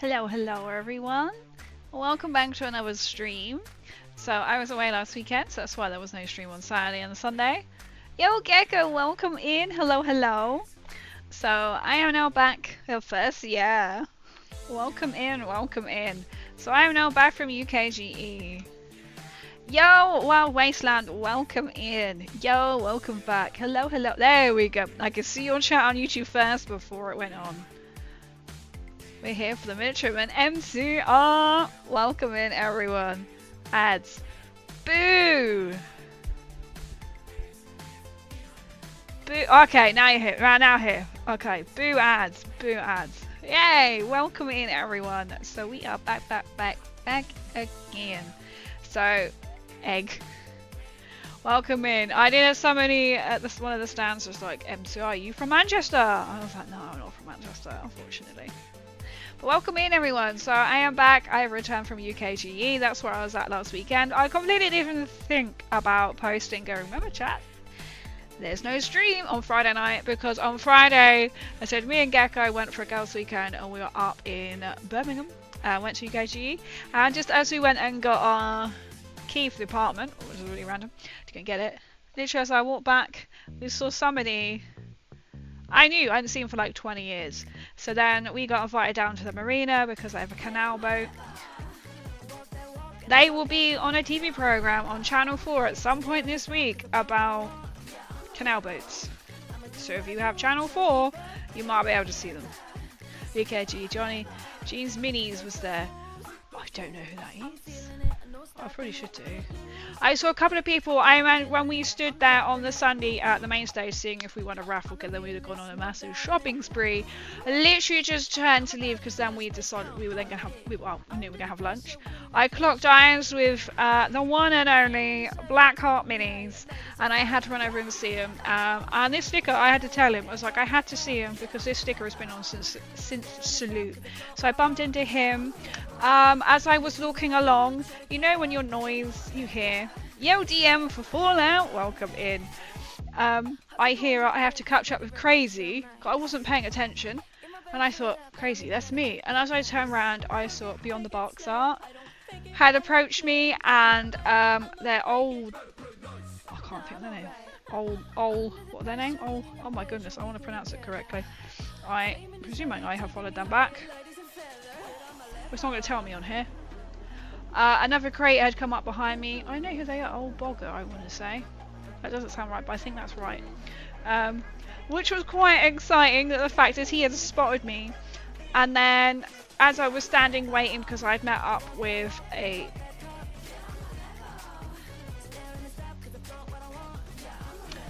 Hello everyone. Welcome back to another stream. So I was away last weekend, so that's why there was no stream on Saturday and Sunday. Yo Gecko, welcome in. Hello. So I am now back. First, yeah. Welcome in. So I am now back from UKGE. Yo, Wild Wasteland, welcome in. Yo, welcome back. Hello. There we go. I can see your chat on YouTube first before it went on. We're here for the Midshipman MCR. Welcome in, everyone. Ads. Boo! Boo. Okay, now you're here. Right now here. Okay, boo ads. Yay! Welcome in, everyone. So we are back again. So, egg. Welcome in. I did have somebody at one of the stands was like, MCR, are you from Manchester? I was like, no, I'm not from Manchester, unfortunately. Welcome in, everyone. So I am back. I have returned from UKGE. That's where I was at last weekend. I completely didn't think about posting. Go, remember chat? There's no stream on Friday night because on Friday I said me and Gecko went for a girls' weekend and we were up in Birmingham. Went to UKGE, and just as we went and got our key for the apartment, which was really random, didn't get it. Literally as I walked back, we saw somebody I hadn't seen for like 20 years. So then we got invited down to the marina because they have a canal boat. They will be on a TV program on Channel 4 at some point this week about canal boats. So if you have Channel 4, you might be able to see them. UKG, Johnny, Jeans Minis was there. I don't know who that is. I probably should do. I saw a couple of people. When we stood there on the Sunday at the main stage seeing if we won a raffle, because then we'd have gone on a massive shopping spree. I literally just turned to leave because then we decided we were then going to have, I knew we were going to have lunch. I clocked eyes with the one and only Blackheart Minis, and I had to run over and see him. And this sticker, I had to tell him, I was like, I had to see him because this sticker has been on since Salute. So I bumped into him. As I was walking along, you know when your noise you hear, yo DM for Fallout, welcome in. I hear I have to catch up with Crazy, I wasn't paying attention, and I thought, Crazy, that's me. And as I turned around, I saw Beyond the Box Art had approached me, and their old, I can't think of their name, what are their name? Oh my goodness, I want to pronounce it correctly. I presuming I have followed them back. It's not going to tell me on here. Another creator had come up behind me. I know who they are. Old Bogger, I want to say. That doesn't sound right, but I think that's right. Which was quite exciting, that the fact is he had spotted me. And then, as I was standing waiting, because I'd met up with a...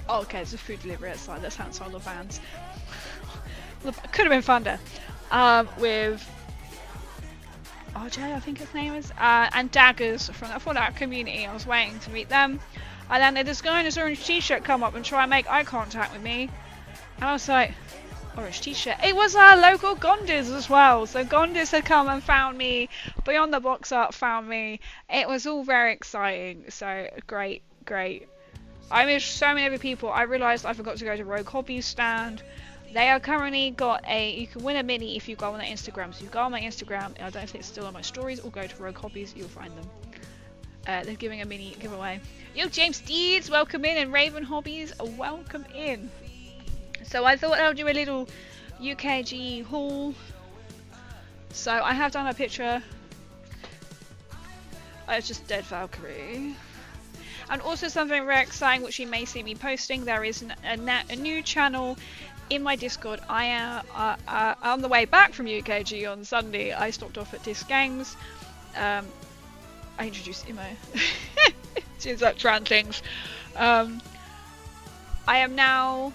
Oh, okay, it's a food delivery outside. That sounds like the vans. Could have been thunder. With... RJ, I think his name is, and Daggers from that Fallout community. I was waiting to meet them, and then this guy in his orange t-shirt come up and try and make eye contact with me, and I was like, orange t-shirt. It was our local Gondis as well, so Gondis had come and found me, Beyond the Box Art found me. It was all very exciting, so great. I missed so many other people. I realised I forgot to go to Rogue Hobby's stand. They are currently got you can win a mini if you go on their Instagram. So you go on my Instagram, I don't know if it's still on my stories, or go to Rogue Hobbies, you'll find them. They're giving a mini giveaway. Yo, James Deeds, welcome in, and Raven Hobbies, welcome in. So I thought I'll do a little UKGE haul. So I have done a picture. It's just dead Valkyrie. And also something very exciting, which you may see me posting. There is a new channel in my Discord. I am on the way back from UKG on Sunday. I stopped off at Disc Games. I introduced Imo. Seems like trans things. I am now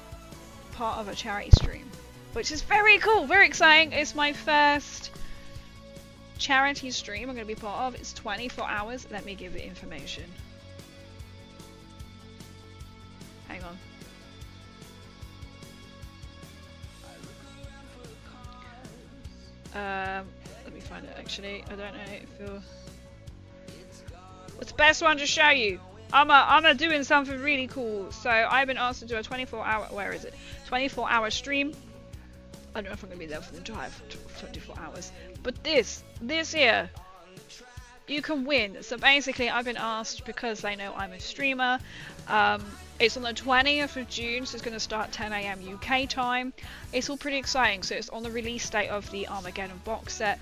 part of a charity stream, which is very cool, very exciting. It's my first charity stream I'm going to be part of. It's 24 hours. Let me give the information. Hang on. Let me find it actually. I don't know if what's the best one to show you? I'm doing something really cool. So I've been asked to do a 24-hour, 24-hour stream don't know if I'm going to be there for the entire 24 hours. But this here, you can win. So basically, I've been asked, because they know I'm a streamer, it's on the 20th of June, so it's going to start 10 AM UK time. It's all pretty exciting. So it's on the release date of the Armageddon box set.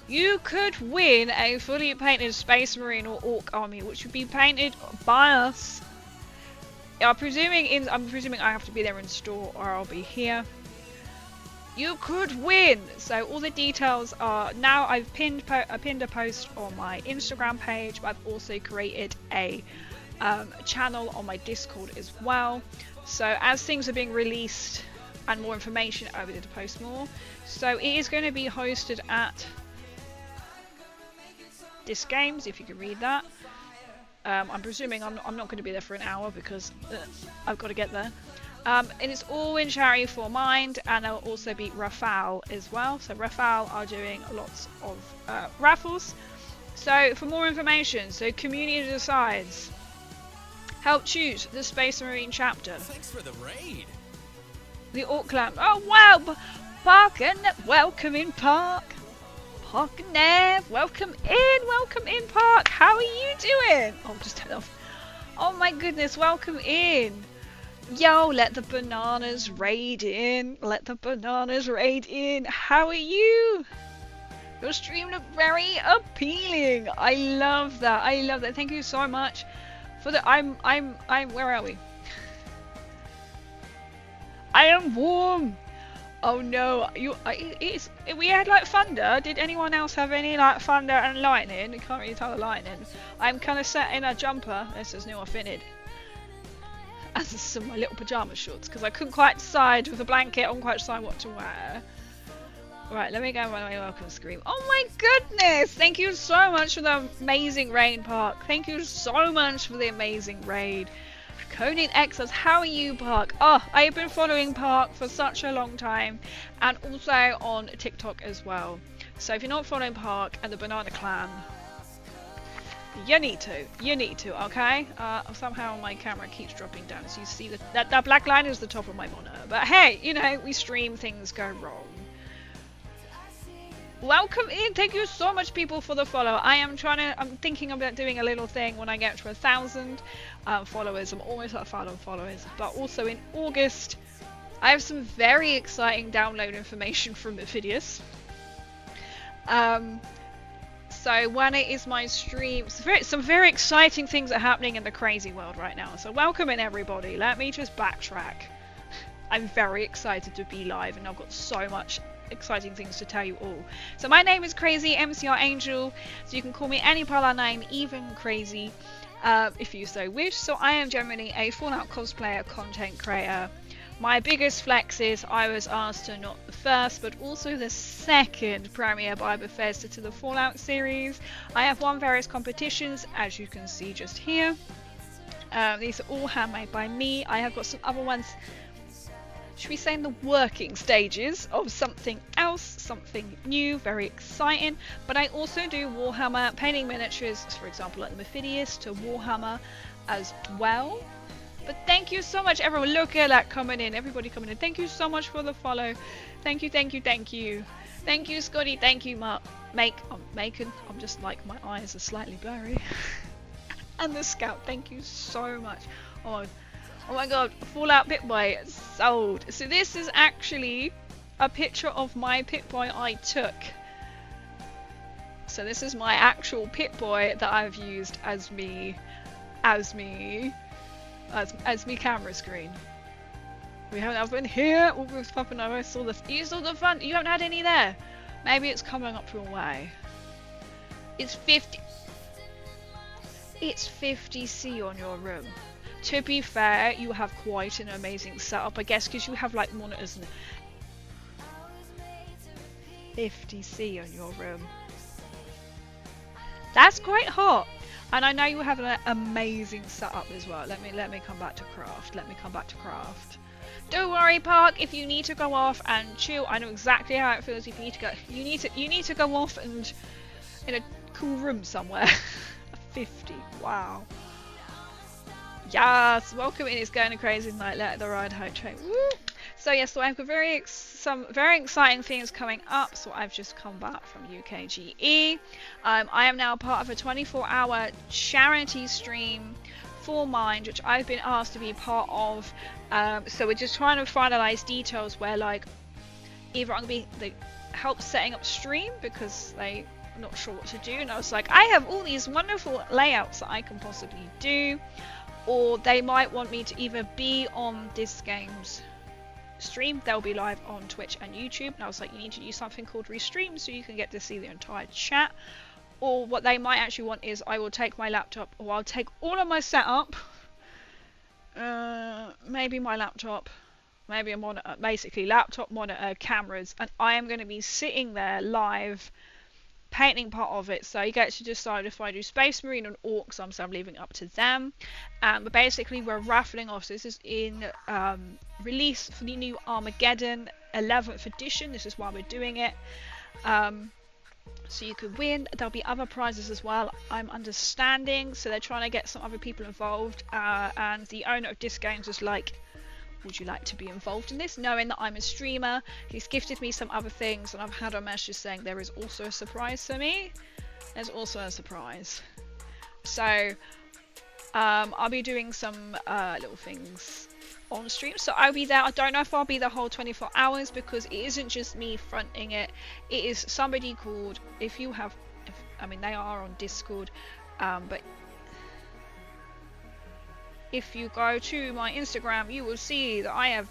You could win a fully painted Space Marine or Orc army, which would be painted by us. I'm presuming I have to be there in store, or I'll be here. You could win. So all the details are now. I've pinned a post on my Instagram page, but I've also created a channel on my Discord as well. So as things are being released and more information, I will post more. So it is going to be hosted at This Games, if you can read that. I'm presuming I'm not going to be there for an hour because I've got to get there. And it's all in charity for Mind, and there'll also be Rafale as well. So Rafale are doing lots of raffles. So for more information, so community decides. Help choose the Space Marine chapter. Thanks for the raid. The Orc Lamp. Oh wow! Park and welcome in Park. Park and Nev, welcome in Park. How are you doing? Oh, just turn off. Oh my goodness, welcome in. Yo, let the bananas raid in. Let the bananas raid in. How are you? Your stream looked very appealing. I love that. I love that. Thank you so much for the. Where are we? I am warm. Oh no, we had like thunder. Did anyone else have any like thunder and lightning? You can't really tell the lightning. I'm kind of set in a jumper. This is new or fitted. As this is my little pajama shorts, because I couldn't quite decide with a blanket. I couldn't quite decide what to wear. Right, let me go on my welcome screen. Oh my goodness! Thank you so much for the amazing raid, Park. Thank you so much for the amazing raid. Conan Xers, how are you, Park? Oh, I've been following Park for such a long time, and also on TikTok as well. So if you're not following Park and the Banana Clan, you need to, okay? Somehow my camera keeps dropping down, so you see that black line is the top of my monitor. But hey, you know, we stream, things go wrong. Welcome in. Thank you so much, people, for the follow. I'm thinking about doing a little thing when I get to 1,000 followers. I'm almost at 1,000 followers, but also in August I have some very exciting download information from Ophidius. So when it is my stream, some very exciting things are happening in the crazy world right now. So welcome in, everybody. Let me just backtrack. I'm very excited to be live, and I've got so much exciting things to tell you all. So my name is Crazy MCR Angel, so you can call me any parallel name, even Crazy, if you so wish. So I am generally a Fallout cosplayer, content creator. My biggest flex is I was asked to not the first but also the second premiere by Bethesda to the Fallout series. I have won various competitions, as you can see just here. These are all handmade by me. I have got some other ones, should we say, in the working stages of something else, something new, very exciting. But I also do Warhammer painting miniatures, for example, like the Ophidius to Warhammer as well. But thank you so much, everyone. Look at that coming in, everybody coming in. Thank you so much for the follow. Thank you, thank you, thank you. Thank you, Scotty. Thank you, Macon. I'm just like, my eyes are slightly blurry. And the Scout, thank you so much. Oh my god, Fallout Pip-Boy sold. So this is actually a picture of my Pip-Boy I took. So this is my actual Pip-Boy that I've used as me camera screen. I've been here, all was popping over. You saw the fun. You haven't had any there. Maybe it's coming up your way. It's 50C on your room. To be fair, you have quite an amazing setup, I guess, because you have like monitors and 50C on your room. That's quite hot. And I know you have an amazing setup as well. Let me come back to craft. Don't worry, Park, if you need to go off and chill. I know exactly how it feels if you need to go. You need to go off and in a cool room somewhere. 50. Wow. Yes, welcome in. It's going crazy tonight. Let the ride home train. Woo! So yes, so I've got some very exciting things coming up. So I've just come back from UKGE. I am now part of a 24-hour charity stream for Mind, which I've been asked to be part of. So we're just trying to finalize details where, like, either I'm going to be help setting up stream because they're not sure what to do, and I was like, I have all these wonderful layouts that I can possibly do, or they might want me to either be on this game's stream, they'll be live on Twitch and YouTube, and I was like, you need to use something called Restream so you can get to see the entire chat. Or what they might actually want is I will take my laptop, or I'll take all of my setup, maybe my laptop, maybe a monitor, basically laptop, monitor, cameras, and I am going to be sitting there live painting part of it. So you get to decide if I do Space Marine and Orcs, so I'm leaving it up to them. But basically we're raffling off, so this is in release for the new Armageddon 11th edition, this is why we're doing it. So you could win. There'll be other prizes as well, I'm understanding, so they're trying to get some other people involved, and the owner of Disc Games was like, would you like to be involved in this, knowing that I'm a streamer. He's gifted me some other things, and I've had a message saying there is also a surprise for me. There's also a surprise. So I'll be doing some little things on stream, so I'll be there. I don't know if I'll be the whole 24 hours because it isn't just me fronting it. It is somebody called, I mean they are on Discord, but if you go to my Instagram, you will see that I have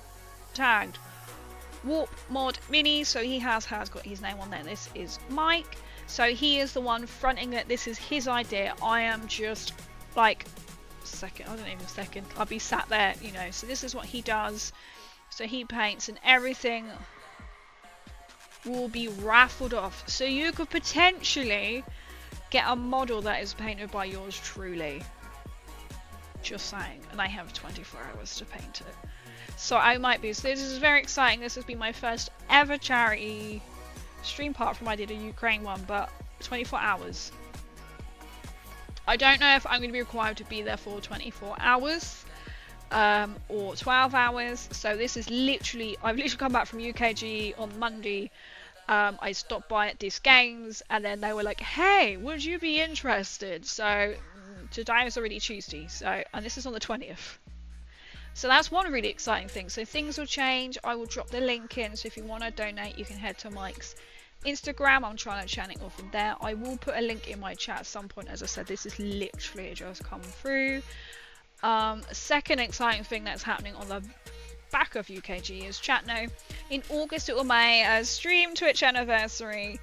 tagged Warp Mod Mini, so he has got his name on there. This is Mike, so he is the one fronting it. This is his idea. I am just like second. I'll be sat there, you know. So this is what he does. So he paints, and everything will be raffled off. So you could potentially get a model that is painted by yours truly. Just saying, and I have 24 hours to paint it, so I might be. So this is very exciting. This has been my first ever charity stream, apart from I did a Ukraine one, but 24 hours. I don't know if I'm going to be required to be there for 24 hours or 12 hours. So this is literally, I've literally come back from UKGE on Monday. I stopped by at Disc Games, and then they were like, hey, would you be interested? So today is already Tuesday, so, and this is on the 20th. So that's one really exciting thing. So things will change. I will drop the link in, so if you want to donate, you can head to Mike's Instagram. I'm trying to channel it off in there. I will put a link in my chat at some point. As I said, this is literally just come through. Second exciting thing that's happening on the back of UKG is Chatno. In August it will be a stream Twitch anniversary,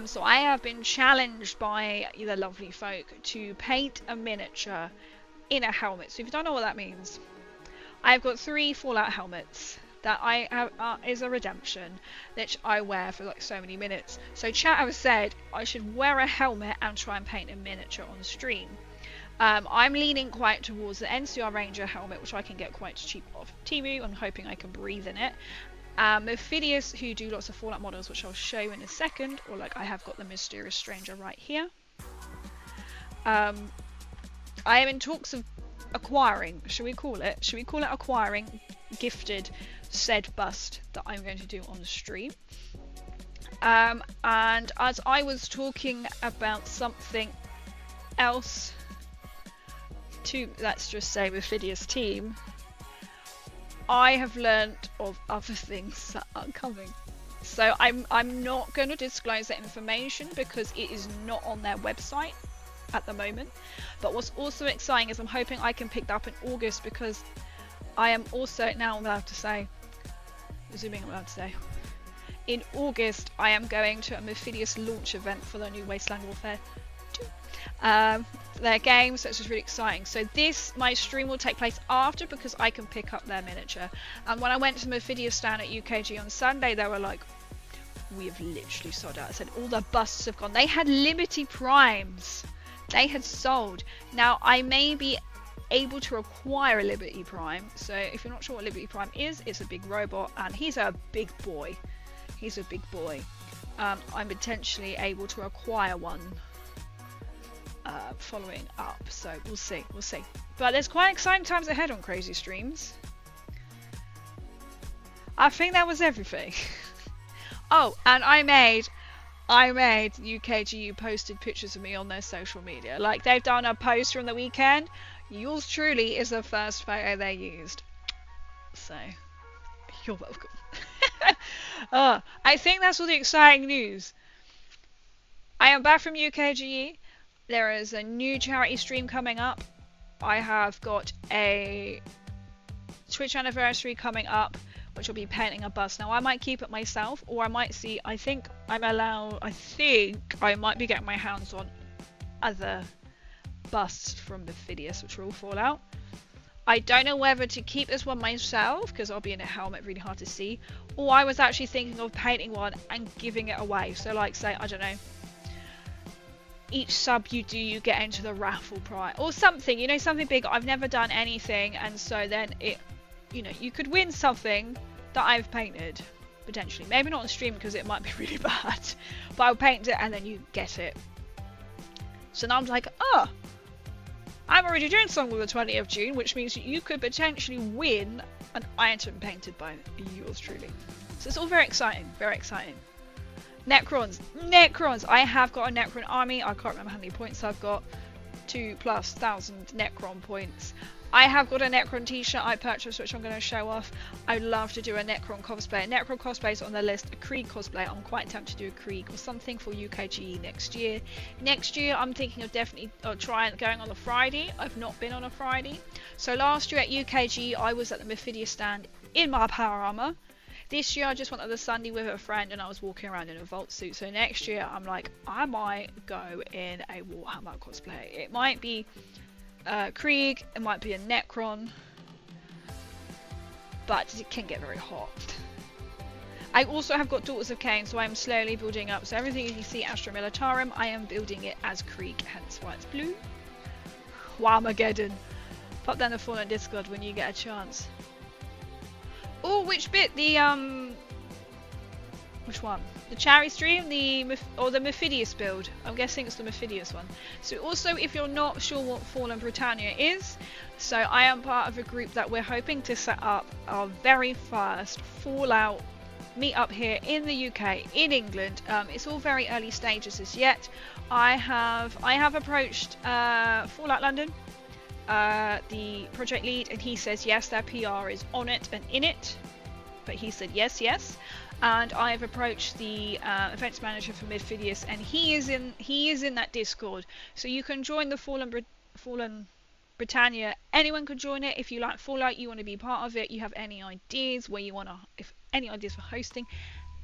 so I have been challenged by the lovely folk to paint a miniature in a helmet. So if you don't know what that means, I've got 3 Fallout helmets that I have is a redemption that I wear for like so many minutes. So chat have said I should wear a helmet and try and paint a miniature on stream. I'm leaning quite towards the NCR Ranger helmet, which I can get quite cheap off Temu. I'm hoping I can breathe in it. Mephidius, who do lots of Fallout models, which I'll show you in a second, or like I have got the Mysterious Stranger right here. I am in talks of acquiring, should we call it acquiring, gifted said bust that I'm going to do on the stream. And as I was talking about something else to, let's just say, Mephidius team, I have learnt of other things that are coming. So I'm not going to disclose that information because it is not on their website at the moment. But what's also exciting is I'm hoping I can pick that up in August, because I am also, now I'm allowed to say, assuming I'm allowed to say, in August I am going to a Mephidius launch event for the new Wasteland Warfare 2. Their game, so it's just really exciting. So my stream will take place after, because I can pick up their miniature. And when I went to the Mephidius stand at UKG on Sunday, they were like, we have literally sold out. I said all the busts have gone. They had Liberty Primes, they had sold. Now I may be able to acquire a Liberty Prime. So if you're not sure what Liberty Prime is, it's a big robot, and he's a big boy. I'm potentially able to acquire one following up, so we'll see. But there's quite exciting times ahead on Crazy Streams. I think that was everything. Oh, and I made UKGE posted pictures of me on their social media. Like, they've done a post from the weekend. Yours truly is the first photo they used. So, you're welcome. I think that's all the exciting news. I am back from UKGE. There is a new charity stream coming up. I have got a Twitch anniversary coming up, which will be painting a bust. Now, I might keep it myself, or I might see, I think I might be getting my hands on other busts from Mephidius, which will all fall out. I don't know whether to keep this one myself, because I'll be in a helmet, really hard to see, or I was actually thinking of painting one and giving it away. So, like, say, I don't know, each sub you do, you get into the raffle prize, or something, you know, something big. I've never done anything, and so then it, you know, you could win something that I've painted, potentially. Maybe not on stream because it might be really bad, but I'll paint it and then you get it. So now I'm like, oh, I'm already doing something with the 20th of June, which means you could potentially win an item painted by yours truly. So it's all very exciting, very exciting. Necrons. I have got a Necron army. I can't remember how many points I've got. 2,000+ Necron points. I have got a Necron t-shirt I purchased, which I'm going to show off. I'd love to do a Necron cosplay. Necron cosplay is on the list. A Krieg cosplay. I'm quite tempted to do a Krieg or something for UKGE next year. Next year, I'm thinking of definitely trying going on a Friday. I've not been on a Friday. So last year at UKGE, I was at the Mephidius stand in my power armor. This year I just went on the Sunday with a friend and I was walking around in a vault suit. So next year I'm like, I might go in a Warhammer cosplay. It might be Krieg, it might be a Necron, but it can get very hot. I also have got Daughters of Cain, so I'm slowly building up. So everything you see Astra Militarum, I am building it as Krieg, hence why it's blue. Warmageddon. Pop down the Fallen Discord when you get a chance. Oh, which bit? Which one? The charity stream, or the Mephidius build? I'm guessing it's the Mephidius one. So also, if you're not sure what Fallen Britannia is, so I am part of a group that we're hoping to set up our very first Fallout meet-up here in the UK, in England. It's all very early stages as yet. I have approached Fallout London, the project lead, and he says yes, their PR is on it and in it, but he said yes. And I've approached the events manager for Mephidius, and he is in that Discord, so you can join the Fallen Britannia. Anyone can join it. If you like Fallout, you want to be part of it, you have any ideas where you want to, if any ideas for hosting,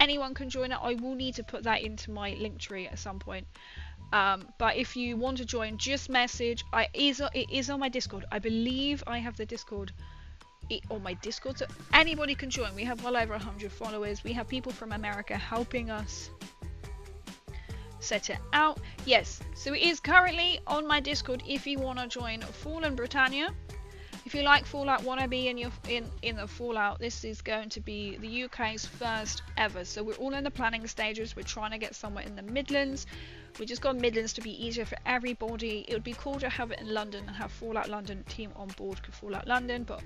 anyone can join it. I will need to put that into my link tree at some point. But if you want to join, just message. It is on my Discord. I believe I have the Discord on my Discord, so anybody can join. We have well over 100 followers. We have people from America helping us set it out. Yes, so it is currently on my Discord if you want to join Fallen Britannia. If you like Fallout, want to be in the Fallout, this is going to be the UK's first ever. So we're all in the planning stages. We're trying to get somewhere in the Midlands. We just got Midlands to be easier for everybody. It would be cool to have it in London and have Fallout London team on board for Fallout London, but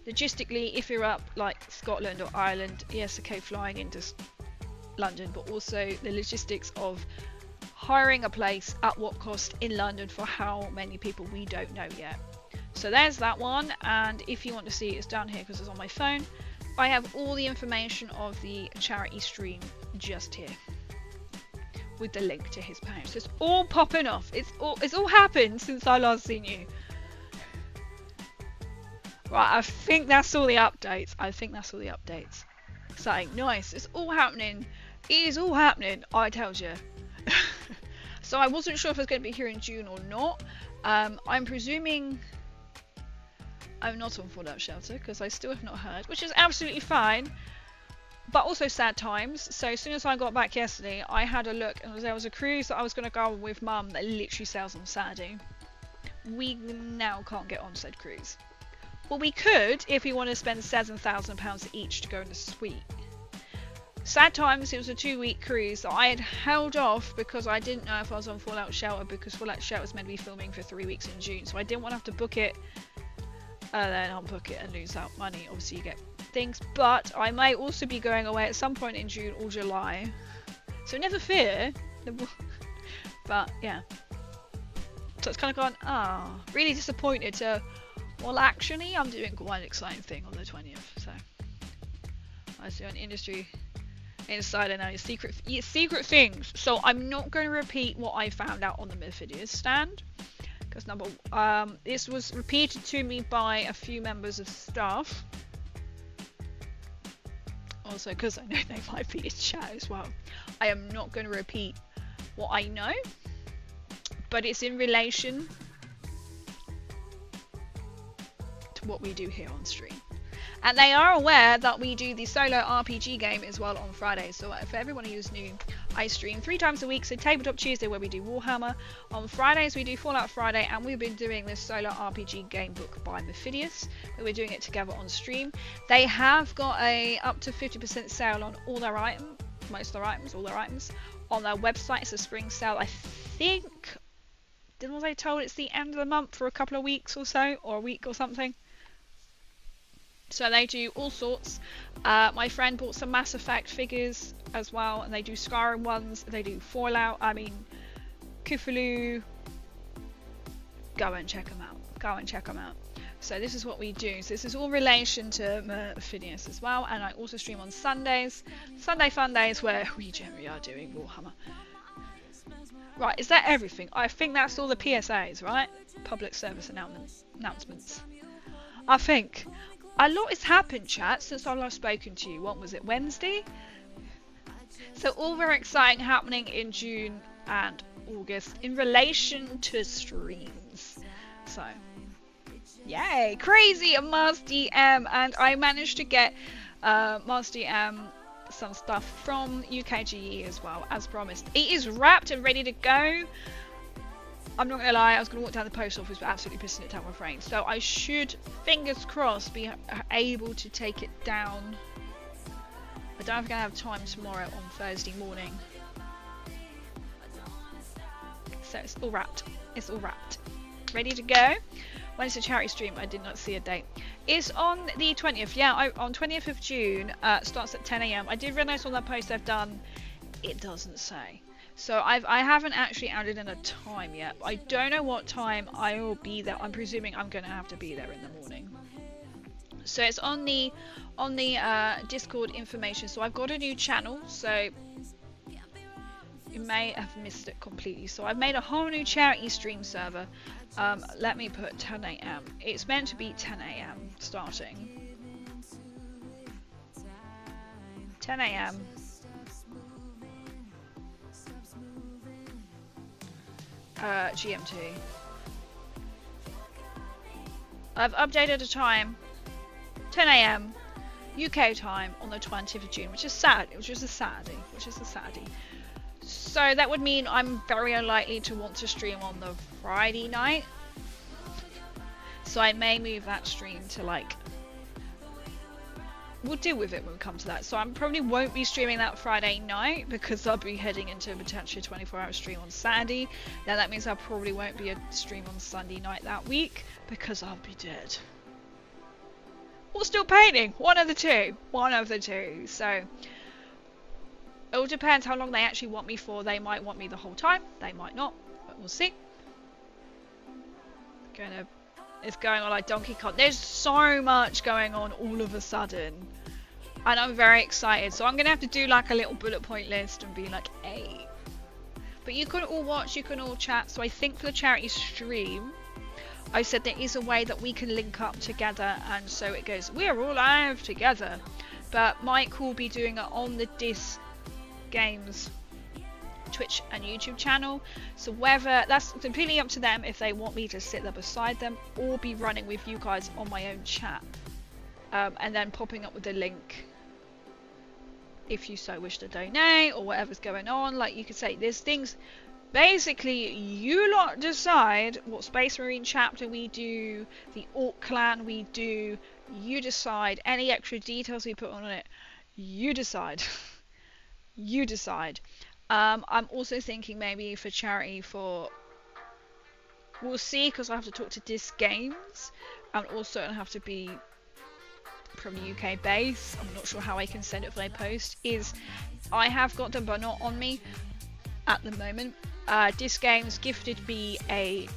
logistically, if you're up like Scotland or Ireland, yes, okay, flying into London, but also the logistics of hiring a place at what cost in London for how many people, we don't know yet. So there's that one, and if you want to see it, it's down here because it's on my phone. I have all the information of the charity stream just here with the link to his page. So it's all popping off. It's all happened since I last seen you. Right, I think that's all the updates. Exciting, nice. It's all happening. It is all happening, I tell you. So I wasn't sure if I was going to be here in June or not. I'm presuming I'm not on Fallout Shelter because I still have not heard, which is absolutely fine, but also sad times. So as soon as I got back yesterday, I had a look, and there was a cruise that I was going to go on with Mum that literally sails on Saturday. We now can't get on said cruise. Well, we could if we want to spend £7,000 each to go in the suite. Sad times, it was a 2-week cruise that I had held off because I didn't know if I was on Fallout Shelter, because Fallout Shelter was meant to be filming for 3 weeks in June, so I didn't want to have to book it and then unbook it and lose out money. Obviously you get things, but I may also be going away at some point in June or July. So never fear. But yeah. So it's kind of gone, really disappointed. So, well, actually, I'm doing quite an exciting thing on the 20th. So I see on Industry Insider now, secret things. So I'm not going to repeat what I found out on the Mythidius stand, because this was repeated to me by a few members of staff. Also, because I know they might be in chat as well. I am not going to repeat what I know, but it's in relation to what we do here on stream. And they are aware that we do the solo RPG game as well on Fridays. So for everyone who's new, I stream 3 times a week. So Tabletop Tuesday where we do Warhammer. On Fridays we do Fallout Friday, and we've been doing this solo RPG game book by Mythidius. But we're doing it together on stream. They have got a up to 50% sale on all their items, all their items on their website. It's a spring sale. I think, was I told it's the end of the month for a couple of weeks or so, or a week or something. So they do all sorts. My friend bought some Mass Effect figures as well, and they do Skyrim ones, they do Fallout, Cthulhu. Go and check them out. So this is what we do. So this is all relation to Phineas as well, and I also stream on Sundays. Sunday Fun Days, where we generally are doing Warhammer. Right, is that everything? I think that's all the PSAs, right? Public service announcements. I think. A lot has happened, chat, since I've last spoken to you. What was it, Wednesday? So all very exciting happening in June and August in relation to streams. So, yay! Crazy a Mars DM, and I managed to get Mars DM some stuff from UKGE as well, as promised. It is wrapped and ready to go. I'm not gonna lie, I was gonna walk down the post office, but absolutely pissing it down my brain. So I should, fingers crossed, be able to take it down. I don't know if I'm gonna have time tomorrow on Thursday morning. So it's all wrapped. It's all wrapped. Ready to go. When it's a charity stream, I did not see a date. It's on the 20th. Yeah, on 20th of June. Starts at 10 AM. I did realise on that post I've done, it doesn't say. So I haven't actually added in a time yet. I don't know what time I will be there. I'm presuming I'm going to have to be there in the morning. So it's on the Discord information. So I've got a new channel. So you may have missed it completely. So I've made a whole new charity stream server. Let me put 10 AM. It's meant to be 10 AM starting. 10 AM. GMT. I've updated the time, 10 AM UK time on the 20th of June, which is Saturday, which is a Saturday. So that would mean I'm very unlikely to want to stream on the Friday night. So I may move that stream to we'll deal with it when we come to that. So I probably won't be streaming that Friday night because I'll be heading into a potentially 24-hour stream on Saturday. Now that means I probably won't be a stream on Sunday night that week because I'll be dead. Or still painting. One of the two. So it all depends how long they actually want me for. They might want me the whole time. They might not. But we'll see. It's going on like Donkey Kong. There's so much going on all of a sudden. And I'm very excited. So I'm going to have to do a little bullet point list and be like, hey. But you can all watch, you can all chat. So I think for the charity stream, I said there is a way that we can link up together. And so it goes, we're all live together. But Mike will be doing it on the Disc Games Twitch and YouTube channel, so whether that's completely up to them if they want me to sit there beside them or be running with you guys on my own chat, and then popping up with the link if you so wish to donate or whatever's going on. Like you could say there's things, basically you lot decide what Space Marine chapter we do, the Orc clan we do, you decide any extra details we put on it, you decide. You decide. I'm also thinking maybe for charity we'll see, because I have to talk to Disc Games, and also I have to be probably UK base, I'm not sure how I can send it via post, is I have got them but not on me at the moment. Disc Games gifted me a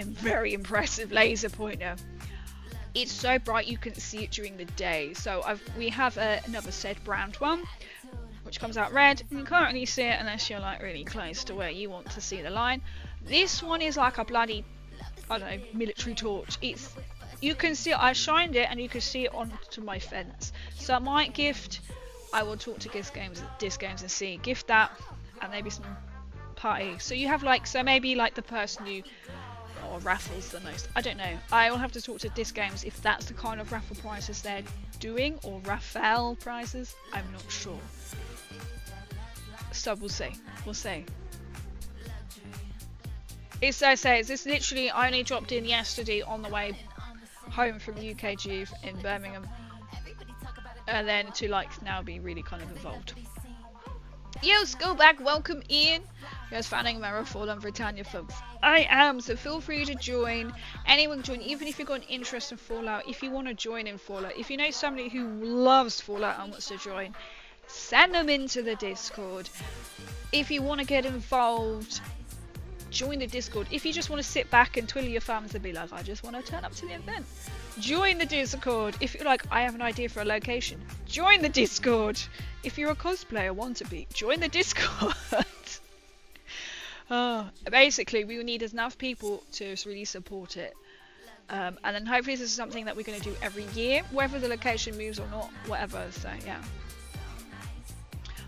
very impressive laser pointer. It's so bright you can see it during the day. So we have another said brand one, which comes out red. You can't really see it unless you're like really close to where you want to see the line. This one is like a bloody, I don't know, military torch. You can see it, I shined it and you can see it onto my fence. So I might gift, I will talk to Disc Games and see, gift that and maybe some party. So you have like, so maybe like the person who, or raffles the most, I don't know. I will have to talk to Disc Games if that's the kind of raffle prizes they're doing, or raffle prizes, I'm not sure. So we'll see. It's this literally, I only dropped in yesterday on the way home from UKGE in Birmingham, and then to like now be really kind of involved. Yo, go back, welcome in. You guys fanning Marifol and Britannia folks? I am, so feel free to join. Anyone can join, even if you've got an interest in Fallout, if you want to join in Fallout, if you know somebody who loves Fallout and wants to join, send them into the Discord. If you want to get involved, join the Discord. If you just want to sit back and twiddle your thumbs and be like, I just want to turn up to the event, join the Discord. If you're like, I have an idea for a location, join the Discord. If you're a cosplayer, want to be, join the Discord. Basically, we will need enough people to really support it. And then hopefully this is something that we're going to do every year, whether the location moves or not, whatever. So yeah.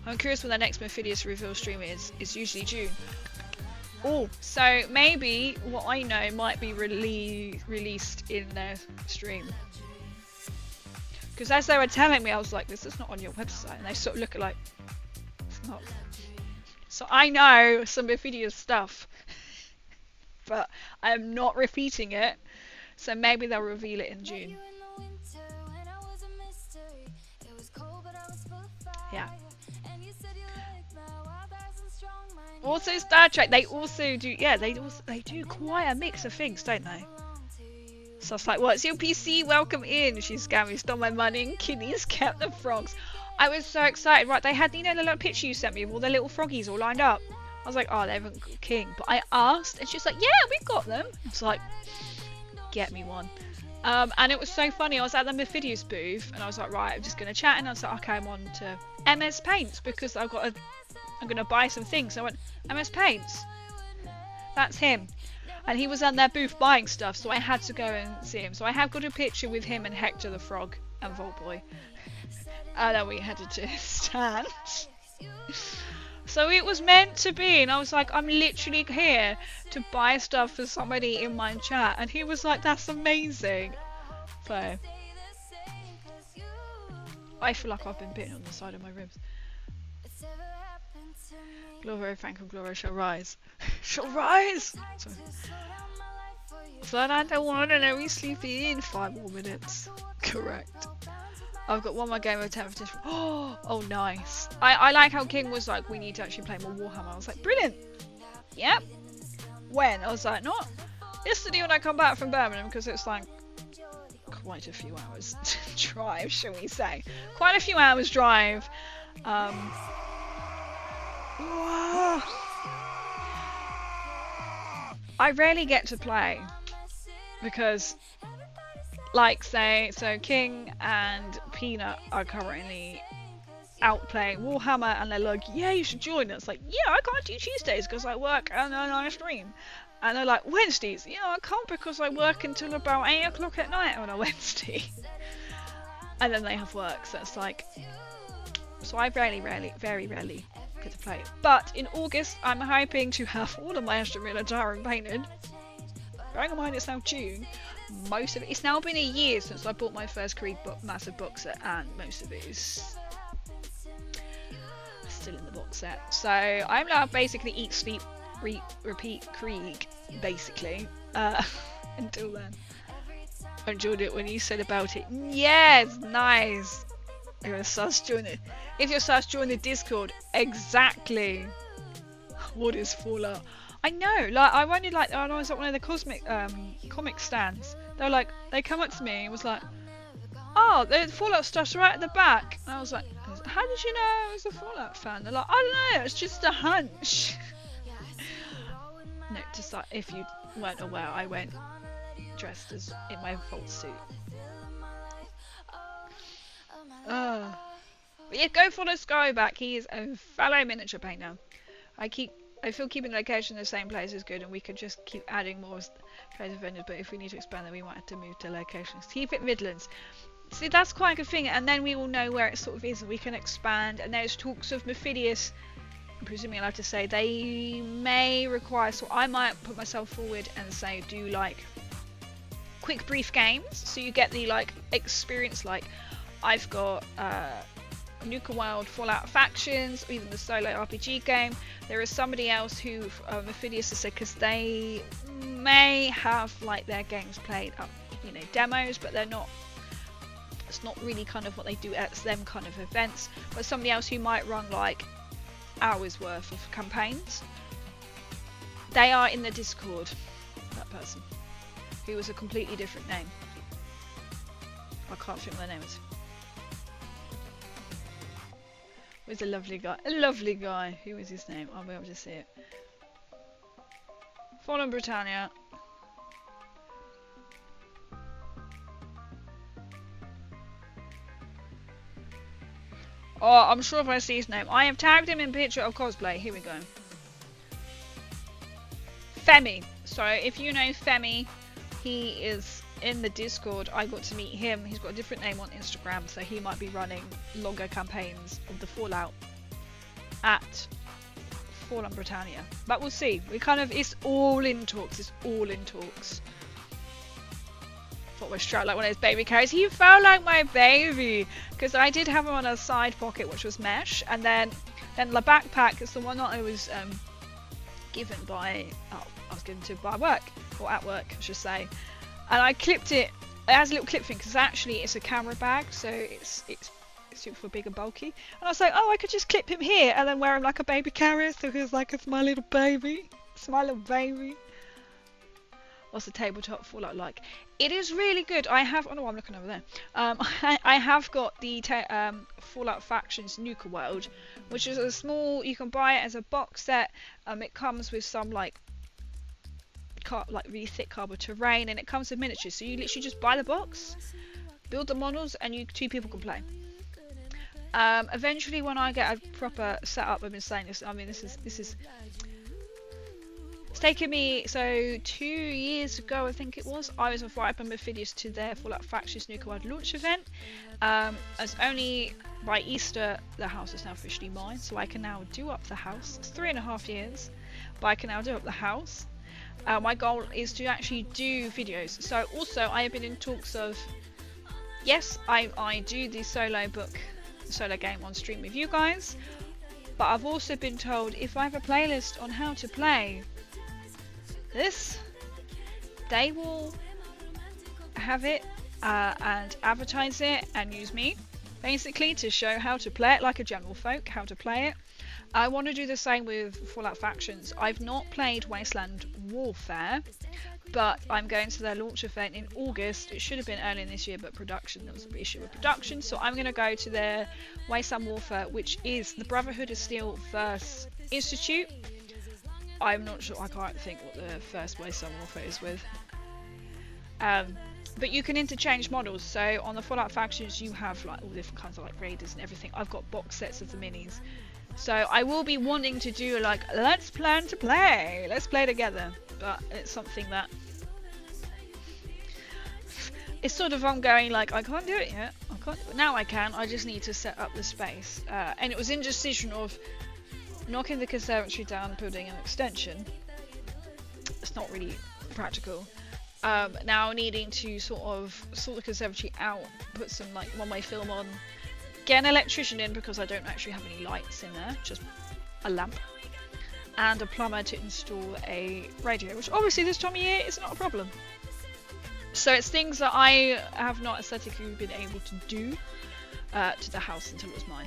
I'm curious when the next Mephidius reveal stream is. It's usually June. Oh, so maybe what I know might be released in their stream. Because as they were telling me, I was like, this is not on your website. And they sort of look at like, it's not. So I know some Mephidius stuff. But I am not repeating it. So maybe they'll reveal it in June. Yeah. Also Star Trek, they also do, yeah, they do quite a mix of things, don't they? So it's like, what's your PC? Welcome in. She's scammed me, stole my money, and Kitty's kept the frogs. I was so excited, right? They had, you know, the little picture you sent me of all the little froggies all lined up. I was like, oh, they haven't got King. But I asked, and she's like, yeah, we've got them. I was like, get me one. And it was so funny. I was at the Mephidius booth, and I was like, right, I'm just going to chat. And I was like, okay, I'm on to MS Paints because I'm going to buy some things. So I went, MS Paints. That's him. And he was on their booth buying stuff, so I had to go and see him. So I have got a picture with him and Hector the Frog and Voltboy. And then we headed to his stand. So it was meant to be, and I was like, I'm literally here to buy stuff for somebody in my chat. And he was like, that's amazing. So I feel like I've been bitten on the side of my ribs. Gloria, Frank, and Gloria shall rise. Shall rise! Sorry. So I don't want to know, we sleep in 5 more minutes. Correct. I've got one more game of 10th edition. Oh, nice. I like how King was like, we need to actually play more Warhammer. I was like, brilliant. Yep. When? I was like, not yesterday when I come back from Birmingham, because it's like quite a few hours drive, shall we say. Quite a few hours drive. I rarely get to play because, like, so King and Peanut are currently out playing Warhammer, and they're like, yeah, you should join us. Like, yeah, I can't do Tuesdays because I work and then I stream. And they're like, Wednesdays, yeah, I can't because I work until about 8 o'clock at night on a Wednesday. And then they have work, so it's like, so I very rarely get to play. But in August, I'm hoping to have all of my Aston Villa Tyrant painted. Bearing in mind it's now June, most of it, it's now been a year since I bought my first Krieg massive box set, and most of it is still in the box set. So I'm now basically eat, sleep, repeat Krieg, basically, until then. I enjoyed it when you said about it. Yes, nice. You're sus, join it. If you're sus, join the Discord. Exactly. What is Fallout? I know. Like, I wondered, like, I was at one of the comic stands. They were like, they come up to me and was like, oh, oh, the Fallout stuff's right at the back. And I was like, how did you know I was a Fallout fan? They're like, I don't know, it's just a hunch. No, just like, if you weren't aware, I went dressed as in my Vault suit. But yeah, go follow Sky back. He is a fellow miniature painter. I feel keeping the location in the same place is good, and we could just keep adding more trades vendors, but if we need to expand then we might have to move to locations. Keep it Midlands. See, that's quite a good thing, and then we will know where it sort of is and we can expand. And there's talks of Mephidius, I'm presuming I'll have to say, they may require, so I might put myself forward and say do like quick brief games, so you get the like experience, like I've got Nuka World, Fallout Factions, or even the solo RPG game. There is somebody else who Mephidius has said, because they may have like their games played up, you know, demos, but they're not, it's not really kind of what they do at them kind of events, but somebody else who might run like hours worth of campaigns. They are in the Discord, that person, who was a completely different name. I can't think what their name is. Was a lovely guy. A lovely guy. Who was his name? I'll be able to see it. Fallen Britannia. Oh, I'm sure if I see his name. I have tagged him in picture of cosplay. Here we go. Femi. So if you know Femi, he is in the Discord. I got to meet him. He's got a different name on Instagram, so he might be running longer campaigns of the Fallout at Fallen Britannia. But we'll see. We kind of, it's all in talks. It's all in talks. Thought we're strapped like one of those baby carriers. He felt like my baby, because I did have him on a side pocket, which was mesh, and then the backpack is the one that I was given by, I was given to by work, or at work, I should say. And I clipped it. It has a little clip thing because actually it's a camera bag, so it's super big and bulky. And I was like, oh, I could just clip him here and then wear him like a baby carrier, so he's like, it's my little baby. It's my little baby. What's the tabletop Fallout like? It is really good. I have. Oh no, I'm looking over there. I have got the Fallout Factions Nuka World, which is a small. You can buy it as a box set. It comes with some like really thick cardboard terrain, and it comes with miniatures, so you literally just buy the box, build the models, and two people can play. Eventually when I get a proper setup, I've been saying this, I mean this is it's taken me, so 2 years ago I think it was, I was invited by Mephidius to their Fallout Factions Nuka World launch event. As only by Easter the house is now officially mine, so I can now do up the house. It's 3.5 years, but I can now do up the house. My goal is to actually do videos. So also I have been in talks of, yes, I do the solo game on stream with you guys, but I've also been told if I have a playlist on how to play this, they will have it and advertise it and use me basically to show how to play it, like a general folk, how to play it. I want to do the same with Fallout Factions. I've not played Wasteland Warfare, but I'm going to their launch event in August. It should have been earlier this year, but production, there was an issue with production, so I'm going to go to their Wasteland Warfare, which is the Brotherhood of Steel vs Institute. I'm not sure, I can't think what the first Wasteland Warfare is with. But you can interchange models, so on the Fallout Factions you have like all different kinds of like raiders and everything. I've got box sets of the minis. So I will be wanting to do like, let's plan to play, let's play together, but it's something that it's sort of ongoing, like I can't do it yet, now I can, I just need to set up the space, and it was indecision of knocking the conservatory down, putting an extension, it's not really practical, now needing to sort the conservatory out, put some like one-way film on, get an electrician in because I don't actually have any lights in there, just a lamp, and a plumber to install a radio, which obviously this time of year is not a problem. So it's things that I have not aesthetically been able to do to the house until it was mine.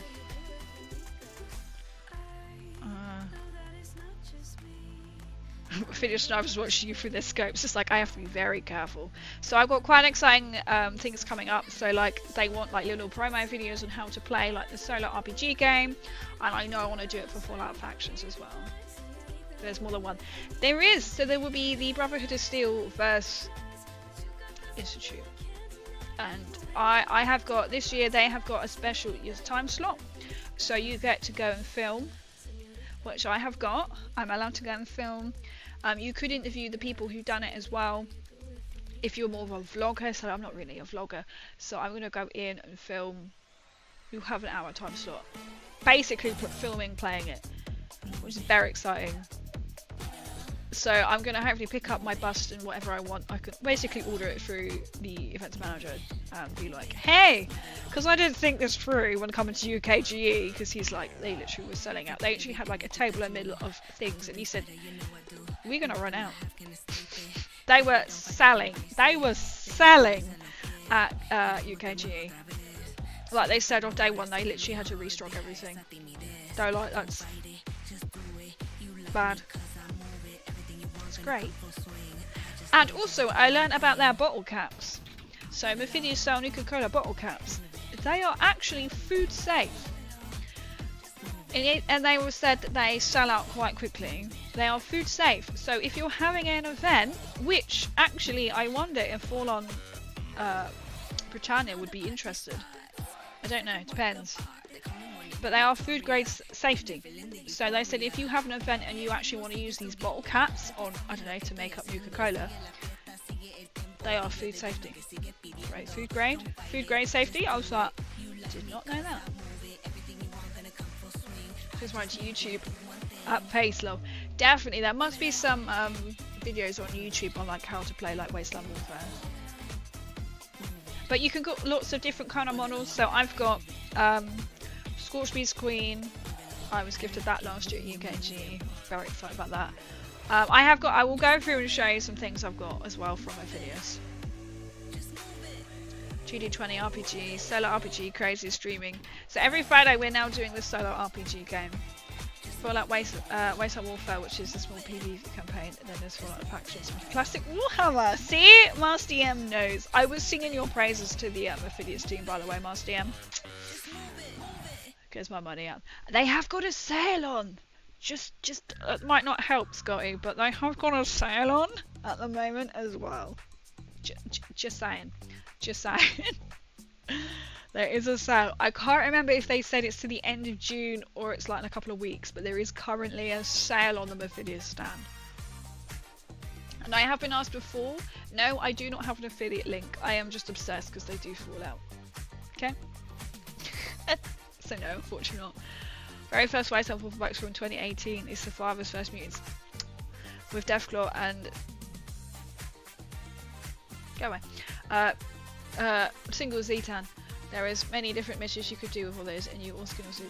Video snipers watching you through their scopes. It's like I have to be very careful. So I've got quite exciting things coming up. So like they want like little promo videos on how to play like the solo RPG game, and I know I want to do it for Fallout Factions as well. There's more than one. There is. So there will be the Brotherhood of Steel vs Institute, and I have got this year. They have got a special time slot, so you get to go and film, which I have got. I'm allowed to go and film. You could interview the people who've done it as well if you're more of a vlogger. So I'm not really a vlogger, so I'm going to go in and film. You have an hour time slot, basically filming playing it, which is very exciting. So I'm going to hopefully pick up my bust and whatever I want. I could basically order it through the events manager and be like, hey, because I didn't think this through when coming to UKGE, because he's like, they literally were selling out. They actually had like a table in the middle of things, and he said, we're going to run out. They were selling at UKGE. Like they said on day one, they literally had to restock everything. They're like, that's bad. Great. And also I learned about their bottle caps. So Mephidius sell Coca-Cola bottle caps. They are actually food safe. And they were said that they sell out quite quickly. They are food safe. So if you're having an event, which actually I wonder if Fallen Britannia would be interested. I don't know, it depends. But they are food grade safety. So they said if you have an event and you actually want to use these bottle caps on, I don't know, to make up Coca-Cola, they are food safety. Right, food grade safety. I was like, did not know that. Just went to YouTube at pace love. Definitely, there must be some videos on YouTube on like how to play like Wasteland Warfare. But you can get lots of different kind of models. So I've got Scorchbeast Queen. I was gifted that last year at UKGE. Very excited about that. I will go through and show you some things I've got as well from my videos. GD20 RPG, solo RPG, crazy streaming. So every Friday we're now doing the solo RPG game. Fallout Wasteland Warfare, which is a small PvP campaign, and then there's Fallout Factions with Classic Warhammer. See? Master M knows. I was singing your praises to the Mephidius team, by the way, Master M. Gets my money out. They have got a sale on. Just it might not help, Scotty, but they have got a sale on at the moment as well. Just saying. There is a sale. I can't remember if they said it's to the end of June or it's like in a couple of weeks, but there is currently a sale on the Mephidius stand. And I have been asked before. No, I do not have an affiliate link. I am just obsessed because they do fall out. Okay. So no, unfortunately not. Very first Wasteland Warfare box from 2018 is Survivor's First Mutants with Deathclaw and go away. Single Zetan. There is many different missions you could do with all those, and you also can also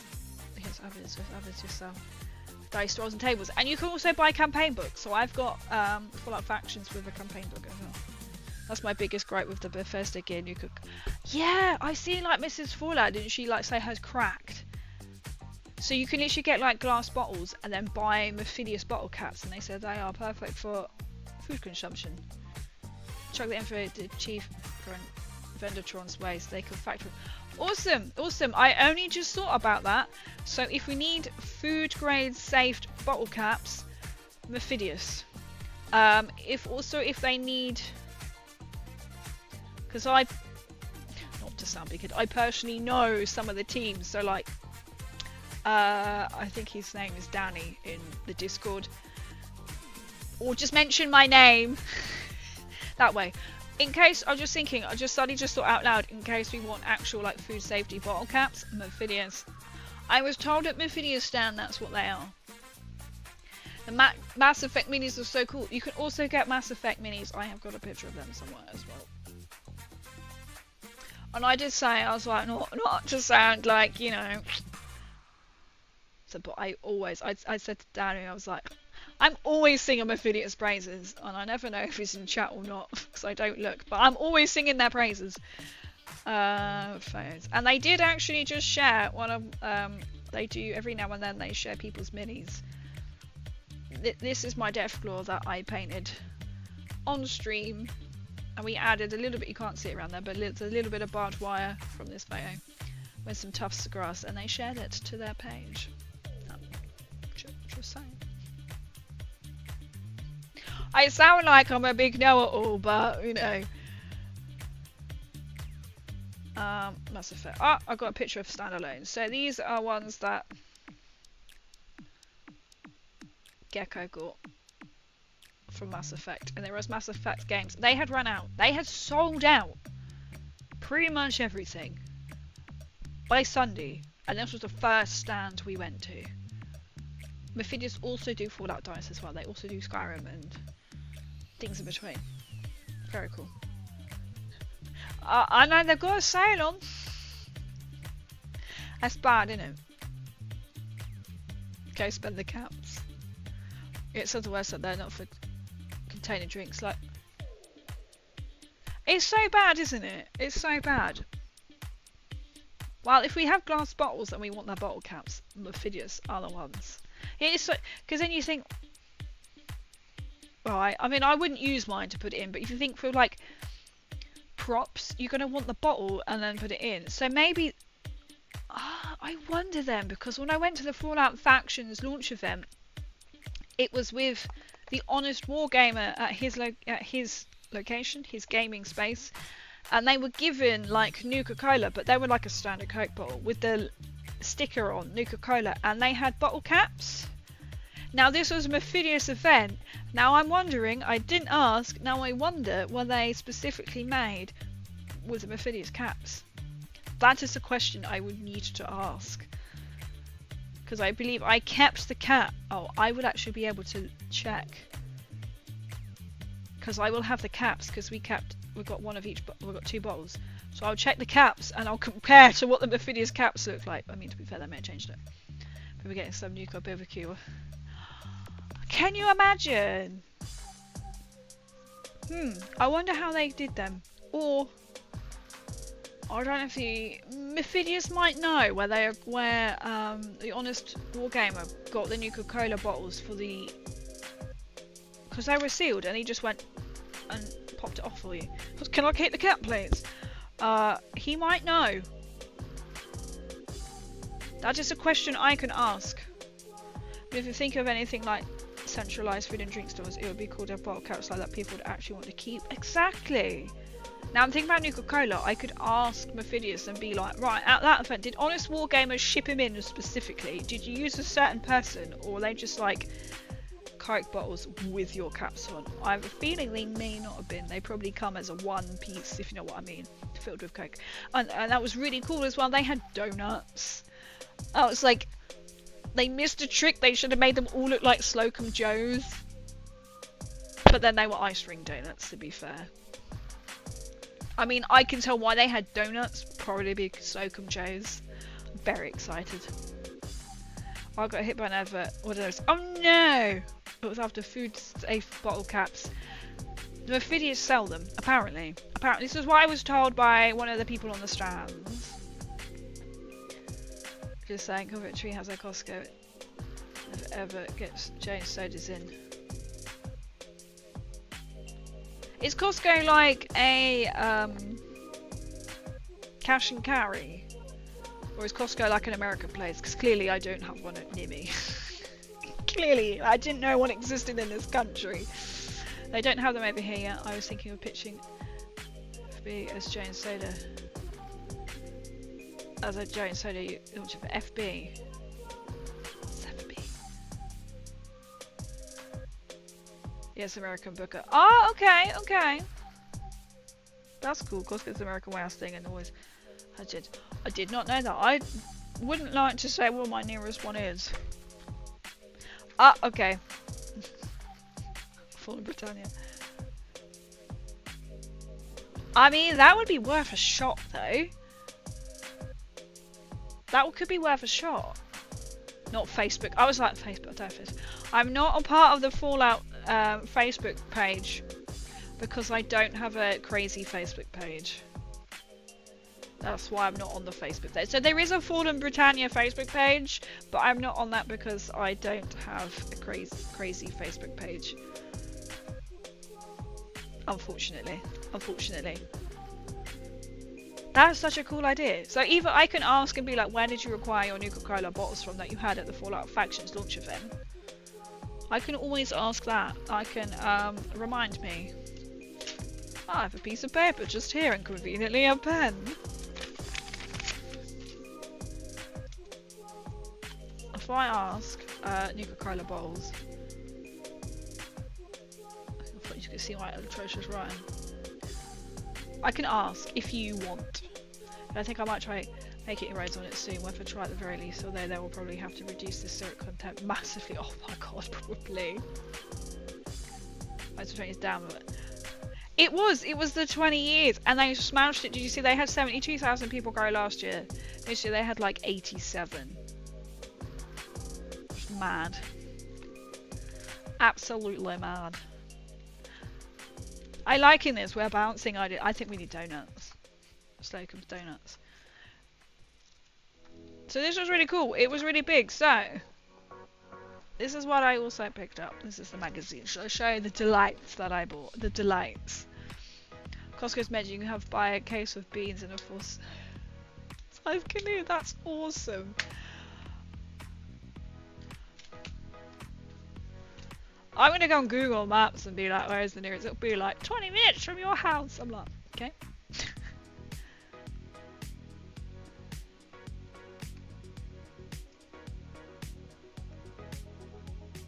against others yourself. Dice rolls and tables, and you can also buy campaign books. So I've got Fallout Factions with a campaign book as well. That's my biggest gripe with the Bethesda gear. You could, yeah, I see like Mrs. Fallout, didn't she like say hers cracked? So you can literally get like glass bottles and then buy Mephidius bottle caps, and they said they are perfect for food consumption. Chuck that in for the chief Vendertron's waste. They could factor. Awesome. I only just thought about that. So if we need food grade safe bottle caps, Mephidius. If they need. Because not to sound big, I personally know some of the teams. So like, I think his name is Danny in the Discord. Or just mention my name. That way. In case, I was just thinking, I just suddenly just thought out loud, in case we want actual like food safety bottle caps, Mephidius. I was told at Mephidius stand that's what they are. The Mass Effect minis are so cool. You can also get Mass Effect minis. I have got a picture of them somewhere as well. And I did say, I was like, not to sound like, you know. So, but I said to Danny, I was like, I'm always singing Mephidius praises, and I never know if he's in chat or not, because I don't look, but I'm always singing their praises. Phones. And they did actually just share one of, they do every now and then, they share people's minis. this is my Deathclaw that I painted on stream, and we added a little bit, you can't see it around there, but it's a little bit of barbed wire from this photo with some tufts of grass, and they shared it to their page. Just saying. I sound like I'm a big know-it-all, but you know. Mass Effect. Oh, I got a picture of standalone. So these are ones that Gecko got from Mass Effect, and there was Mass Effect games. They had run out. They had sold out pretty much everything by Sunday, and this was the first stand we went to. Mephidius also do Fallout dice as well. They also do Skyrim and things in between. Very cool. I know they've got a sale on. That's bad, isn't it? Go spend the caps. It's otherwise that they're not for containing drinks. Like, it's so bad, isn't it? It's so bad. Well, if we have glass bottles and we want their bottle caps, Mephidius are the ones. It is so, because then you think, right? I mean, I wouldn't use mine to put it in, but if you think for like props, you're gonna want the bottle and then put it in. So maybe, I wonder then, because when I went to the Fallout Factions launch event, it was with the Honest Wargamer at his location, his gaming space, and they were given like Nuka-Cola, but they were like a standard Coke bottle with the sticker on Nuka-Cola, and they had bottle caps. Now this was a Mephidius event. Now I'm wondering, I didn't ask, now I wonder, were they specifically made with the Mephidius caps? That is a question I would need to ask. Because I believe I kept the cap. Oh, I would actually be able to check. Because I will have the caps, because we've got one of each, we've got 2 bottles. So I'll check the caps and I'll compare to what the Mephidius caps look like. I mean, to be fair, they may have changed it. But we're getting some Nuka barbecue. Can you imagine? I wonder how they did them. Or I don't know if the Mephidius might know where the Honest Wargamer got the Nuka-Cola bottles for the, because they were sealed, and he just went and popped it off for you. Can I keep the cap, please? He might know. That is a question I can ask. But if you think of anything like centralized food and drink stores, it would be called a bottle caps like that people would actually want to keep. Exactly. Now I'm thinking about Nuka-Cola. I could ask Mephidius and be like, right, at that event, did Honest Wargamers ship him in specifically? Did you use a certain person, or were they just like Coke bottles with your caps on? I have a feeling they may not have been. They probably come as a one piece, if you know what I mean, filled with Coke. And that was really cool as well. They had donuts. I was like, they missed a trick. They should have made them all look like Slocum Joes. But then they were ice ring donuts, to be fair. I mean, I can tell why they had donuts. Probably because Slocum Joes. Very excited. I got hit by an advert. What are those? Oh no! It was after food safe bottle caps. The Mephidius sell them, apparently. Apparently, this is what I was told by one of the people on the stands. Just saying, Coventry has a Costco. If it ever gets Jane's sodas in. Is Costco like a cash and carry? Or is Costco like an American place? Because clearly I don't have one near me. Clearly, I didn't know one existed in this country. They don't have them over here yet. I was thinking of pitching FB as Jane's soda. As a Jane's soda launch for FB. What's FB? Yes, American Booker. Oh, okay, okay. That's cool. Costco's American warehouse thing, and always I did not know that. I wouldn't like to say what my nearest one is. Ah, okay. Fallen Britannia. I mean, that would be worth a shot, though. That could be worth a shot. Not Facebook. I was like, Facebook, I don't know Facebook. I'm not a part of the Fallout Facebook page because I don't have a crazy Facebook page. That's why I'm not on the Facebook page. So there is a Fallen Britannia Facebook page, but I'm not on that because I don't have a crazy Facebook page. Unfortunately. That's such a cool idea. So either I can ask and be like, where did you acquire your Nuka-Cola bottles from that you had at the Fallout Factions launch event? I can always ask that. I can remind me. I have a piece of paper just here and conveniently a pen. If I ask Nuka-Cola bottles, I thought you could see my atrocious writing. I can ask if you want. And I think I might try make it inroads on it soon. We'll have to try at the very least, although they will probably have to reduce the syrup content massively. Oh my god, probably. I have to turn it down a bit. It was the 20 years and they smashed it. Did you see they had 72,000 people go last year? This year they had like 87. It's mad. Absolutely mad. I liking this. We're bouncing. I think we need donuts. Slocum's donuts. So this was really cool. It was really big. So this is what I also picked up. This is the magazine. Shall I show you the delights that I bought? The delights. Costco's menu. You can have buy a case of beans and a full size canoe. That's awesome. I'm gonna go on Google Maps and be like, where is the nearest? It'll be like 20 minutes from your house. I'm like, okay.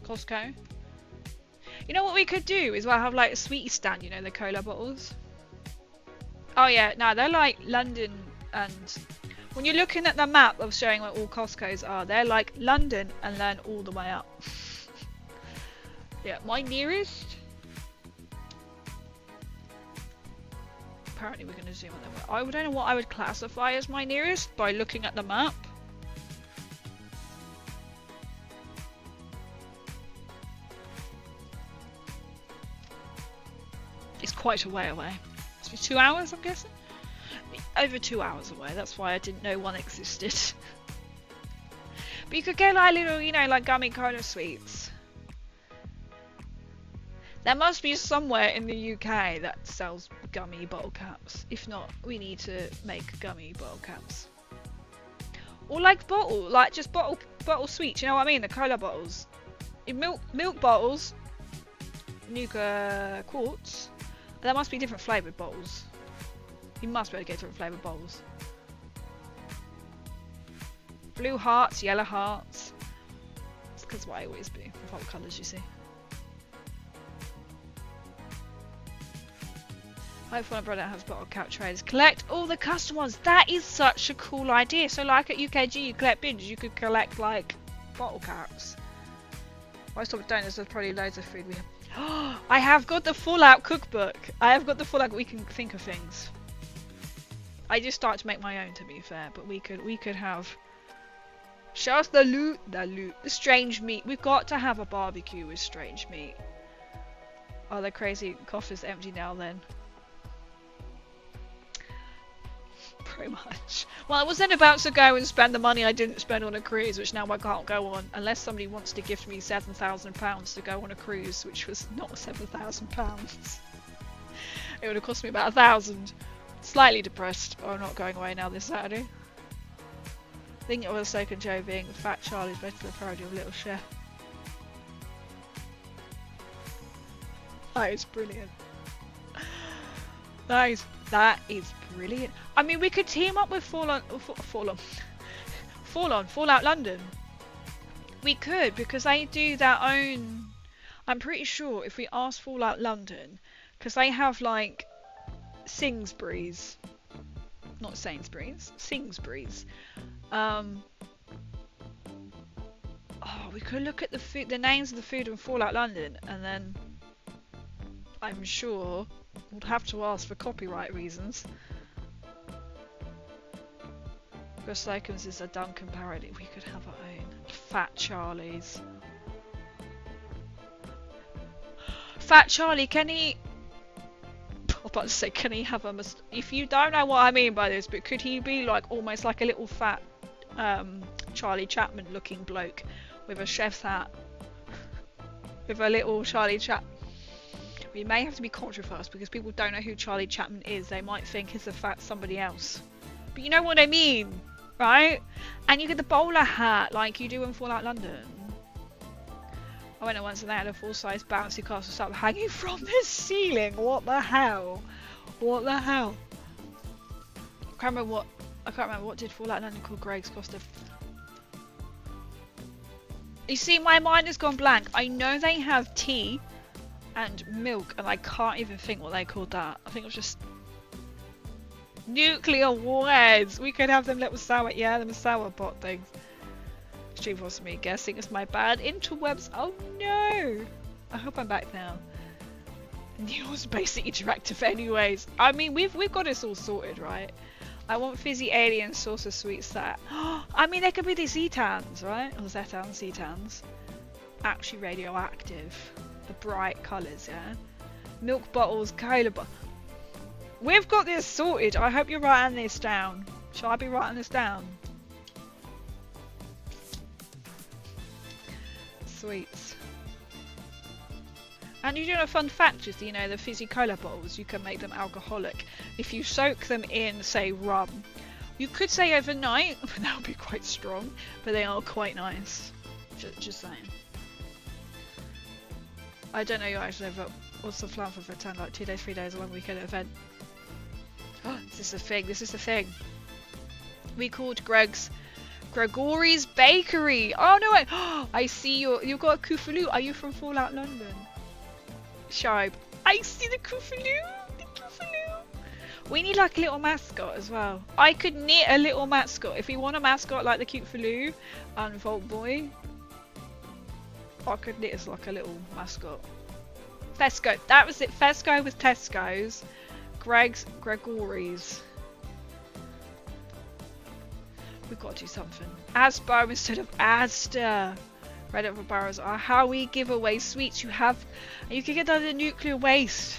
Costco. You know what we could do is well have like a sweetie stand, you know, the cola bottles. Oh yeah, no, they're like London, and when you're looking at the map of showing where all Costco's are, they're like London and then all the way up. Yeah, my nearest. Apparently we're going to zoom on them. I don't know what I would classify as my nearest by looking at the map. It's quite a way away. It's for 2 hours, I'm guessing? Over 2 hours away. That's why I didn't know one existed. But you could get like little, you know, like gummy cola sweets. There must be somewhere in the UK that sells gummy bottle caps. If not, we need to make gummy bottle caps. Or like just bottle sweets, you know what I mean? The cola bottles. In milk bottles, Nuka quarts. There must be different flavoured bottles. You must be able to get different flavoured bottles. Blue hearts, yellow hearts. It's because what I always be with all the colours you see. Hopefully my brother has bottle cap trays. Collect all the custom ones. That is such a cool idea. So like at UKGE you collect bins, you could collect like bottle caps. Most of the donors, there's probably loads of food we have. I have got the Fallout cookbook. I have got the Fallout. We can think of things. I just start to make my own, to be fair, but we could have. Show us the loot, the strange meat. We've got to have a barbecue with strange meat. Oh, the crazy coffer's empty now. Then. Pretty much. Well, I was then about to go and spend the money I didn't spend on a cruise, which now I can't go on unless somebody wants to gift me £7,000 to go on a cruise, which was not £7,000. It would have cost me about 1,000. Slightly depressed, but I'm not going away now this Saturday. I think it was Soak and Joe being Fat Charlie's better parody of Little Chef. That is brilliant. That is brilliant. I mean, we could team up with Fallout London. We could, because they do their own. I'm pretty sure if we ask Fallout London, because they have like Sainsbury's, not Sainsbury's, Sainsbury's. Oh, we could look at the names of the food in Fallout London, and then I'm sure we'd have to ask for copyright reasons. Because Slocum's is a Duncan parody. We could have our own. Fat Charlie's. Fat Charlie, can he... about to say, can he have a if you don't know what I mean by this, but could he be like almost like a little fat Charlie Chaplin looking bloke with a chef's hat, with a little Charlie Chaplin? We may have to be controversial because people don't know who Charlie Chaplin is. They might think he's a fat somebody else, but you know what I mean, right? And you get the bowler hat like you do in Fallout London. I went there once and they had a full-size bouncy castle start hanging from the ceiling. What the hell? What the hell? I can't remember what did Fallout London call Greg's Costa. You see, my mind has gone blank. I know they have tea and milk, and I can't even think what they called that. I think it was just nuclear warheads. We could have them little sour, yeah, them sour pot things. Stream was me guessing it's my bad interwebs. Oh no! I hope I'm back now. Neil's basic interactive anyways. I mean, we've got this all sorted, right? I want fizzy alien saucer sweet sat. I mean, they could be the Zetans, right? Or Zetans, Zetans. Actually radioactive. The bright colours, yeah? Milk bottles, cola bottles. We've got this sorted. I hope you're writing this down. Shall I be writing this down? Sweets. And you do know a fun fact is, you know, the fizzy cola bottles, you can make them alcoholic. If you soak them in, say, rum, you could say overnight, but that would be quite strong, but they are quite nice. Just saying. I don't know you actually, but what's the plan for 10, like 2 days, 3 days, a long weekend event? Oh, this is the thing, this is the thing. We called Gregorie's Bakery. Oh no, I see you've got a Cthulhu. Are you from Fallout London? Shibe. I see the Cthulhu. The Cthulhu. We need like a little mascot as well. I could knit a little mascot. If we want a mascot like the Cthulhu and Vault Boy, I could knit as like a little mascot. Fesco. That was it. Fesco with Tesco's. Gregorie's. We've got to do something. Asbo instead of Asda. Reddit for barrows are how we give away sweets. You can get that in nuclear waste.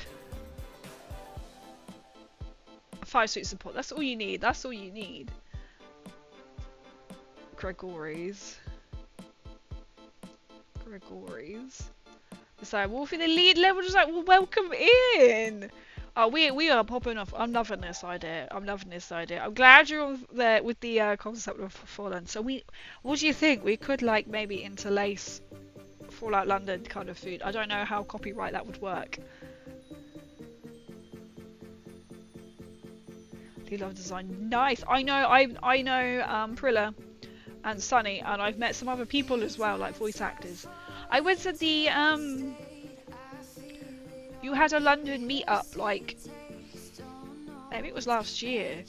5 sweet support. That's all you need. That's all you need. Gregorie's. So Wolfie, the lead level, just like, well, welcome in. Oh, we are popping off. I'm loving this idea. I'm glad you're on there with the concept of Fallen. So what do you think? We could like maybe interlace Fallout London kind of food. I don't know how copyright that would work. Do you love design? Nice. I know Prilla and Sunny, and I've met some other people as well, like voice actors. I went to the you had a London meetup, like, maybe it was last year,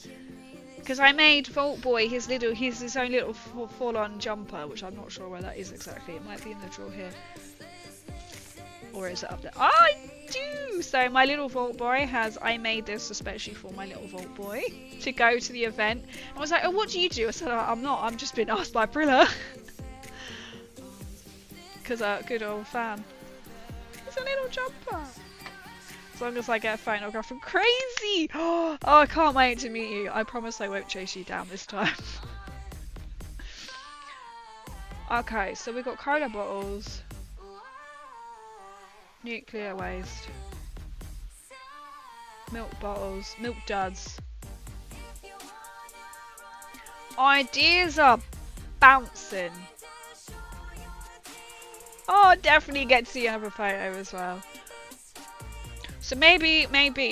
because I made Vault Boy his own little fall-on jumper, which I'm not sure where that is exactly. It might be in the drawer here, or is it up there? Oh, I do. So my little Vault Boy I made this especially for my little Vault Boy to go to the event. I was like, oh, what do you do? I said, I'm just being asked by Prilla, because good old fan. It's a little jumper. As long as I get a phone autograph from Crazy! Oh, I can't wait to meet you. I promise I won't chase you down this time. Okay, so we've got cola bottles. Nuclear waste. Milk bottles. Milk duds. Ideas are bouncing. Oh, definitely get to see another photo as well. So maybe,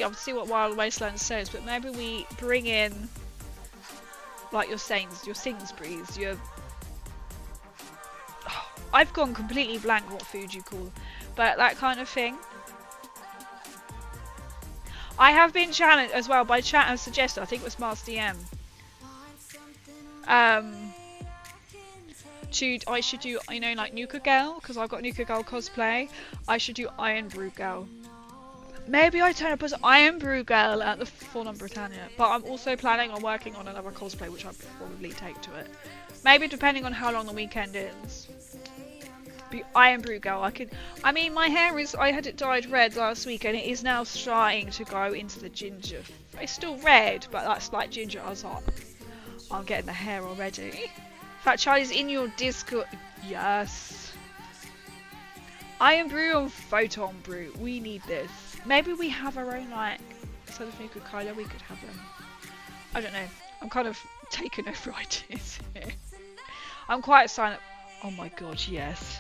I'll see what Wild Wasteland says, but maybe we bring in, like your Sainsbury's, I've gone completely blank what food you call, but that kind of thing. I have been challenged as well by chat and suggested, I think it was Master DM, I should do, you know, like Nuka Girl, because I've got Nuka Girl cosplay. I should do Iron Brew Girl. Maybe I turn up as Iron Brew Girl at the Fallen Britannia, but I'm also planning on working on another cosplay, which I'll probably take to it. Maybe depending on how long the weekend is. Iron Brew girl. I mean, my hair is. I had it dyed red last week, and it is now starting to go into the ginger. It's still red, but that's like ginger. I was like, I'm getting the hair already. Fat Charlie's in your Discord. Yes. Iron Brew or Photon Brew. We need this. Maybe we have our own, like, instead of Nuka Cola, we could have them. I don't know. I'm kind of taking over ideas here. I'm quite silent. Oh my god, yes.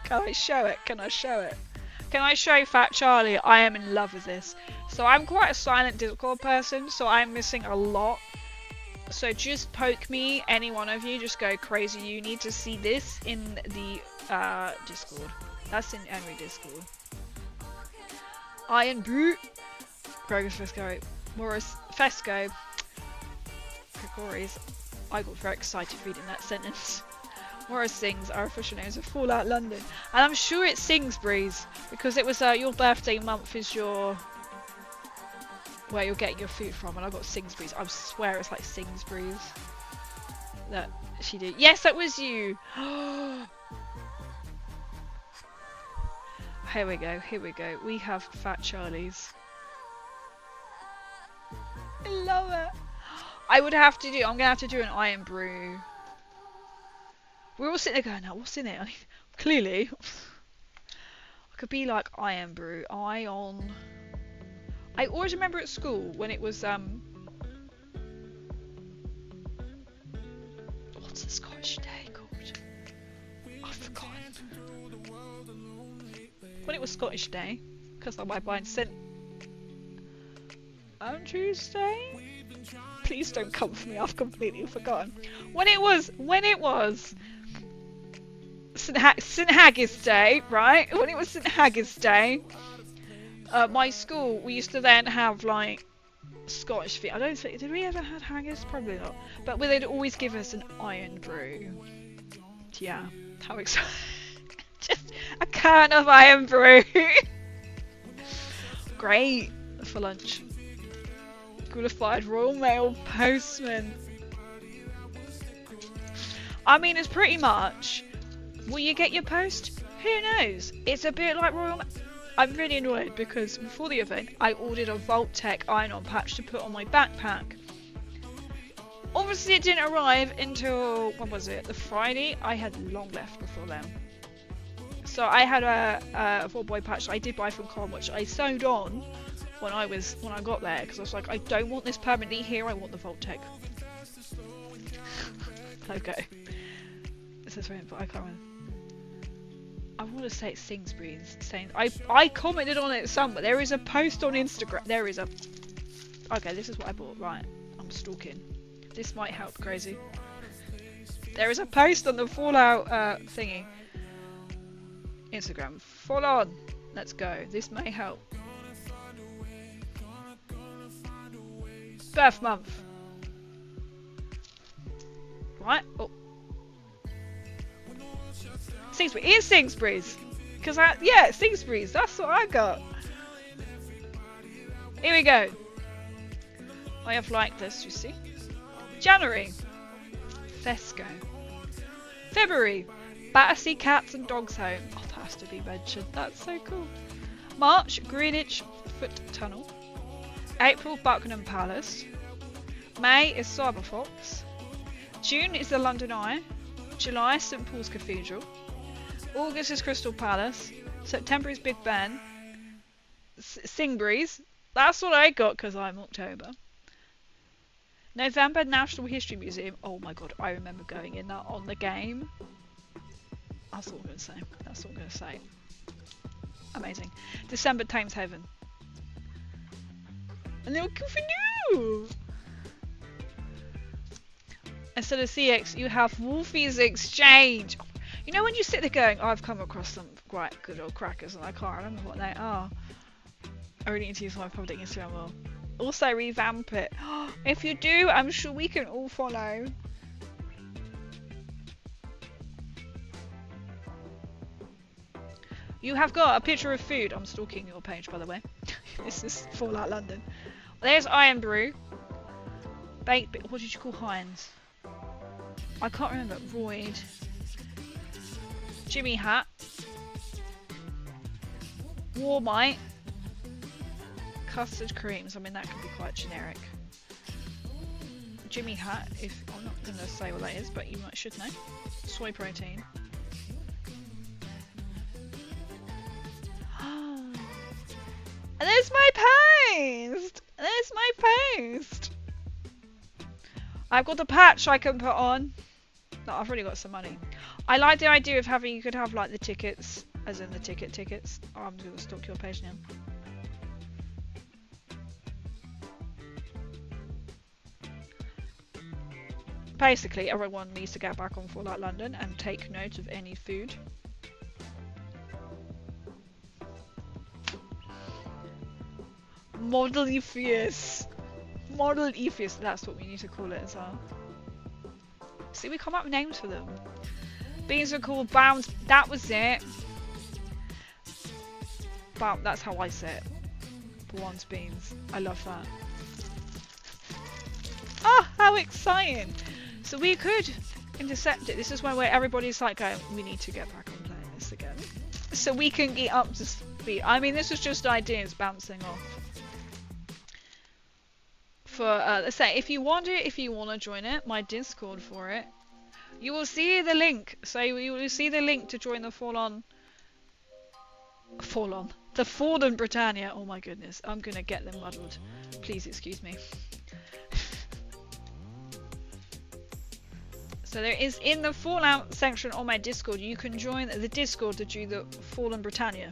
Can I show it? Can I show it? Can I show Fat Charlie? I am in love with this. So I'm quite a silent Discord person, so I'm missing a lot. So just poke me, any one of you, just go crazy. You need to see this in the Discord. That's in every Discord. Iron Brew. Grogus Fesco. Morris Fesco. Gregory's. I got very excited reading that sentence. Morris Sings, our official name is Fallout London. And I'm sure it's Singsbury's, because it was your birthday month is your... where you're getting your food from, and I got Singsbury's. I swear it's like Singsbury's. That she did. Yes, that was you! Here we go, here we go. We have Fat Charlie's. I love it! I would have to do, I'm gonna have to do an Iron Brew. We're all sitting there going, now what's in it? I mean, clearly, I could be like Iron Brew. I always remember at school when it was, what's the Scottish day called? I've forgotten. When it was Scottish Day, because my mind sent on Tuesday. Please don't come for me, I've completely forgotten. When it was St. Haggis Day, right? When it was St. Haggis Day, my school, we used to then have like Scottish food. I don't think, did we ever have haggis? Probably not. But they'd always give us an Iron Brew. Yeah, how exciting. Just a can of Iron Brew. Great for lunch. Qualified Royal Mail postman. I mean, it's pretty much, will you get your post? Who knows? It's a bit like Royal Mail. I'm really annoyed because before the event I ordered a Vault-Tec iron-on patch to put on my backpack. Obviously it didn't arrive until, when was it? The Friday? I had long left before then. So I had a Vault Boy patch I did buy from Con, which I sewed on when I got there, because I was like, I don't want this permanently here, I want the Vault-Tec. Okay. This is very important, I can't remember. I want to say it's Singsbury's. Saying I commented on it somewhere. There is a post on Instagram. There is a... Okay, this is what I bought. Right, I'm stalking. This might help, crazy. There is a post on the Fallout thingy. Instagram. Fall on. Let's go. This may help. Birth month. Right. Oh. Singsbury. It is Singsbury's. Because yeah, Singsbury's. That's what I got. Here we go. I have liked this, you see. January. Fesco. February. Battersea Cats and Dogs Home. Oh, that has to be mentioned. That's so cool. March. Greenwich Foot Tunnel. April. Buckingham Palace. May is Cyberfox. June is the London Eye. July, St Paul's Cathedral. August is Crystal Palace. September is Big Ben. Singsbury's. That's what I got because I'm October. November, National History Museum. Oh my god, I remember going in that on the game. That's all I'm going to say. That's all I'm going to say. Amazing. December, Thames Haven. And they're good for you! Instead of CX, you have Wolfie's Exchange. You know when you sit there going, oh, I've come across some quite good old crackers and I can't remember what they are. I really need to use my public Instagram more. Also revamp it. If you do, I'm sure we can all follow. You have got a picture of food. I'm stalking your page, by the way. This is Fallout London. There's Iron Brew. Baked, what did you call Heinz? I can't remember. Royd. Jimmy hat. Warmite. Custard creams. I mean, that can be quite generic. Jimmy hat, if I'm not going to say what that is, but you might should know. Soy protein. And there's my paste! There's my paste! I've got the patch I can put on. No, I've already got some money. I like the idea of having, you could have like the tickets, as in the tickets. Oh, I'm going to stalk your page now. Basically, everyone needs to get back on Fallout London and take note of any food. Model Epheus. Model Epheus, that's what we need to call it as well. See, we come up with names for them. Beans are called bounds. That was it. That's how I say it. Bounds beans. I love that. Ah, how exciting! So we could intercept it. This is where everybody's like going, we need to get back on playing this again. So we can get up to speed. I mean, this was just ideas bouncing off. For, let's say, if you want to join it, my Discord for it, you will see the link. So you will see the link to join the Fallen Britannia. Oh my goodness, I'm gonna get them muddled. Please excuse me. So there is, in the Fallout section on my Discord, you can join the Discord to do the Fallen Britannia.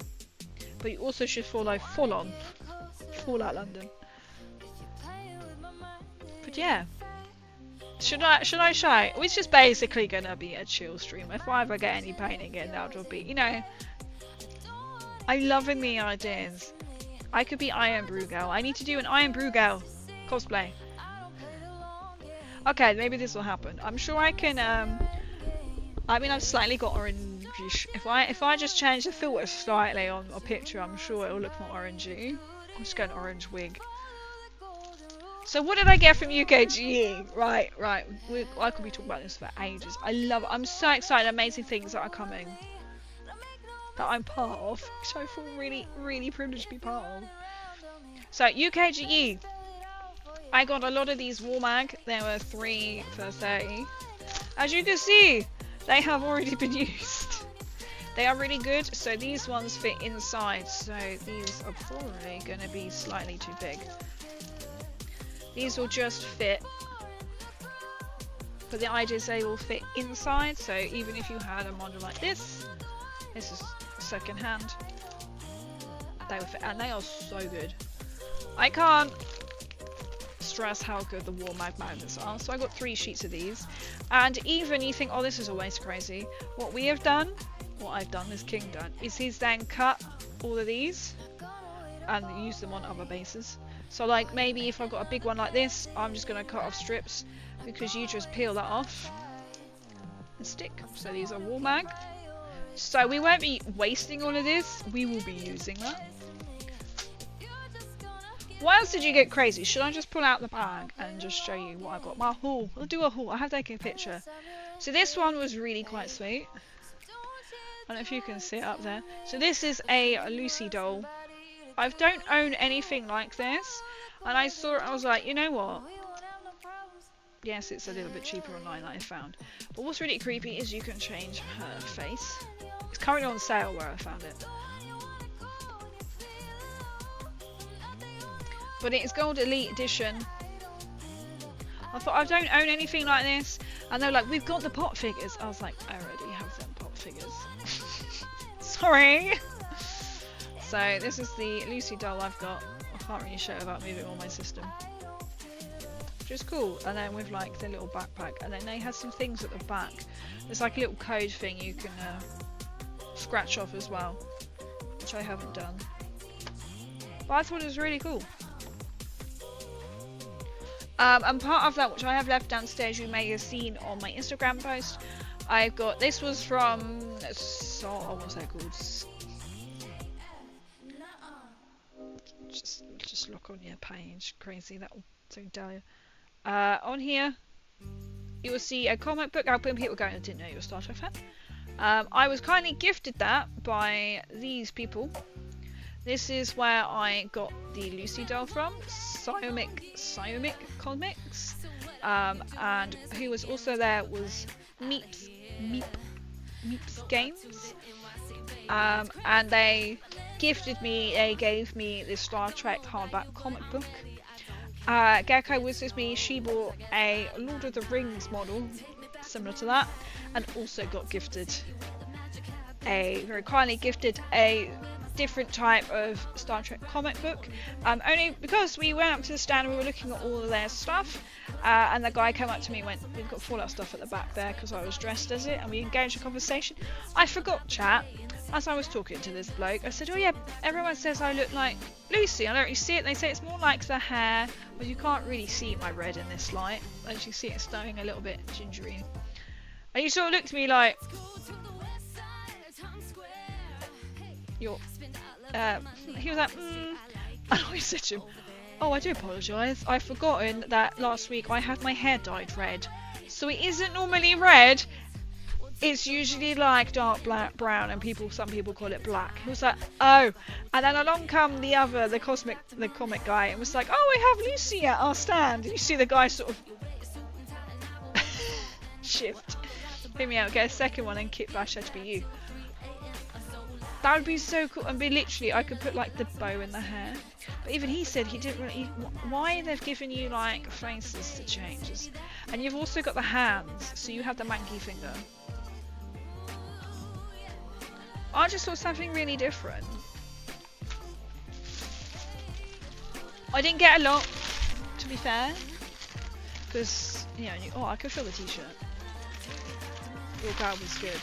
But you also should follow Fallout London. But yeah. Should I show? It's just basically gonna be a chill stream. If I ever get any painting in, that'll be, you know. I'm loving the ideas. I could be Iron Brew Girl. I need to do an Iron Brew Girl cosplay. Okay, maybe this will happen. I'm sure I can, I mean, I've slightly got orangish. If I just change the filter slightly on a picture, I'm sure it'll look more orangey. I'm just going orange wig. So what did I get from UKGE? Right. I could be talking about this for ages. I'm so excited. Amazing things that are coming. That I'm part of. Which I feel really, really privileged to be part of. So, UKGE. I got a lot of these wall mag. There were 3 for 30. As you can see, they have already been used. They are really good. So these ones fit inside. So these are probably going to be slightly too big. These will just fit. But the idea is they will fit inside. So even if you had a model like this is second hand. They will fit, and they are so good. I can't stress how good the wall mag magnets are. So I got 3 sheets of these, and even you think, oh, this is always crazy. What I've done, this king done, is he's then cut all of these and use them on other bases. So like maybe if I've got a big one like this, I'm just going to cut off strips, because you just peel that off and stick. So these are wall mag. So we won't be wasting all of this, we will be using that. What else did you get crazy? Should I just pull out the bag and just show you what I got? My haul. I'll do a haul. I have taken a picture. So this one was really quite sweet. I don't know if you can see it up there. So this is a Lucy doll. I don't own anything like this. And I saw it, I was like, you know what? Yes, it's a little bit cheaper online that I found. But what's really creepy is you can change her face. It's currently on sale where I found it. But it's Gold Elite Edition. I thought, I don't own anything like this. And they're like, we've got the pot figures. I was like, I already have them pot figures. Sorry. So this is the Lucy doll I've got. I can't really show it without moving on my system. Which is cool. And then with like the little backpack. And then they have some things at the back. There's like a little code thing you can scratch off as well. Which I haven't done. But I thought it was really cool. And part of that, which I have left downstairs, you may have seen on my Instagram post. I've got, this was from, what's that called? Just look on your page, crazy, that will soon tell you. On here, you will see a comic book. When people going, I didn't know you were a Star Trek fan. I was kindly gifted that by these people. This is where I got the Lucy doll from, Siomic Comics, and who was also there was Meeps Games, and they gave me this Star Trek hardback comic book. Gecko was with me. She bought a Lord of the Rings model similar to that, and also got gifted very kindly gifted a different type of Star Trek comic book, only because we went up to the stand and we were looking at all of their stuff, and the guy came up to me and went, "We've got Fallout stuff at the back there," because I was dressed as it, and we engaged a conversation. I forgot, chat, as I was talking to this bloke, I said, "Oh yeah, everyone says I look like Lucy. I don't really see it. They say it's more like the hair, but you can't really see my red in this light. As you see, it's staying a little bit gingery." And he sort of looked at me like, he was like, and I said to him, "Oh, I do apologise. I've forgotten that last week I had my hair dyed red. So it isn't normally red. It's usually like dark black, brown, and some people call it black." He was like, "Oh." And then along come the comic guy, and was like, "Oh, we have Lucy at our stand." And you see the guy sort of shift, hit me out, get a second one, and Kit Bash had to be you. That would be so cool, and be literally, I could put like the bow in the hair. But even he said he didn't really. Why they've given you like faces to change? And you've also got the hands, so you have the monkey finger. I just thought something really different. I didn't get a lot, to be fair, because I could feel the t-shirt. Your girl was good.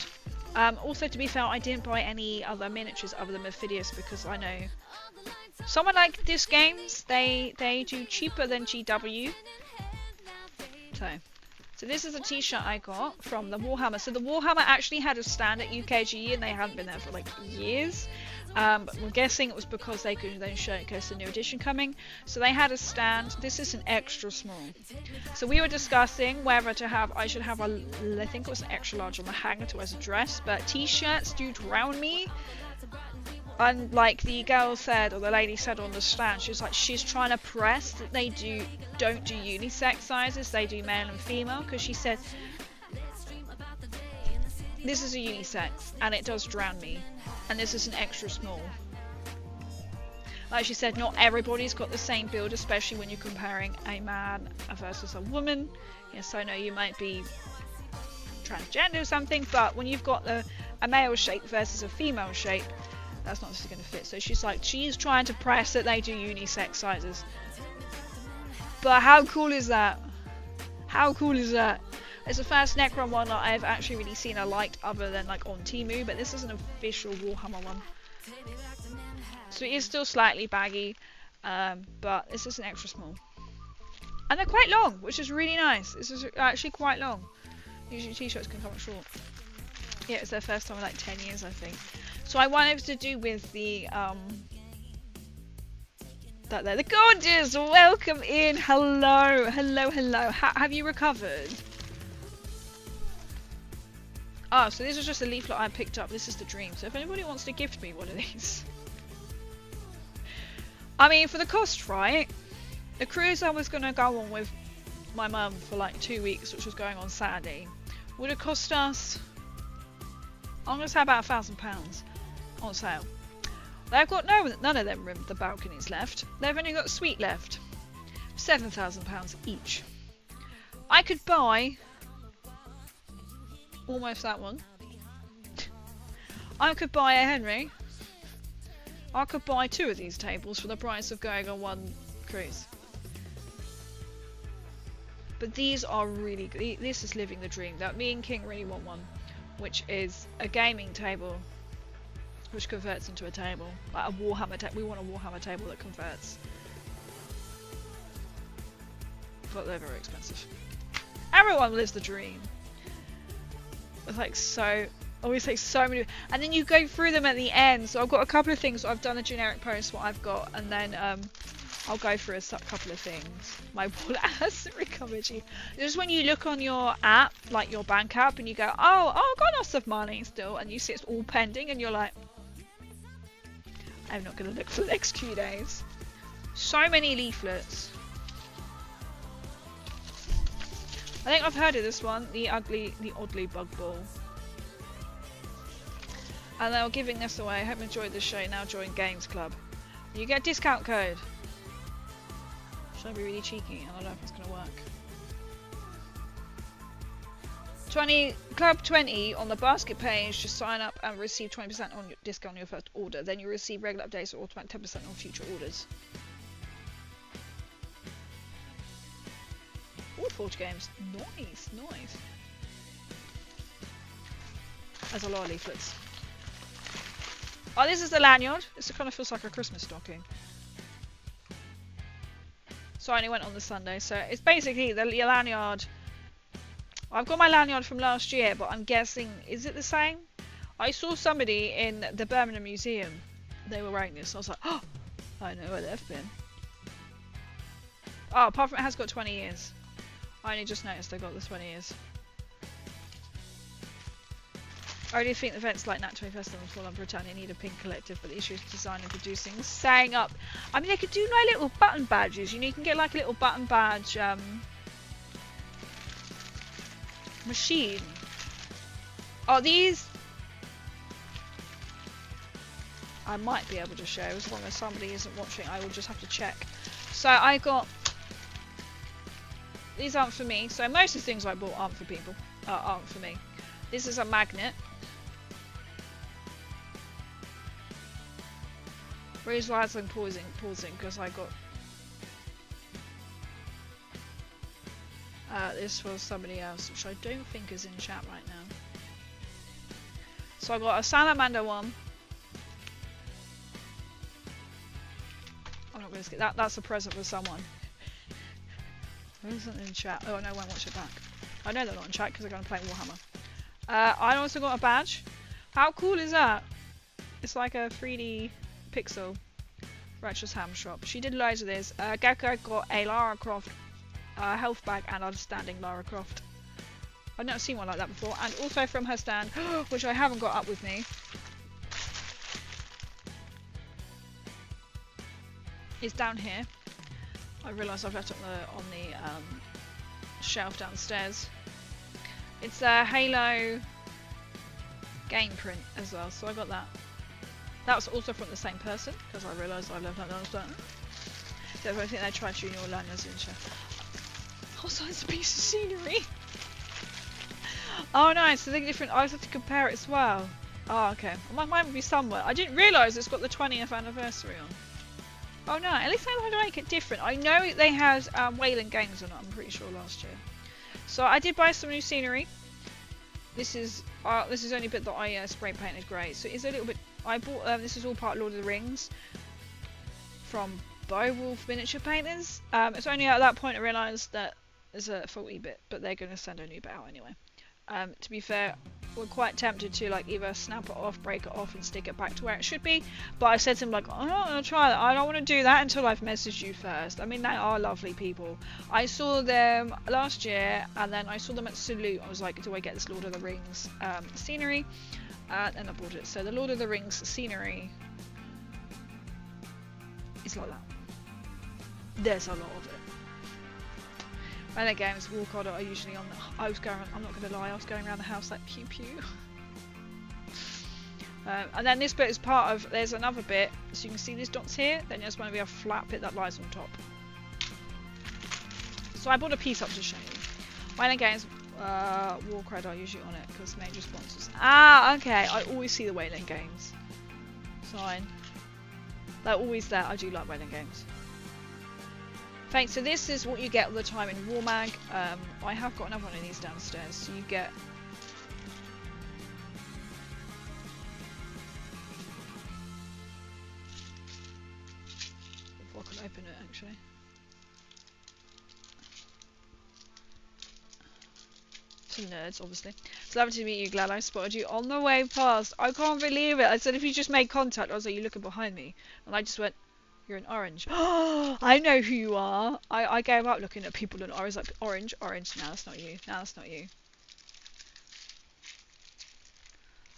Also, to be fair, I didn't buy any other miniatures other than Mephidius, because I know someone like this games, they do cheaper than GW. So this is a t-shirt I got from the Warhammer. So the Warhammer actually had a stand at UKGE, and they hadn't been there for like years. But I'm guessing it was because they could then showcase the new edition coming. So they had a stand. This is an extra small. So we were discussing whether I should have I think it was an extra large on the hanger to as a dress. But t-shirts do drown me. And like the girl said, or the lady said on the stand, she was like, she's trying to press that they don't do unisex sizes, they do male and female, because she said this is a unisex and it does drown me, and this is an extra small. Like she said, not everybody's got the same build, especially when you're comparing a man versus a woman. Yes, I know you might be transgender or something, but when you've got a male shape versus a female shape, that's not going to fit. So she's trying to press that they do unisex sizes. But how cool is that? How cool is that? It's the first Necron one that I've actually really seen I liked other than like on Temu, but this is an official Warhammer one. So it is still slightly baggy, but this is an extra small. And they're quite long, which is really nice. This is actually quite long. Usually t-shirts can come up short. Yeah, it's their first time in like 10 years, I think. So I wanted to do with the the gorgeous, welcome in, hello. Have you recovered? Oh, so this is just a leaflet I picked up. This is the dream. So if anybody wants to gift me one of these, I mean, for the cost, right? The cruise I was gonna go on with my mum for like 2 weeks, which was going on Saturday, would have cost us, I'm gonna say about £1,000 on sale. They've got none of them the balconies left. They've only got a suite left. £7,000 each. I could buy almost that one. I could buy a Henry. I could buy 2 of these tables for the price of going on one cruise. But these are really good. This is living the dream. That me and King really want one, which is a gaming table which converts into a table, like a Warhammer table. We want a Warhammer table that converts, but they're very expensive. Everyone lives the dream. It's like so, always take so many, and then you go through them at the end. So I've got a couple of things. I've done a generic post what I've got, and then I'll go through a couple of things. My wallet hasn't recovered you. Just when you look on your app, like your bank app, and you go, oh, I've got lots of money still, and you see it's all pending, and you're like, I'm not going to look for the next few days. So many leaflets. I think I've heard of this one, the oddly bug ball. And they were giving this away. I hope you enjoyed the show. Now join Games Club. You get a discount code. Should I be really cheeky? I don't know if it's going to work. 20 Club 20 on the basket page to sign up and receive 20% on your discount on your first order. Then you receive regular updates or automatic 10% on future orders. All Forge games. Nice, nice. There's a lot of leaflets. Oh, this is the lanyard. This kind of feels like a Christmas stocking. So I only went on the Sunday. So it's basically the lanyard. I've got my lanyard from last year, but I'm guessing, is it the same? I saw somebody in the Birmingham Museum. They were wearing this. I was like, oh, I know where they've been. Oh, apart from it has got 20 years. I only just noticed they got the 20 years. I really think events like Nat 20 Festival and Fall on Britannia need a pink collective, but the issue is designing and producing, saying up. I mean, they could do like little button badges. You know, you can get like a little button badge machine. Are these? I might be able to show as long as somebody isn't watching. I will just have to check. So I got. These aren't for me. So most of the things I bought aren't for people. Aren't for me. This is a magnet. The reason why I'm pausing because I got this was somebody else, which I don't think is in chat right now. So I got a Salamander one. I'm not going to skip that. That's a present for someone. Who isn't in chat? Oh no, I won't watch it back. I know they're not in chat because they're going to play Warhammer. I also got a badge. How cool is that? It's like a 3D pixel. Righteous Ham Shop. She did loads of this. Gecko got a Lara Croft health bag and understanding Lara Croft. I've never seen one like that before. And also from her stand, which I haven't got up with me, is down here. I realise I've left it on the shelf downstairs. It's a Halo game print as well, so I got that. That was also from the same person, because I realised I left that downstairs. So I think they tried to your lanyards in chat. Also, it's a piece of scenery. Oh nice, so they're different. I have to compare it as well. Oh okay, well, mine would be somewhere. I didn't realise it's got the 20th anniversary on. Oh no, at least they want to make it different. I know they had Wayland Games on it, I'm pretty sure, last year. So I did buy some new scenery. This is only a bit that I spray painted grey. So it's a little bit. I bought this is all part of Lord of the Rings from Beowulf Miniature Painters. It's only at that point I realised that there's a faulty bit, but they're going to send a new bit out anyway. To be fair, we're quite tempted to like either snap it off, break it off and stick it back to where it should be, but I said to them like, I'm not going to try that. I don't want to do that until I've messaged you first. I mean, they are lovely people. I saw them last year and then I saw them at Salute. I was like, do I get this Lord of the Rings scenery? And I bought it. So the Lord of the Rings scenery is like that. There's a lot of it. And the games walk order are usually on the, I'm not going to lie, I was going around the house like pew pew. And then this bit is part of, there's another bit, so you can see these dots here, then there's going to be a flat bit that lies on top. So I bought a piece up to show you. Wayland Games, Warcry are usually on it because major sponsors. Ah, okay, I always see the Wayland Games sign. They're always there, I do like Wayland Games. Thanks, so this is what you get all the time in Warmag. I have got another one of these downstairs, so you get... If I can open it, actually. To nerds, obviously. It's lovely to meet you, glad I spotted you on the way past. I can't believe it. I said if you just made contact, I was like, you're looking behind me. And I just went, You're an orange. I know who you are. I gave up looking at people in orange. Like, orange, orange. No, that's not you. No, that's not you.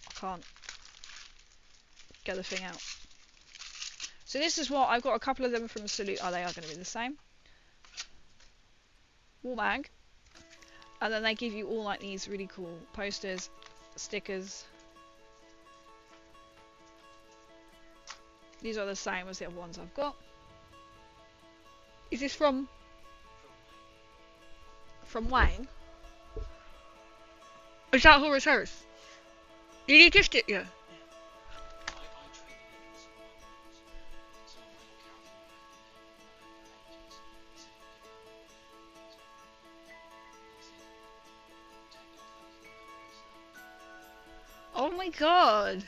I can't get the thing out. So this is what I've got. A couple of them from Salute. Oh, they are going to be the same. Wall mag. And then they give you all like these really cool posters, stickers. These are the same as the other ones I've got. Is this from Wayne? Is that Horus Heresy? Did he gift it you? Oh my god!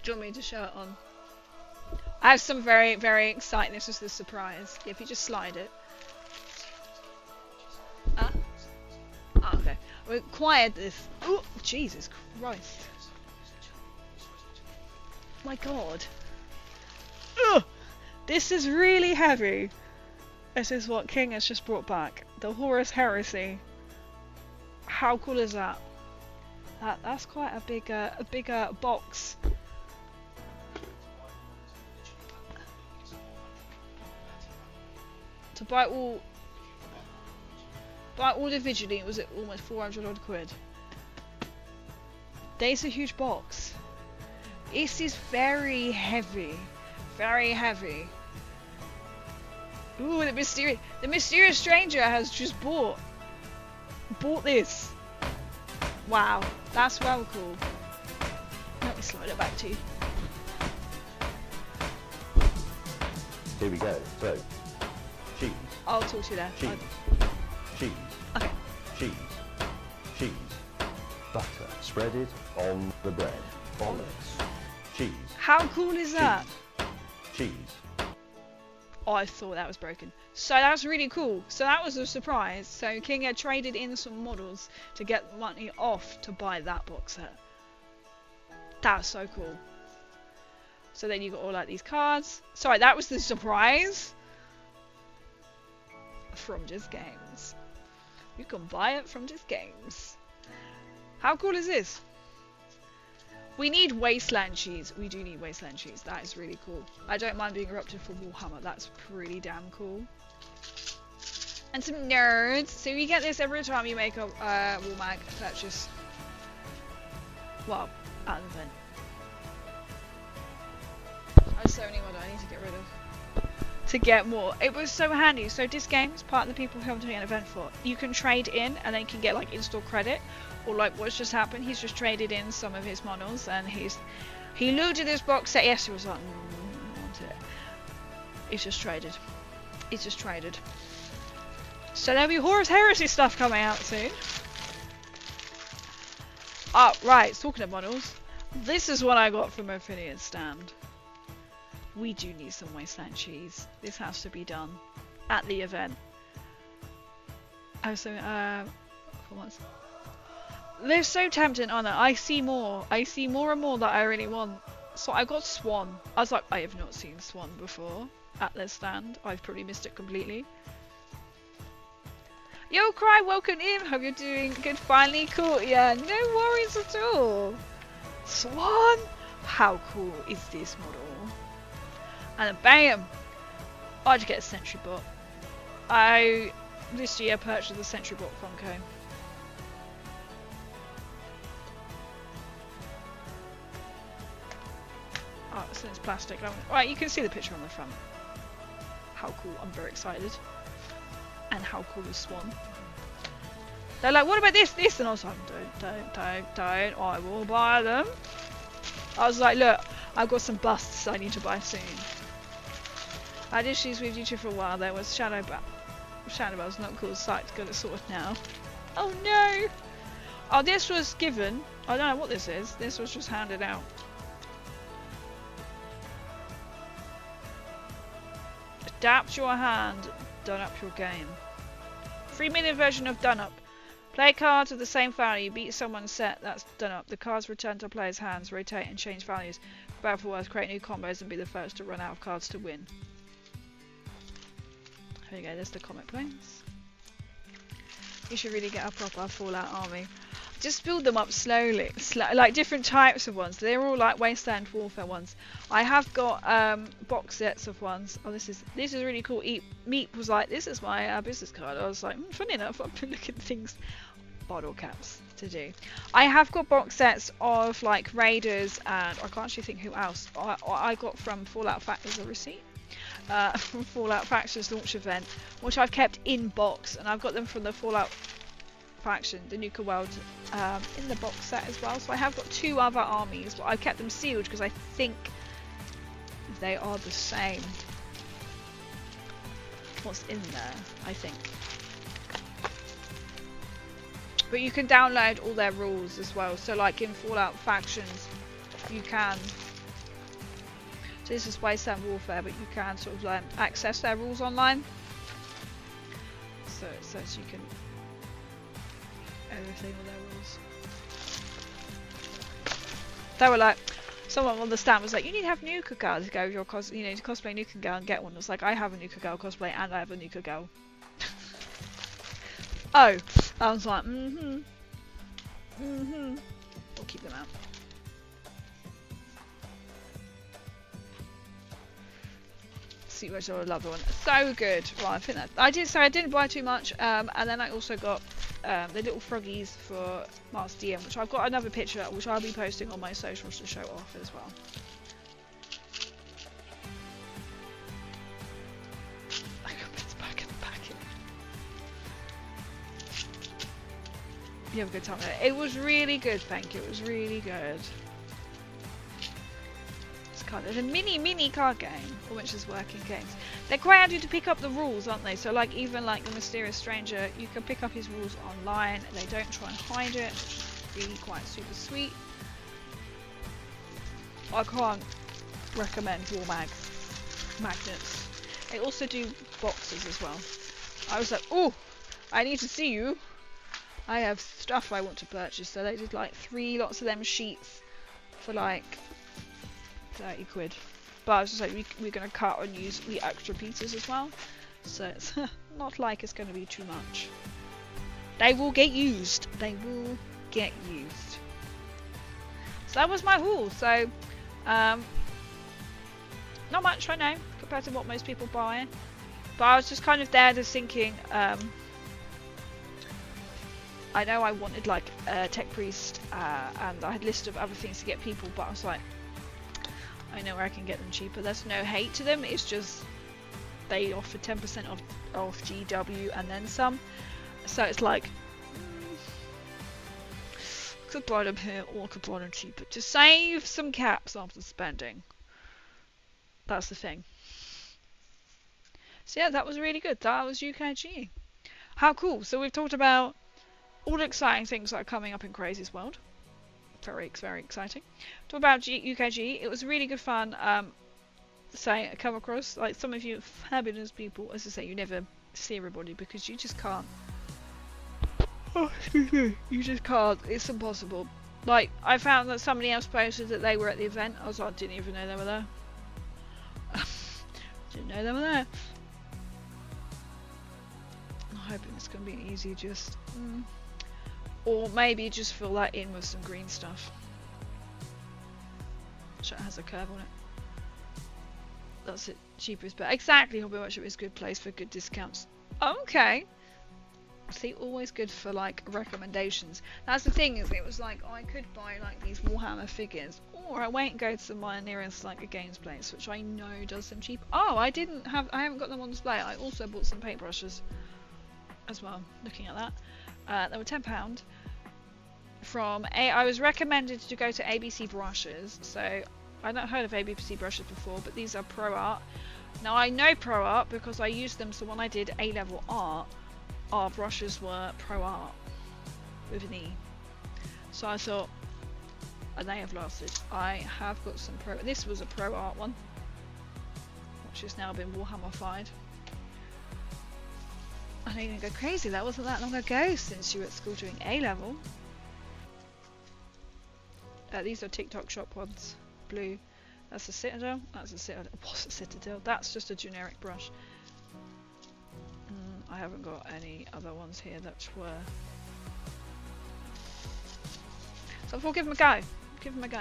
Do you want me to show it on? I have some very, very exciting. This is the surprise. If you just slide it. Oh, okay. We acquired this. Oh, Jesus Christ. My god. Ugh! This is really heavy. This is what King has just brought back. The Horus Heresy. How cool is that? That's quite a big box. To buy all individually, was it almost 400 odd quid? There's a huge box. This is very heavy, very heavy. Ooh, the mysterious stranger has just bought this. Wow, that's well cool. Let me slide it back to you. Here we go. So, cheese. I'll talk to you there. Cheese. Cheese. Okay. Cheese. Cheese. Butter. Spreaded on the bread. Olives. Cheese. How cool is that? Cheese. Oh, I thought that was broken. So that's really cool. So that was a surprise. So King had traded in some models to get money off to buy that box set. That's so cool. So then you got all like these cards. Sorry, that was the surprise. From Just Games. You can buy it from Just Games. How cool is this? We need Wasteland cheese. We do need Wasteland cheese. That is really cool. I don't mind being erupted for Warhammer. That's pretty damn cool. And some nerds. So you get this every time you make a wall mag purchase. Well, at an event. I have so many more that I need to get rid of. To get more. It was so handy. So this game is part of the people who I'm doing an event for. You can trade in and then you can get like install credit. Or like what's just happened, he's just traded in some of his models and he looted this box set. Yes, he was like, I want it. He's just traded. He's just traded. So there'll be Horus Heresy stuff coming out soon. Oh, right, talking of models. This is what I got from Affiliate stand. We do need some Wasteland cheese. This has to be done at the event. Oh, so, for once. They're so tempting, aren't they? I see more and more that I really want. So I got Swan. I was like, I have not seen Swan before at their stand. I've probably missed it completely. Yo, Cry, welcome in. Hope you're doing good. Finally caught ya. No worries at all. Swan! How cool is this model? And then bam! I just get a Sentry Bot. I this year purchased the Sentry Bot Funko. Oh, so it's plastic. Right, you can see the picture on the front. How cool. I'm very excited. And how cool is Swan? They're like, what about this? And I was like, don't. I will buy them. I was like, look, I've got some busts I need to buy soon. I did issues with YouTube for a while. There was Shadow Bell's not cool. Site's got it sorted now. Oh no! Oh, this was given. I don't know what this is. This was just handed out. Adapt your hand, done up your game. 3-minute version of done up. Play cards of the same value. Beat someone's set that's done up. The cards return to player's hands, rotate and change values. Battle for words, create new combos and be the first to run out of cards to win. There you go, there's the comic points. You should really get a proper Fallout army. Just build them up slowly, like different types of ones. They're all like Wasteland Warfare ones. I have got box sets of ones. Oh, this is really cool. Meep was like, this is my business card. I was like, funny enough, I've been looking at things, bottle caps to do. I have got box sets of like Raiders, and I can't actually think who else. I got from Fallout Factors a receipt. From Fallout Factions launch event, which I've kept in box, and I've got them from the Fallout faction, the Nuka World, in the box set as well. So I have got 2 other armies, but I've kept them sealed because I think they are the same. What's in there, I think. But you can download all their rules as well. So like in Fallout Factions, you can. So this is Wasteland Warfare, but you can sort of like access their rules online. So it says you can everything with their rules. They were like, someone on the stand was like, you need to have Nuka Girl to go your to cosplay Nuka Girl and get one. I was like, I have a Nuka Girl cosplay and I have a Nuka Girl. Oh, I was like, We'll keep them out. See which I love the one. So good. Well, I think that I didn't buy too much, and then I also got the little froggies for Master DM, which I've got another picture which I'll be posting on my socials to show off as well. I got this back in the packet. You have a good time with it. It was really good, thank you. It was really good. There's a mini card game, which is working games. They're quite handy to pick up the rules, aren't they? So like even like the Mysterious Stranger, you can pick up his rules online. They don't try and hide it, which is really quite super sweet. I can't recommend war magnets. They also do boxes as well. I was like, oh, I need to see you. I have stuff I want to purchase. So they did like 3 lots of them sheets for like 30 quid. But I was just like, we're going to cut and use the extra pieces as well. So it's not like it's going to be too much. They will get used. They will get used. So that was my haul. So, not much, I know, compared to what most people buy. But I was just kind of there just thinking, I know I wanted like a tech priest, and I had a list of other things to get people, but I was like, I know where I can get them cheaper. There's no hate to them, it's just they offer 10% off GW and then some. So it's like, could buy them here or could buy them cheaper to save some caps after spending. That's the thing. So yeah, that was really good. That was UKGE. How cool. So we've talked about all the exciting things that are coming up in Crazy's world. Very exciting. Talk about UKGE. It was really good fun. Come across like some of you fabulous people. As I say, you never see everybody because you just can't. Oh, excuse me. You just can't. It's impossible. Like I found that somebody else posted that they were at the event. I was like, I didn't even know they were there. Didn't know they were there. I'm hoping it's gonna be easy. Just. Or maybe just fill that in with some green stuff. So it has a curve on it. That's it. Cheapest, but exactly. Hobby Workshop is a good place for good discounts. Okay. See, always good for like recommendations. That's the thing, is it was like I could buy like these Warhammer figures, or I wait and go to my nearest like a games place, which I know does them cheap. Oh, I haven't got them on display. I also bought some paintbrushes as well. Looking at that. They were £10 from I was recommended to go to ABC Brushes, so I've not heard of ABC Brushes before, but these are Pro Art. Now I know Pro Art because I used them, so when I did A-level art, our brushes were Pro Art with an E. So I thought, and they have lasted. I have got some this was a Pro Art one, which has now been Warhammer-fied. I know you're gonna go crazy, that wasn't that long ago since you were at school doing A-level. These are TikTok shop ones. Blue. That's a Citadel. That's a Citadel. What's a Citadel? That's just a generic brush. I haven't got any other ones here that were. So I thought, give them a go. Give them a go.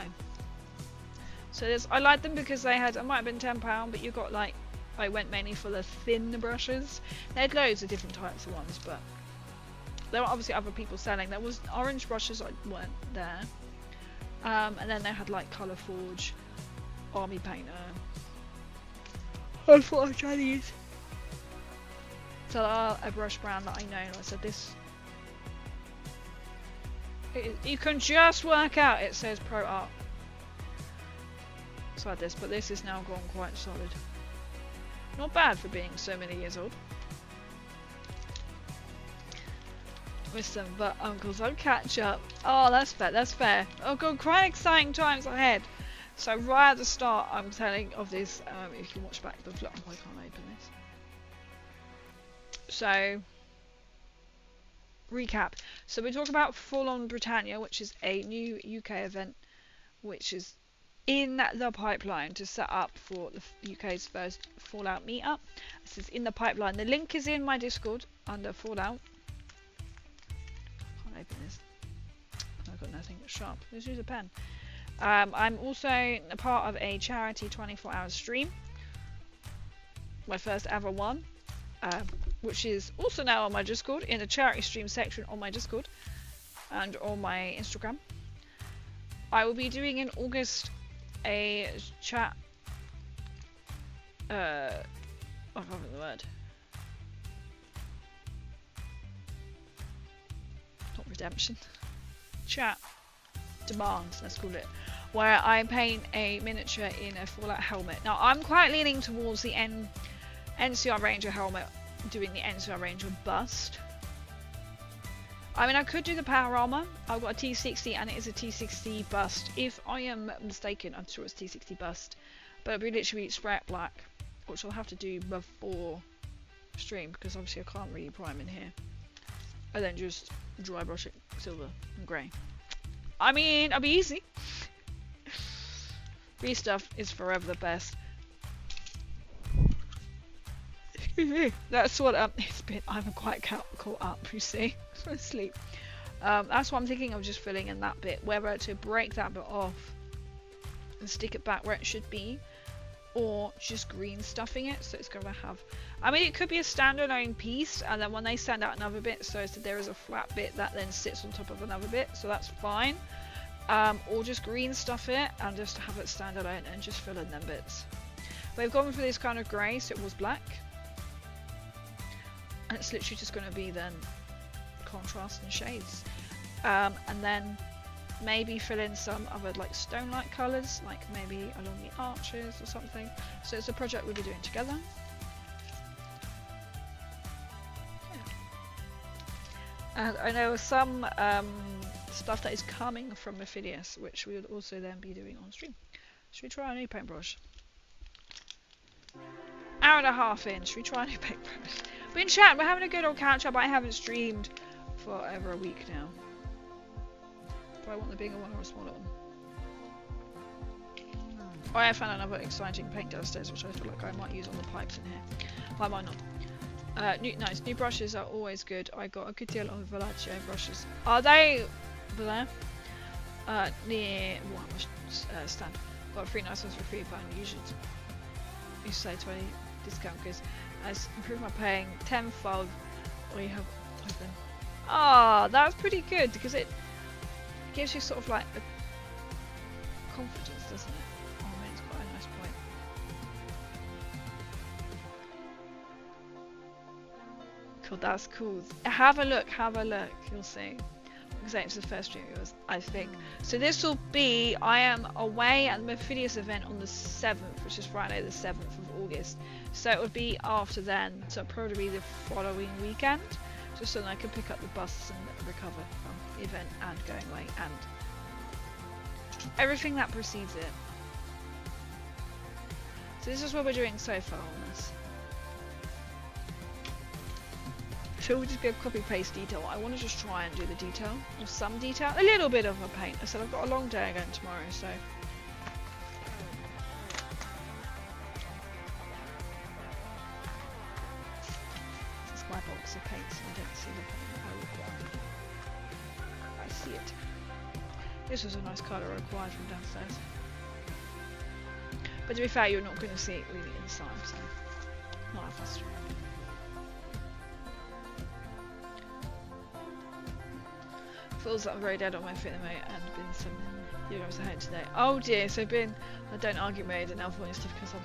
So there's, I like them because they had, it might have been £10, but you got like, I went mainly for the thin brushes. They had loads of different types of ones, but there were obviously other people selling. There was orange brushes that weren't there. And then they had like Colour Forge, Army Painter. I thought I'd try these. So a brush brand that I know, and I said this. You can just work out it says Pro Art. So I had this, but this is now gone quite solid. Not bad for being so many years old. With some but uncles on catch up. Oh, that's fair, that's fair. Oh god, quite exciting times ahead. So right at the start, I'm telling of this, if you can watch back the vlog, I can't open this. So, recap. So we talk about Full On Britannia, which is a new UK event, which is in the pipeline to set up for the UK's first Fallout meetup. This is in the pipeline. The link is in my Discord under Fallout. Can't open this. I've got nothing sharp. Let's use a pen. I'm also a part of a charity 24-hour stream. My first ever one. Which is also now on my Discord, in the charity stream section on my Discord and on my Instagram. I will be doing in August a chat. I can't remember the word. Not redemption. Chat. Demand, let's call it. Where I paint a miniature in a Fallout helmet. Now, I'm quite leaning towards the NCR Ranger helmet, doing the NCR Ranger bust. I mean, I could do the power armor. I've got a T60 and it is a T60 bust. If I am mistaken, I'm sure it's T60 bust. But it'll be literally spray it black, which I'll have to do before stream because obviously I can't really prime in here. And then just dry brush it silver and grey. I mean, it'll be easy. Free stuff is forever the best. That's what it's been. I haven't quite caught up, you see. I'm asleep. That's what I'm thinking of, just filling in that bit, whether to break that bit off and stick it back where it should be, or just green stuffing it, so it's going to have, I mean, it could be a standalone piece, and then when they send out another bit, so there is a flat bit that then sits on top of another bit, so that's fine. Or just green stuff it and just have it standalone and just fill in them bits. We've gone for this kind of grey, so it was black. And it's literally just going to be then contrast and shades. And then maybe fill in some other like stone-like colours, like maybe along the arches or something. So it's a project we'll be doing together. Yeah. And I know some stuff that is coming from Mephidius, which we would also then be doing on stream. Should we try a new paintbrush? Hour and a half in, should we try a new paintbrush? We're in chat, we're having a good old catch up. I haven't streamed for over a week now. Do I want the bigger one or a smaller one? Oh, I found another exciting paint downstairs, which I feel like I might use on the pipes in here. Why might not? New brushes are always good. I got a good deal on Valkyrie brushes. Are they there? Near stand. Got 3 nice ones for £3. You should say 20 discount because I improve my paying tenfold. Or you have open. Ah, that's pretty good because it gives you sort of like a confidence, doesn't it? Oh, I mean, it's quite a nice point. Cool, that's cool. Have a look, you'll see. Because it's the first stream it was, I think. So this will be, I am away at the Mephidius event on the 7th, which is Friday the 7th of August. So it would be after then, so it'll probably be the following weekend. Just so that I can pick up the bus and recover from the event and going away and everything that precedes it. So this is what we're doing so far on this. So we'll just go copy paste detail. I want to just try and do the detail, or some detail, a little bit of a paint. I said I've got a long day again tomorrow, so. It's my fault. of paints and I don't see the paint I required. I see it. This was a nice colour I acquired from downstairs. But to be fair, you're not going to see it really inside, so not that fast. Feels that I'm very dead on my feet at the moment and been some euros ahead today. Oh dear, so been a don't argue mode and Alpha stuff because I'm.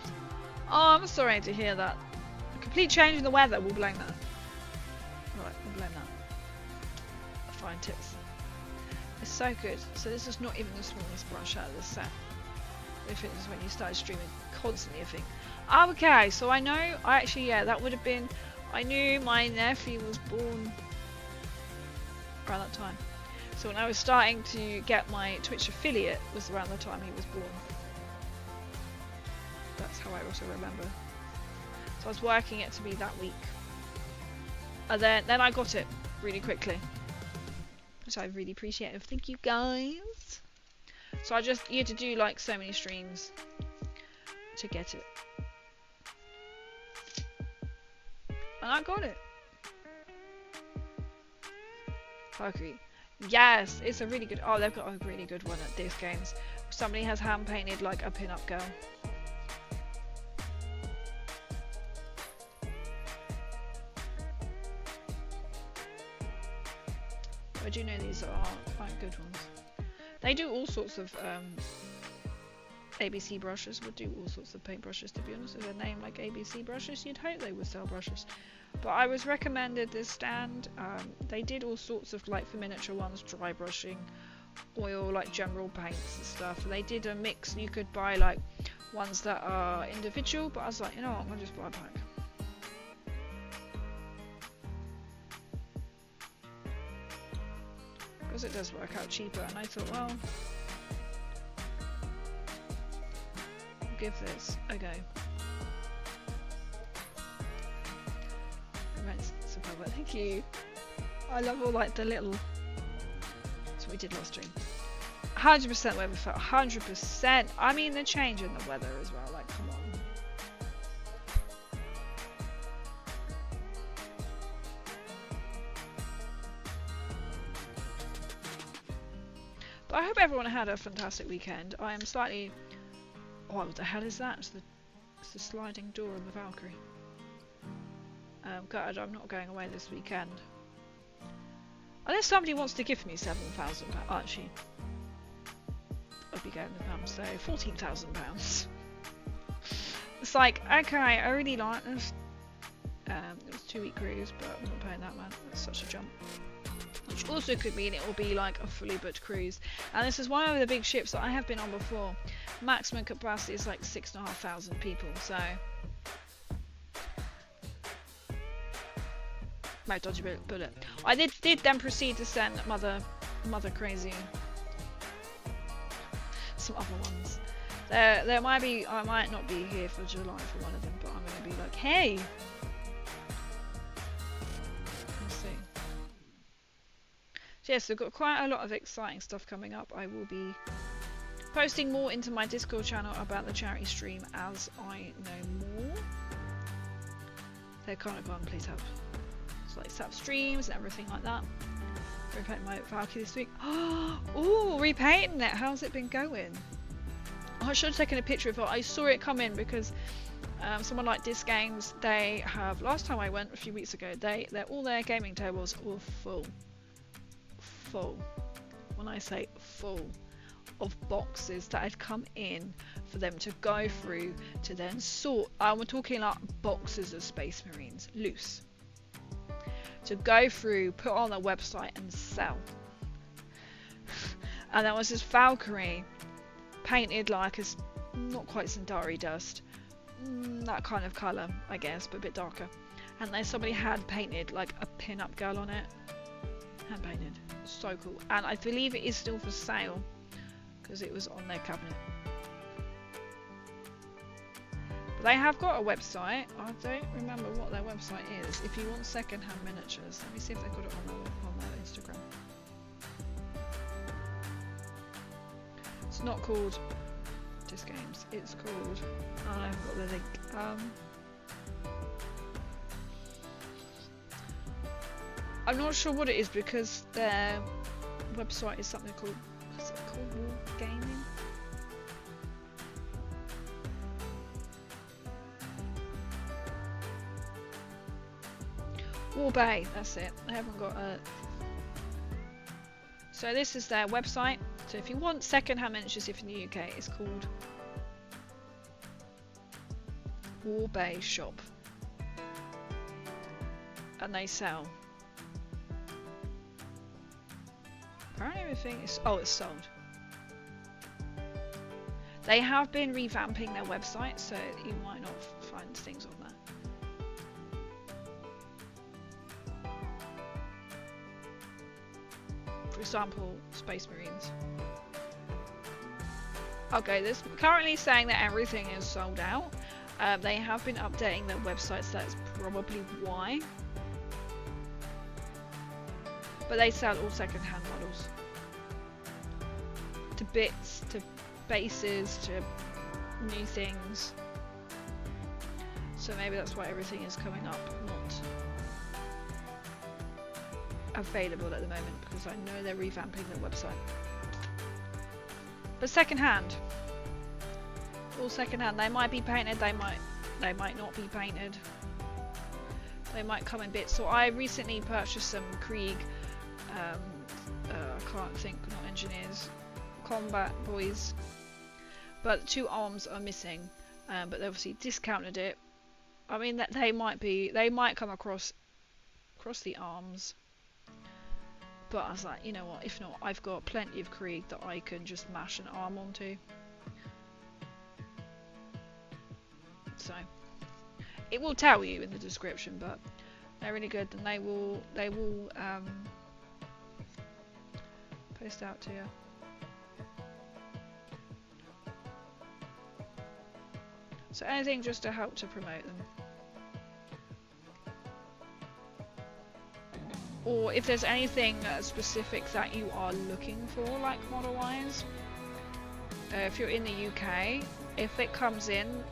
Oh, I'm sorry to hear that. A complete change in the weather, we'll blame that. Right, we'll blame that. Fine tips. It's so good. So this is not even the smallest brush out of the set. If it was when you started streaming constantly, I think. Okay, so I know, yeah, that would have been, I knew my nephew was born around that time. So when I was starting to get my Twitch affiliate was around the time he was born. That's how I also remember. So I was working it to be that week. And then I got it really quickly. Which I really appreciate. Thank you guys. So you had to do like so many streams to get it. And I got it. Valkyrie. Yes, it's a really good. Oh, they've got a really good one at this games. Somebody has hand painted like a pin-up girl. I do know these are quite good ones. They do all sorts of ABC brushes. Would do all sorts of paint brushes, to be honest. With a name like ABC brushes, you'd hope they would sell brushes. But I was recommended this stand. They did all sorts of, like for miniature ones, dry brushing, oil, like general paints and stuff. They did a mix. You could buy like ones that are individual, but I was like, you know what, I'm gonna just buy a pack. Because it does work out cheaper, and I thought, well, I'll give this a go. Thank you. I love all like the little. That's what we did last stream. 100% weather felt 100%. I mean the change in the weather as well. Like, come on. But I hope everyone had a fantastic weekend. I am slightly. Oh, what the hell is that? It's the sliding door on the Valkyrie. God, I'm not going away this weekend. Unless somebody wants to give me £7,000. Actually, I'd be going with them. So £14,000. It's like, okay, I really like this. It was a 2-week cruise, but I'm not paying that, man. That's such a jump. Which also could mean it will be like a fully booked cruise. And this is one of the big ships that I have been on before. Maximum capacity is like 6,500 people. So. Might dodge a bullet. I did then proceed to send Mother Crazy some other ones. There might be, I might not be here for July for one of them, but I'm going to be like, hey. Let's see. So yes, we've got quite a lot of exciting stuff coming up. I will be posting more into my Discord channel about the charity stream as I know more. They're kind of gone, please help. So like set up streams and everything like that. Repainting my Valkyrie this week. Oh, repainting it. How's it been going? Oh, I should have taken a picture of it. I saw it come in because someone like Disc Games, they have. Last time I went a few weeks ago, they're all their gaming tables all full. When I say full of boxes that had come in for them to go through to then sort. We're talking like boxes of Space Marines loose. To go through, put on their website and sell. And there was this Valkyrie painted like as not quite Centauri dust, that kind of colour I guess, but a bit darker. And then somebody had painted like a pin-up girl on it, hand painted. So cool. And I believe it is still for sale because it was on their cabinet. They have got a website. I don't remember what their website is. If you want second-hand miniatures, let me see if they've got it on their Instagram. It's not called Disc Games. It's called. Oh, I haven't got the link. I'm not sure what it is because their website is something called, what's it called, War Gaming? War Bay, that's it. I haven't got a... So this is their website. So if you want second-hand miniatures, if in the UK, it's called War Bay Shop. And they sell. Apparently everything is... Oh, it's sold. They have been revamping their website, so you might not find things on there. For example, Space Marines. Okay, this currently saying that everything is sold out. They have been updating their website, so that's probably why. But they sell all second-hand models. To bits, to bases, to new things. So maybe that's why everything is coming up, not available at the moment, because I know they're revamping their website. But second-hand. All second-hand. They might be painted, they might not be painted. They might come in bits. So I recently purchased some Krieg, I can't think, not engineers, combat boys, but 2 arms are missing, but they obviously discounted it. I mean that they might come across the arms, but I was like, you know what, if not, I've got plenty of Krieg that I can just mash an arm onto. So it will tell you in the description, but they're really good, and they will post out to you. So anything just to help to promote them. Or if there's anything specific that you are looking for, like model wise, if you're in the UK, if it comes in,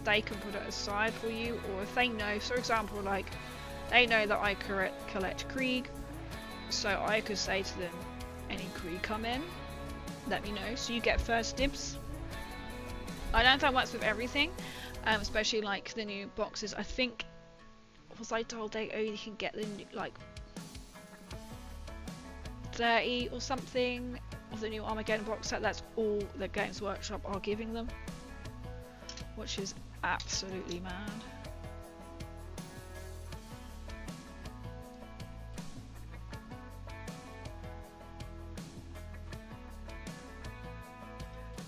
they can put it aside for you. Or if they know, for example, like they know that I collect Krieg, so I could say to them, any Krieg come in, let me know, so you get first dibs. I don't know if that works with everything, especially like the new boxes. I think, was I told they only can get the new, like 30 or something of the new Armageddon box set. That's all the Games Workshop are giving them, which is absolutely mad.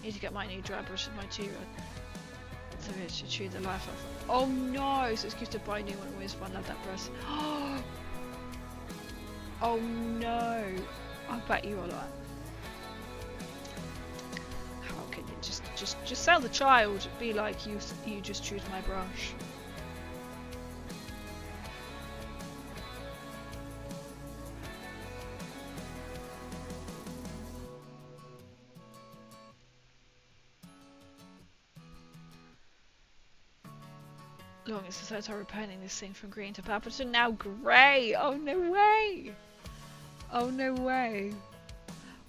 Need to get my new dry brush and my 2 to chew the life off. Oh no! So it's good to buy a new one. Always fun. Love that brush. Oh no! I bet you are like, how can you just sell the child? Be like, you just chewed my brush. Long as the third repainting this thing from green to purple to now grey. Oh no way! Oh no way!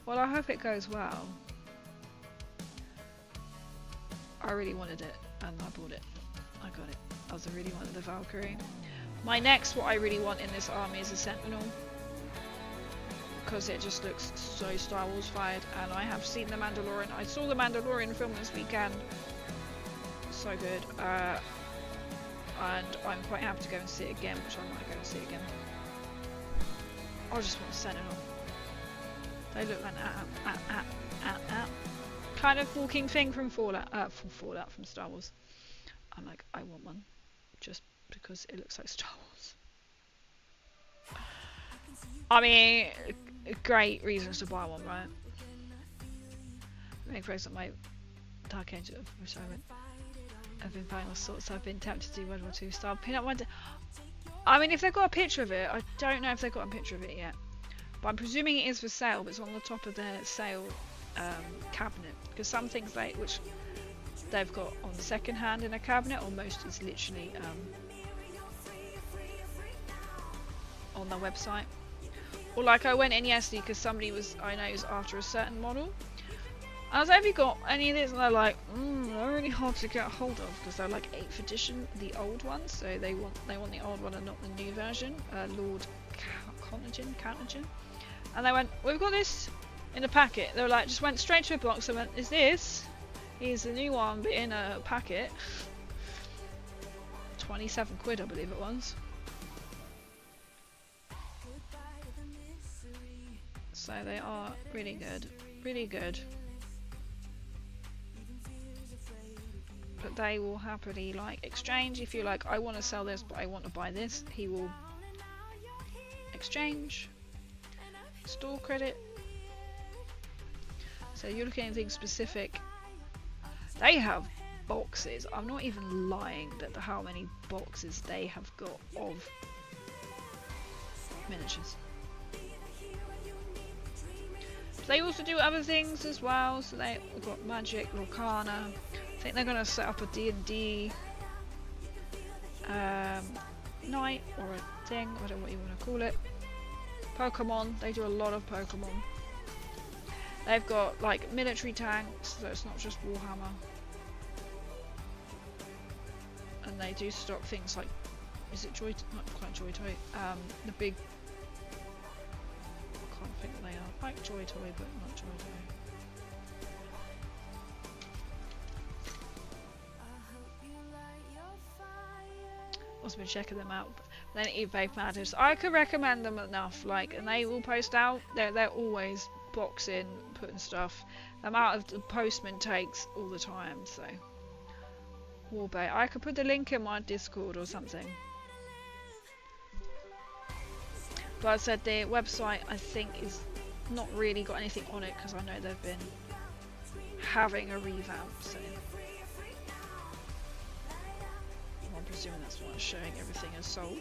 Well, I hope it goes well. I really wanted it, and I bought it. I got it. I really wanted the Valkyrie. My next, what I really want in this army is a Sentinel, because it just looks so Star Wars fired, and I have seen The Mandalorian. I saw The Mandalorian film this weekend. So good. And I'm quite happy to go and see it again, which I might go and see again. I just want a Sentinel. They look like kind of walking thing from Fallout, from Star Wars. I'm like, I want one, just because it looks like Star Wars. I mean, great reasons to buy one, right? Make for example, my Dark Angel, which I've been buying all sorts, so I've been tempted to do World War II style pin-up one. I mean, if they've got a picture of it, I don't know if they've got a picture of it yet. But I'm presuming it is for sale, but it's on the top of their sale cabinet. Because some things which they've got on the second hand in a cabinet, or most is literally on their website. Or like I went in yesterday because somebody was, I know, was after a certain model. I was like, have you got any of this? And they're like, they're really hard to get a hold of because they're like 8th edition, the old ones. So they want the old one and not the new version. Lord Conagen. And they went, we've got this in a packet. They were like, just went straight to a box and went, is this? Here's the new one, but in a packet. 27 quid, I believe it was. So they are really good. Really good. But they will happily like exchange. If you're like, I want to sell this but I want to buy this, he will exchange, store credit. So you're looking at anything specific. They have boxes. I'm not even lying that how many boxes they have got of miniatures. They also do other things as well. So they've got Magic, Lorcana. I think they're going to set up a D&D night or a thing, I don't know what you want to call it. Pokemon, they do a lot of Pokemon. They've got like military tanks, so it's not just Warhammer. And they do stock things like, is it Joy, not quite Joy Toy, the big, I can't think what they are, like Joy Toy but not Joy Toy. Also been checking them out. Then eat Vape Matters. I could recommend them enough, like, and they will post out. They're always boxing, putting stuff. The amount of the postman takes all the time. So Warbait. I could put the link in my Discord or something. But I said the website I think is not really got anything on it because I know they've been having a revamp. So. I'm presuming that's why it's showing everything is sold.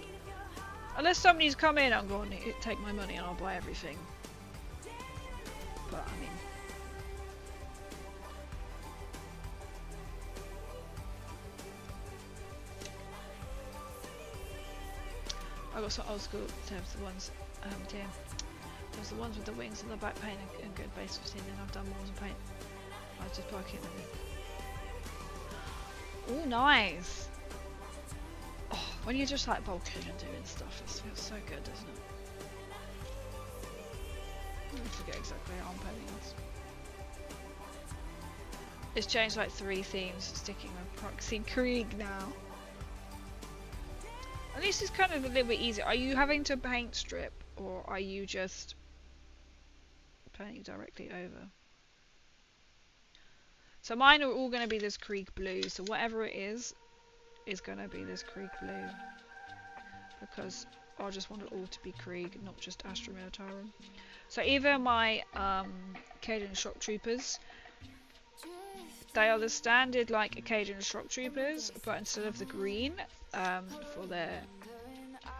Unless somebody's come in, I'm going to take my money and I'll buy everything. But I mean, I got some old school tabs, the ones, dear. There's the ones with the wings and the back paint and good base 15, and I've done more than paint. I was just poking at it. Oh, nice! Oh, when you're just like bulking and doing stuff, it feels so good, doesn't it? I forget exactly how I'm painting this. It's changed like 3 themes, sticking with Proxy Krieg now. At least it's kind of a little bit easier. Are you having to paint strip, or are you just painting directly over? So mine are all going to be this Krieg blue, so whatever it is going to be this Krieg blue, because I just want it all to be Krieg, not just Astra Militarum. So either my Acadian Shock Troopers, they are the standard like Acadian Shock Troopers, but instead of the green for their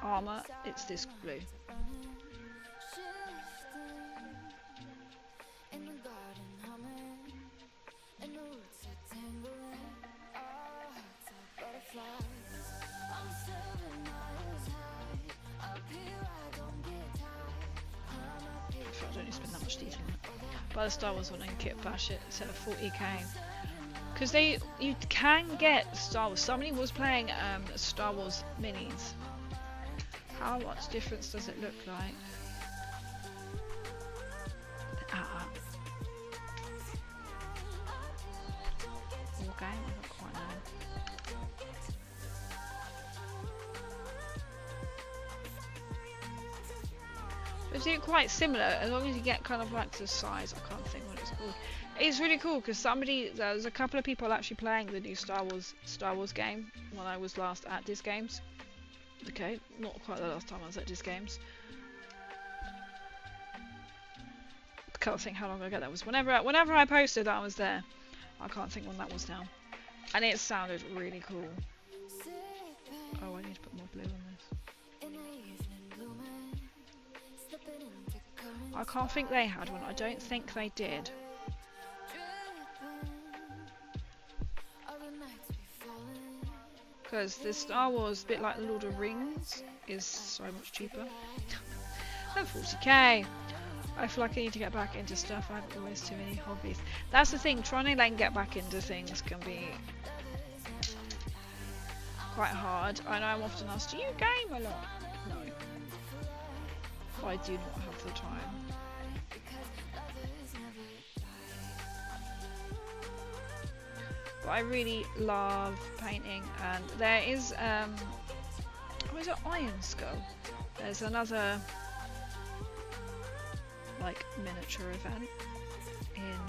armour, it's this blue. I don't need to spend that much detail on it. Buy the Star Wars one and kit bash it instead of 40k. Because you can get Star Wars. Somebody was playing Star Wars minis. How much difference does it look like? War game? I don't quite know. It's quite similar, as long as you get kind of like the size. I can't think what it's called. It's really cool because there's a couple of people actually playing the new Star Wars game when I was last at Dis Games. Okay, not quite the last time I was at Dis Games. I can't think how long ago that was. Whenever I posted that I was there. I can't think when that was now. And it sounded really cool. Oh, I need to put more blue on this. I can't think they had one. I don't think they did. Because the Star Wars, bit like the Lord of Rings, is so much cheaper. And 40k. I feel like I need to get back into stuff. I have always too many hobbies. That's the thing, trying to like get back into things can be quite hard. I know I'm often asked, do you game a lot? No. I do not have the time. But I really love painting, and there is what is it, Iron Skull? There's another like miniature event in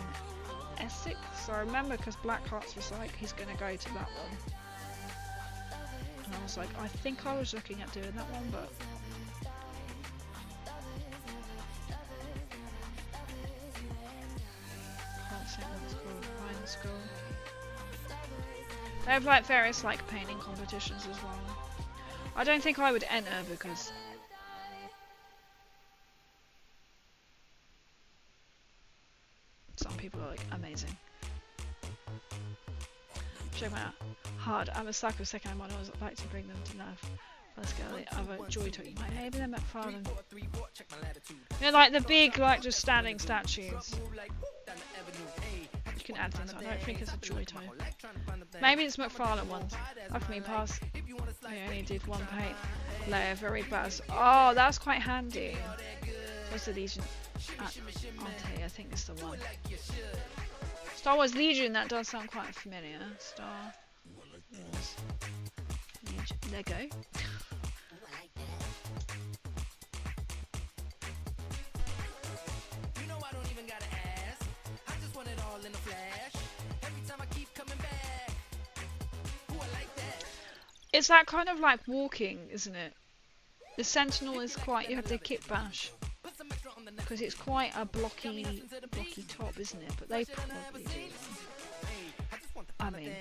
Essex. So I remember because Blackhearts was like, he's gonna go to that one. And I was like, I think I was looking at doing that one, but can't think what it's called. Iron Skull. They have like various like painting competitions as well. I don't think I would enter because some people are like amazing. Check them out. Hard. I'm a sucker of second-hand models. I'd like to bring them to life. Let's get the other joy talking. Like maybe they're McFarlane. You know, like the big, like just standing statues. You can add things. I don't think it's a joy type. Maybe it's McFarlane ones. After me pass, I only did one paint layer. Very buzz. Oh, that's quite handy. What's the Legion? Ante, I think it's the one. Star Wars Legion, that does sound quite familiar. Star Wars Legion. Lego. You know I don't even gotta ask. I just want it all in a flash. Every time I keep coming back. Ooh, I like that. It's that kind of like walking, isn't it? The Sentinel is quite, you have to kit bash. Because it's quite a blocky top, isn't it? But they probably do. I mean, is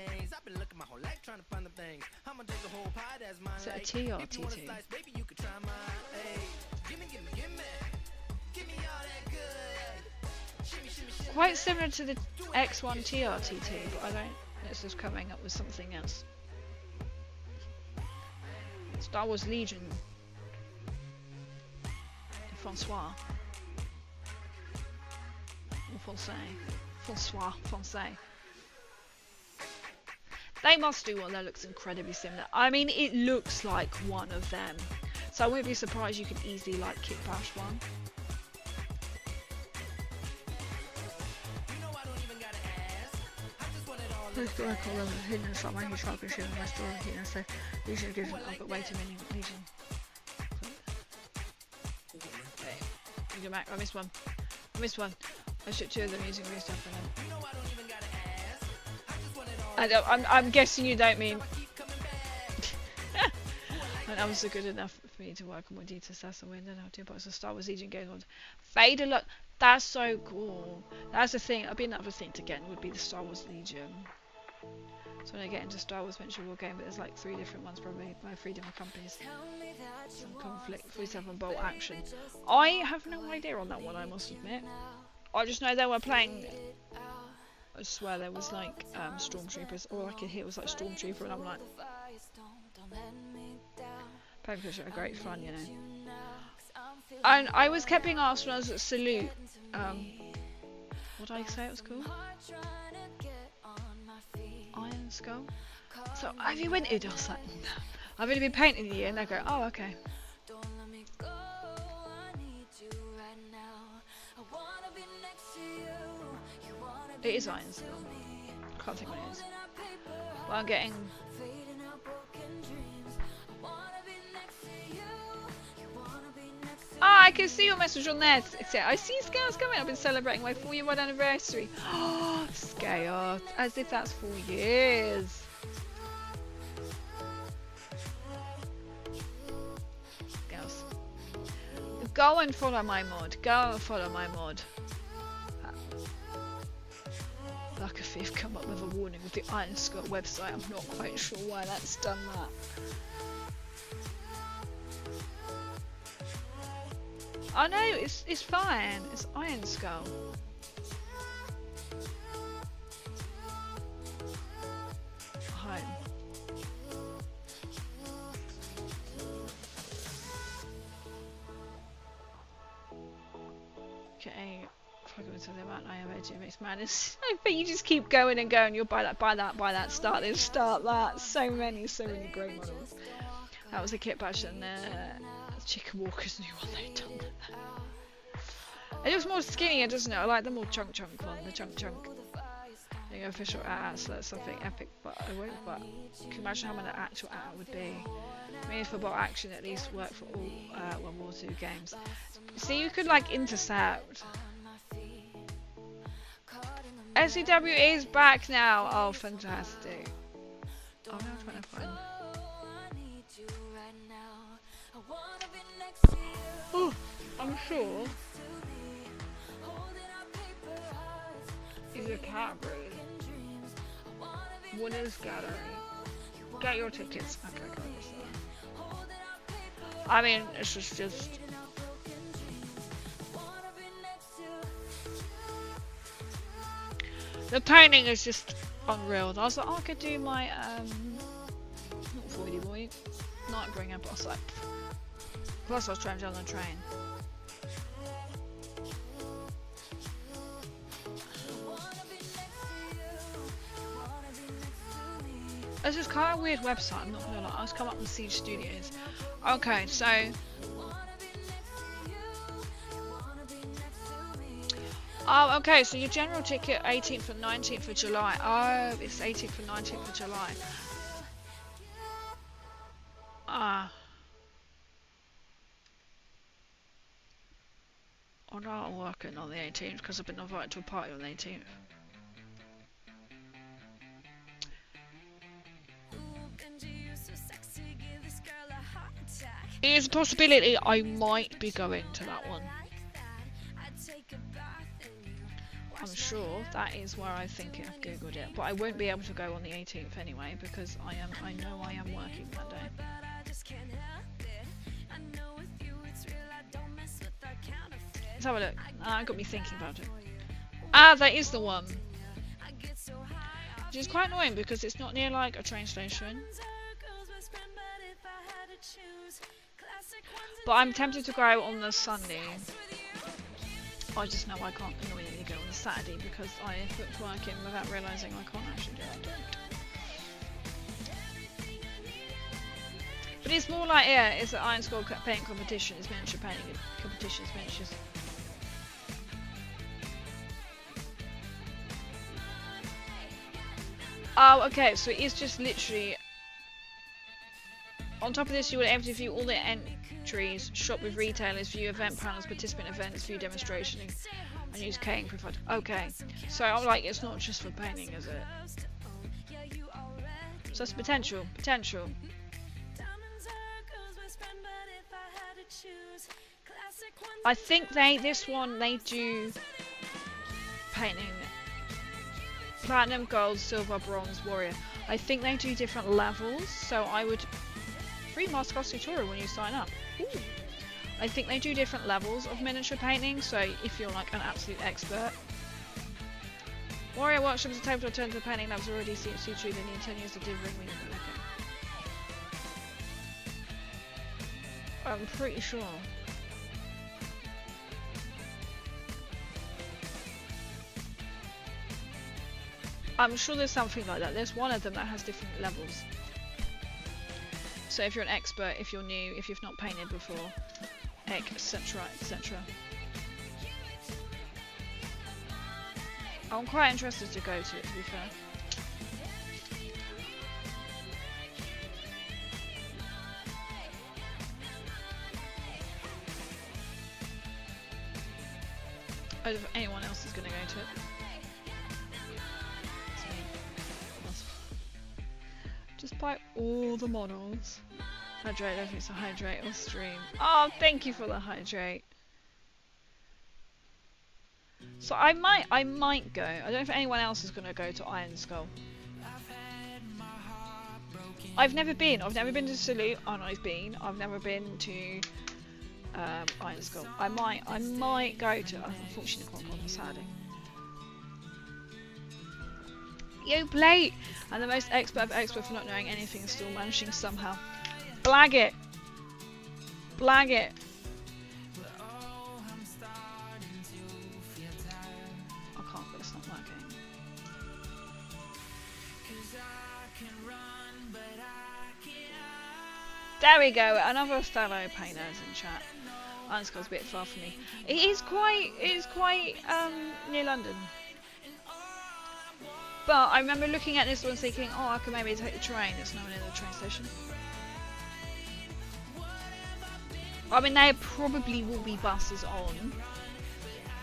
it a T or TT? Quite similar to the X1 TRTT, but I don't. It's just coming up with something else. Star Wars Legion. Francois. Or Français. They must do one that looks incredibly similar. I mean, it looks like one of them. So I wouldn't be surprised you could easily like kit bash one. This story called them hidden inside my huge championship in my story here. So Legion gives me but way too many Legion. Okay. Go back. I missed one. I shoot two of them using real stuff for them. I'm guessing you don't mean. And that was good enough for me to work on more details. That's the way. Then I'll do box of Star Wars Legion going on. Vader look. That's so cool. That's the thing. I'd be another thing to get would be the Star Wars Legion. So when I get into Star Wars Miniature War Game, but there's like 3 different ones probably by 3 different companies. Some conflict, 47 bolt action. I have no idea on that one, I must admit. I just know they were playing. I swear there was like stormtroopers, or I could hear it was like stormtrooper, and I'm like, Pokemon are great fun, you know. And I was kept being asked when I was at Salute, what did I say it was called? Iron Skull. So have you wintered? I was like, no. I've only been painting the year, and they go, oh okay. It is Iron Skull. Can't think what it is. But I'm getting. Ah, I can see your message on there. It's it. I see Scales coming. I've been celebrating my 4-year anniversary. Oh, Scale. As if that's 4 years. Scales. Go and follow my mod. Like if you've come up with a warning with the Iron Skull website. I'm not quite sure why that's done that. I know, it's fine. It's Iron Skull. Home. Pokemon to the amount I am it makes madness. I bet you just keep going and going. You'll buy that, start this, start that. So many great models. That was a kit bash and Chicken Walker's new one they've done. It looks more skinnier, doesn't it? I like the more chunk one, the chunk. The official so that's something epic, but I won't. But can you imagine how many actual would be? I mean, football action at least work for all World War II games. See, you could like intercept. SCW is back now. Oh, fantastic! Oh, now I'm trying to find. Oh, I'm sure. Is a category. Winners Gallery. Get your tickets. Okay, got this. I mean, it's just. The painting is just unreal. I was like, oh, I could do my not Voidy Boy, Nightbringer, but I was like, plus I was trying to on the train. It's just kind of a weird website, I'm not gonna lie. I was come up with Siege Studios. Okay, so oh, okay, so your general ticket 18th and 19th of July. Oh, it's 18th and 19th of July. Ah. I'm not working on the 18th because I've been invited to a party on the 18th. It is a possibility I might be going to that one. I'm sure that is where I think I've googled it, but I won't be able to go on the 18th anyway because I know I am working that day. Let's have a look. It got me thinking about it. Ah, that is the one. Which is quite annoying because it's not near like a train station. But I'm tempted to go on the Sunday. I just know I can't annoyingly go on the Saturday because I booked work in without realising I can't actually do it. But it's more like, yeah, it's an Iron Skull painting competition, it's miniature painting competition, it's miniatures. Oh, okay, so it is just literally. On top of this, you will be able to view all the entries, shop with retailers, view event panels, participant events, view demonstration, and use K and provide. Okay, so I'm like, it's not just for painting, is it? So it's potential. I think this one they do painting. Platinum, gold, silver, bronze, warrior. I think they do different levels, so I would. Free masterclass tutorial when you sign up. Ooh. I think they do different levels of miniature painting, so if you're like an absolute expert. Warrior workshop is a table to turn to the painting levels already see through the new 10 years of delivering. Okay. I'm pretty sure. I'm sure there's something like that. There's one of them that has different levels. So if you're an expert, if you're new, if you've not painted before, etc, etc. I'm quite interested to go to it, to be fair. I don't know if anyone else is going to go to it. Just buy all the models. Hydrate, I think so. Hydrate or stream. Oh, thank you for the hydrate. So I might go. I don't know if anyone else is gonna go to Iron Skull. I've never been. I've never been to Salute. Oh, no, I've never been to Iron Skull. I might go to. Unfortunately, I can't go on Saturday. Yo, Blake! I'm the most expert of expert for not knowing anything and still managing somehow. Blag it! Blag it! There we go. Another fellow painters in chat. Underscore's a bit far for me. It is quite near London. But I remember looking at this one thinking, oh, I could maybe take the train. There's no one in the train station. I mean, there probably will be buses on.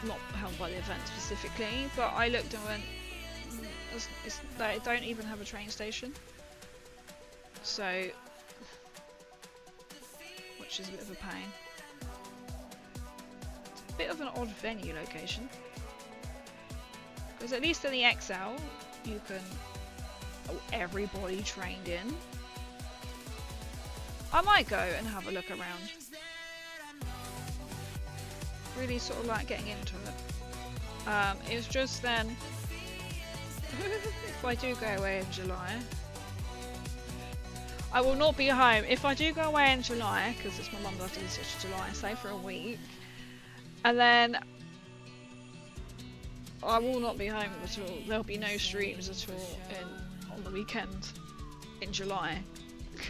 Not held by the event specifically, but I looked and went, they don't even have a train station. So, which is a bit of a pain. It's a bit of an odd venue location. Because at least in the XL, you can... Oh, everybody trained in. I might go and have a look around. Really sort of like getting into it. It's just then... if I do go away in July... I will not be home. If I do go away in July, because it's my mum's after the 6th of July, say for a week, and then I will not be home at all. There'll be no streams at all on the weekend in July.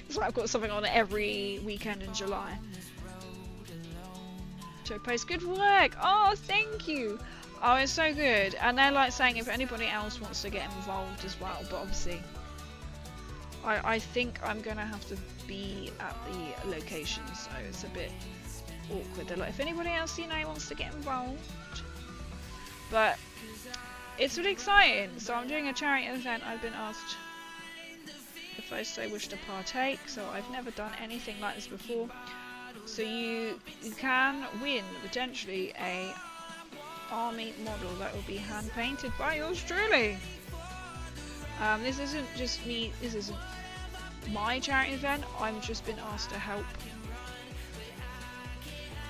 So I've got something on every weekend in July. Joe Post, good work! Oh, thank you! Oh, it's so good. And they're like saying if anybody else wants to get involved as well, but obviously I think I'm gonna have to be at the location, so it's a bit awkward. They're like, if anybody else you know wants to get involved. But it's really exciting. So I'm doing a charity event. I've been asked if I so wish to partake, so I've never done anything like this before. So you can win potentially a army model that will be hand painted by yours truly. This isn't just me, this isn't my charity event, I've just been asked to help.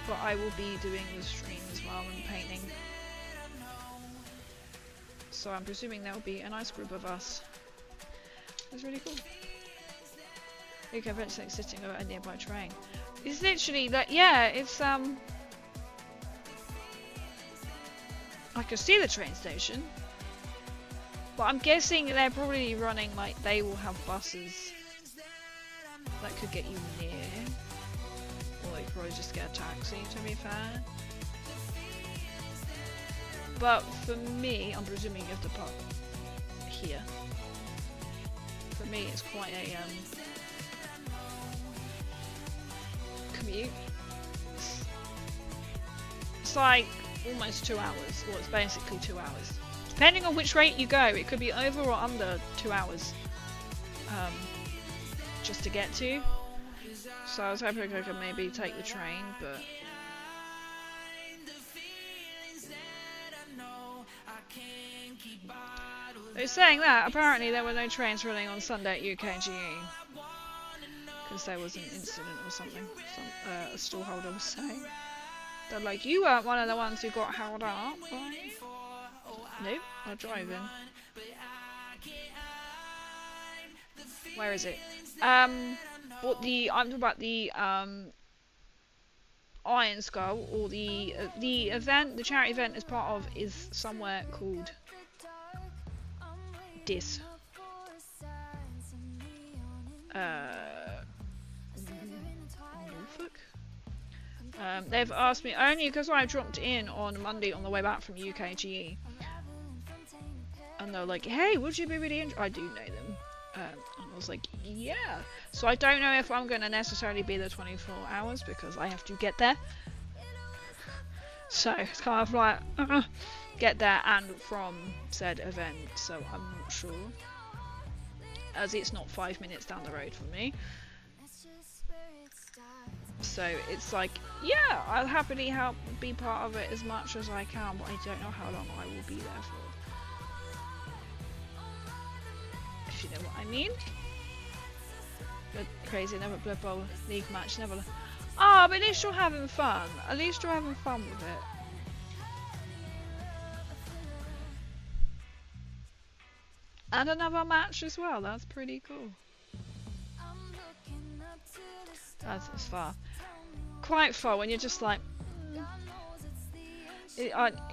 But I will be doing the stream as well and painting. So I'm presuming there will be a nice group of us. It's really cool. UK events like sitting over a nearby train. It's literally like, yeah, it's I can see the train station. But I'm guessing they're probably running, like, they will have buses that could get you near. Or you probably just get a taxi, to be fair. But for me, I'm presuming you have to park here. For me, it's quite a commute. It's like almost 2 hours, or it's basically 2 hours. Depending on which rate you go, it could be over or under 2 hours just to get to. So I was hoping I could maybe take the train, but they're saying that apparently there were no trains running on Sunday at UKGE because there was an incident or something. A stallholder was saying. They're like, you weren't one of the ones who got held up, right? Nope, I'm driving. Where is it? I'm talking about the Iron Skull, or the event, the charity event is part of is somewhere called Dis. Norfolk? They've asked me, only because I dropped in on Monday on the way back from UKGE. And they're like, hey, would you be really interested? I do know them. And I was like, yeah. So I don't know if I'm going to necessarily be there 24 hours because I have to get there. So it's kind of like, get there and from said event. So I'm not sure. As it's not 5 minutes down the road from me. So it's like, yeah, I'll happily help be part of it as much as I can, but I don't know how long I will be there for. If you know what I mean. But crazy, never Blood Bowl League match, never. Ah, but at least you're having fun. At least you're having fun with it. And another match as well, that's pretty cool. That's far. Quite far when you're just like...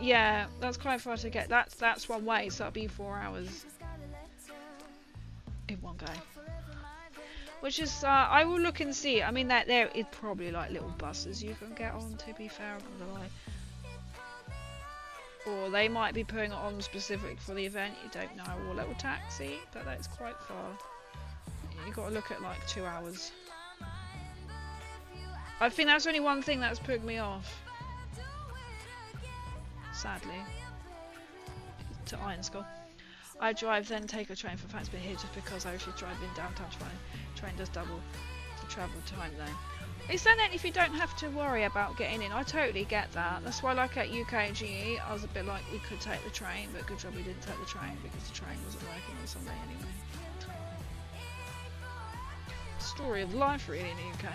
yeah, that's quite far to get. That's one way, so that'll be 4 hours. In one go. Which is, I will look and see. I mean, that there is probably like little buses you can get on, to be fair, I'm not gonna lie. Or they might be putting it on specific for the event, you don't know. Or a little taxi, but that's quite far. You've got to look at like 2 hours. I think that's only one thing that's put me off. Sadly. To Iron Skull. I drive, then take a train for Fansby here just because I usually drive in downtown Toronto. Train does double the travel time though. Is that then if you don't have to worry about getting in? I totally get that. That's why, like at UKGE, I was a bit like we could take the train, but good job we didn't take the train because the train wasn't working on Sunday anyway. Story of life really in the UK.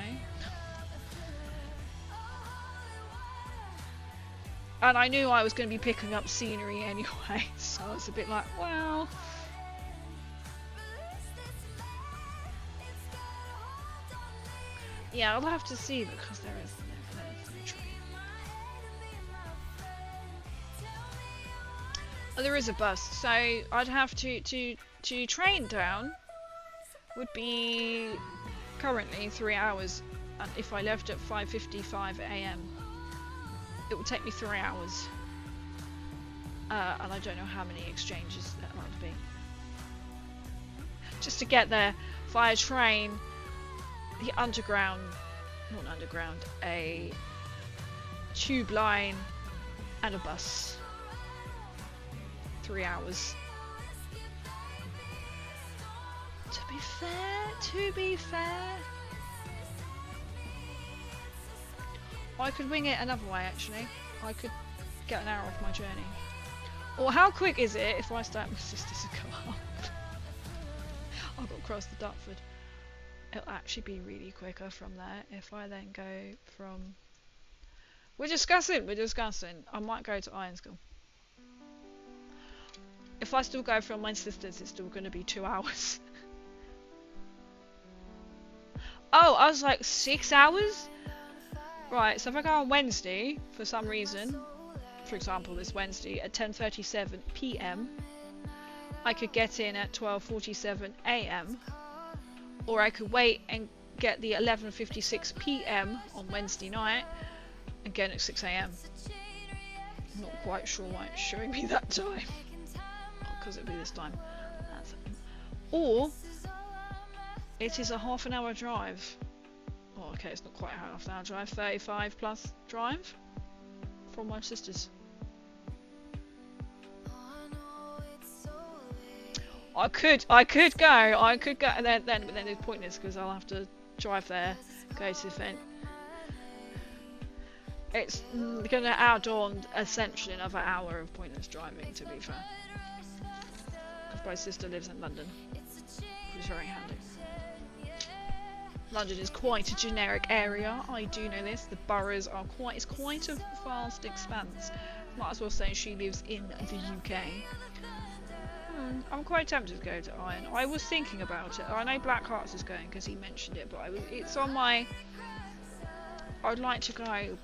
And I knew I was going to be picking up scenery anyway, so I was a bit like, well... Yeah, I'll have to see because there is no train. Oh, there is a bus, so I'd have to train down would be currently 3 hours, and if I left at 5:55 AM. It will take me 3 hours, and I don't know how many exchanges that might be. Just to get there via train, the underground, not underground, a tube line, and a bus. 3 hours. To be fair, I could wing it another way actually. I could get an hour off my journey. Or how quick is it if I start with sisters and go up? I've got to cross the Dartford. It'll actually be really quicker from there if I then go from... We're discussing. I might go to Iron School. If I still go from my sisters, it's still going to be 2 hours. Oh, I was like 6 hours? Right, so if I go on Wednesday, for some reason, for example this Wednesday at 10:37 PM, I could get in at 12:47 AM, or I could wait and get the 11:56 PM on Wednesday night, and get at 6 AM. I'm not quite sure why it's showing me that time, because it'll be this time. Or, it is a half an hour drive. Oh, okay, it's not quite a half an hour drive, 35 plus drive from my sisters. I could go, and then it's pointless because I'll have to drive there, go to the event. It's going to add on essentially another hour of pointless driving, to be fair. Because my sister lives in London, which is very handy. London is quite a generic area, I do know this. The boroughs are it's quite a vast expanse. Might as well say she lives in the UK. I'm quite tempted to go to Iron. I was thinking about it. I know Black Hearts is going because he mentioned it, but it's on my... I'd like to go,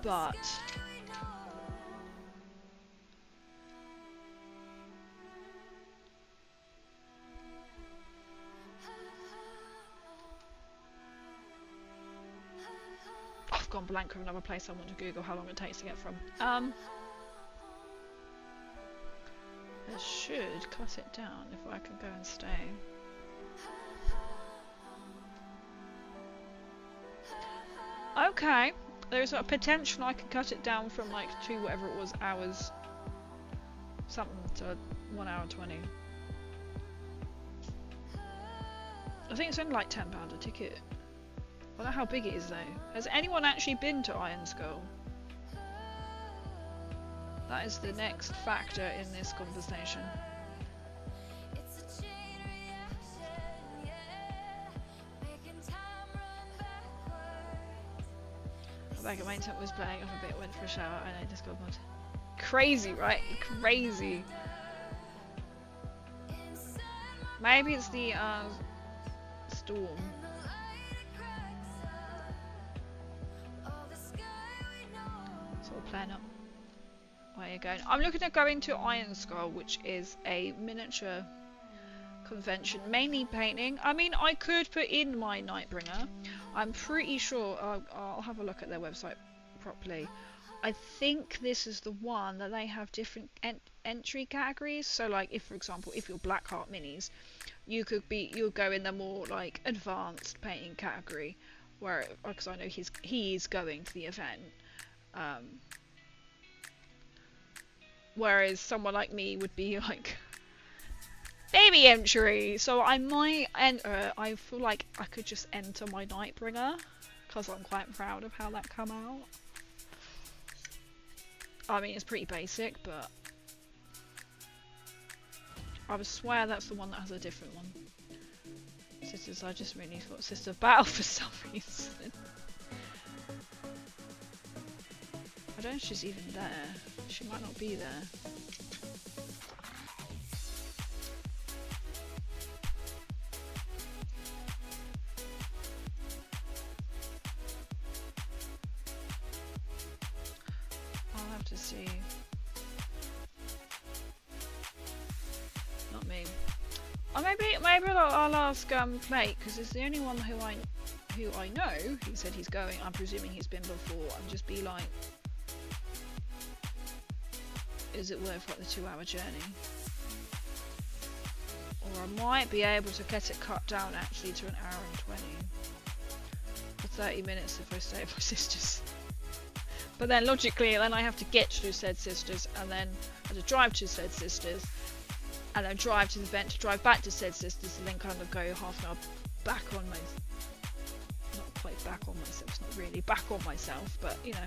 but... I've gone blank with another place I want to Google how long it takes to get from. I should cut it down if I can go and stay. Okay, there's a potential I can cut it down from like 2 whatever it was hours something to 1 hour 20. I think it's only like £10 a ticket. I don't know how big it is though. Has anyone actually been to Iron Skull? That is the next factor in this conversation. Back at my tent was playing off a bit, went for a shower, and I just got mod. Crazy, right? Crazy. Maybe it's the storm. Sort of plan up where you're going. I'm looking at going to Iron Skull, which is a miniature convention, mainly painting. I mean, I could put in my Nightbringer. I'm pretty sure, I'll have a look at their website properly. I think this is the one that they have different entry categories. So like, if for example, if you're Blackheart Minis, you'll go in the more like advanced painting category, where, because I know he's going to the event. Whereas someone like me would be like baby entry. So I might I feel like I could just enter my Nightbringer because I'm quite proud of how that come out. I mean, it's pretty basic, but I would swear that's the one that has a different one. Sisters, I just really thought Sister of Battle for some reason. I don't know if she's even there. She might not be there. I'll have to see. Not me. Or maybe I'll ask Plate, because it's the only one who I know. He said he's going. I'm presuming he's been before, and just be like, is it worth like the 2-hour journey? Or I might be able to get it cut down actually to 1 hour and 20 for 30 minutes if I stay at my sister's. But then logically, then I have to get to said sisters, and then I have to drive to said sisters, and then drive to the event to drive back to said sisters, and then kind of go half an hour back on my, not quite back on myself, it's not really back on myself, but you know.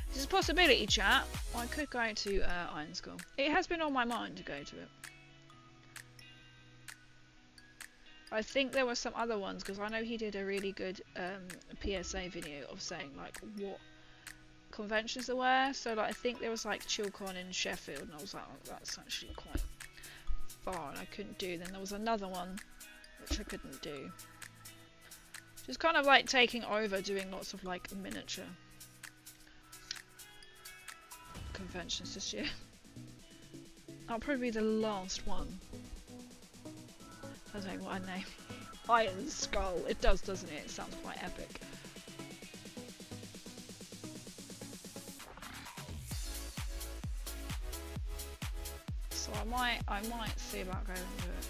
This is a possibility, chat. I could go to Iron Skull. It has been on my mind to go to it. I think there were some other ones, because I know he did a really good PSA video of saying like what conventions there were. So like I think there was like ChillCon in Sheffield, and I was like, oh, that's actually quite far, and I couldn't do. Then there was another one which I couldn't do. Just kind of like taking over, doing lots of like miniature conventions this year. That'll probably be the last one. I don't know what I name. Iron Skull. It does, doesn't it? It sounds quite epic. So I might see about going to it.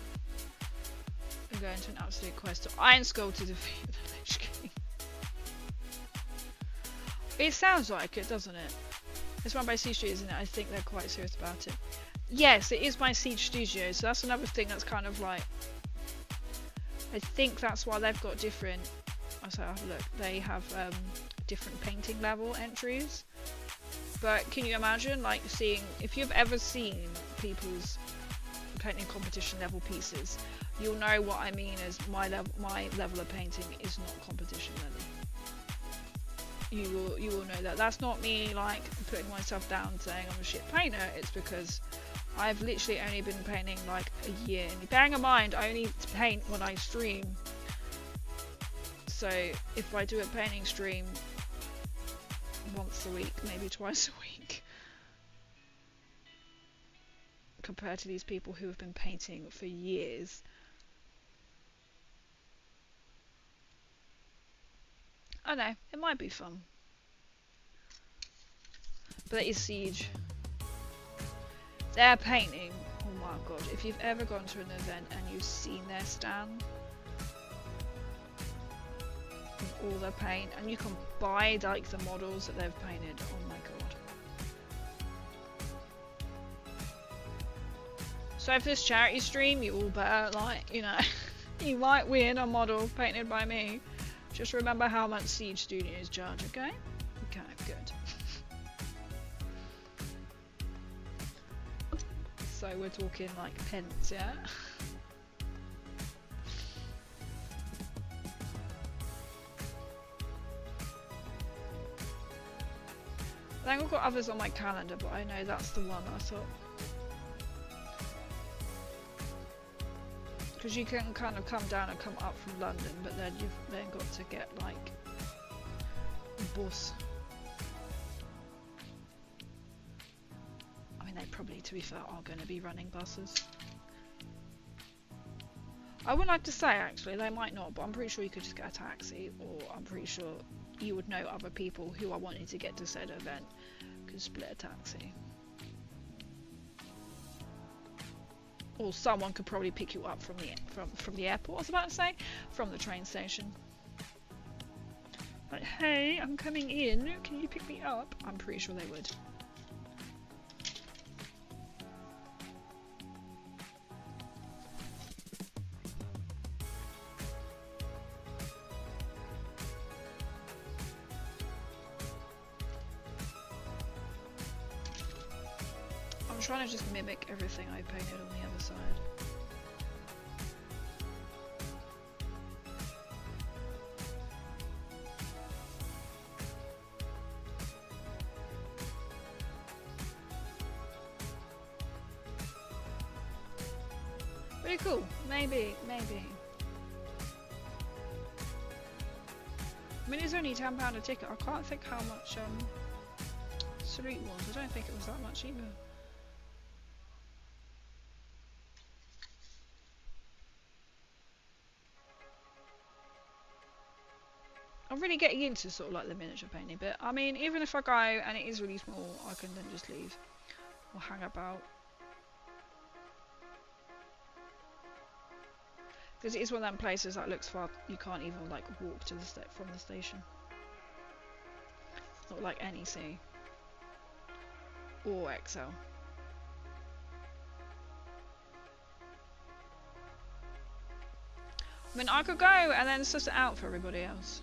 And going to an absolute quest to Iron Skull to defeat the Lich King. It sounds like it, doesn't it? It's run by Siege Studios, isn't it? I think they're quite serious about it. Yes, it is by Siege Studios, so that's another thing that's kind of like... I think that's why they've got different... Oh, sorry, have a look. They have different painting level entries. But can you imagine, like, seeing... If you've ever seen people's painting competition level pieces, you'll know what I mean as my level of painting is not competition level. You will know that. That's not me like putting myself down saying I'm a shit painter. It's because I've literally only been painting like a year. And bearing in mind, I only paint when I stream. So if I do a painting stream once a week, maybe twice a week, compared to these people who have been painting for years. I know, it might be fun. But that is Siege. Their painting, oh my god, if you've ever gone to an event and you've seen their stand, with all their paint, and you can buy like the models that they've painted, oh my god. So if this charity stream, you all better like, you know, you might win a model painted by me. Just remember how much Siege Studios charge, okay? Okay, good. So we're talking like pence, yeah? I think I've got others on my calendar, but I know that's the one I thought. Because you can kind of come down and come up from London, but then you've then got to get like a bus. I mean, mean, they probably, to be fair, are going to be running buses. I would like to say, actually, they might not, but I'm pretty sure you could just get a taxi, or I'm pretty sure you would know other people who are wanting to get to said event could split a taxi. Or someone could probably pick you up from the airport, I was about to say, from the train station. Like, hey, I'm coming in, can you pick me up? I'm pretty sure they would. I'm trying to just mimic everything I painted on the other side. Pretty cool. Maybe. I mean, it's only £10 a ticket. I can't think how much Street was. I don't think it was that much either. I'm really getting into sort of like the miniature painting bit. I mean, even if I go and it is really small, I can then just leave or hang about. Because it is one of them places that looks far, you can't even like walk to the from the station. Not like NEC or XL. I mean, I could go and then suss it out for everybody else.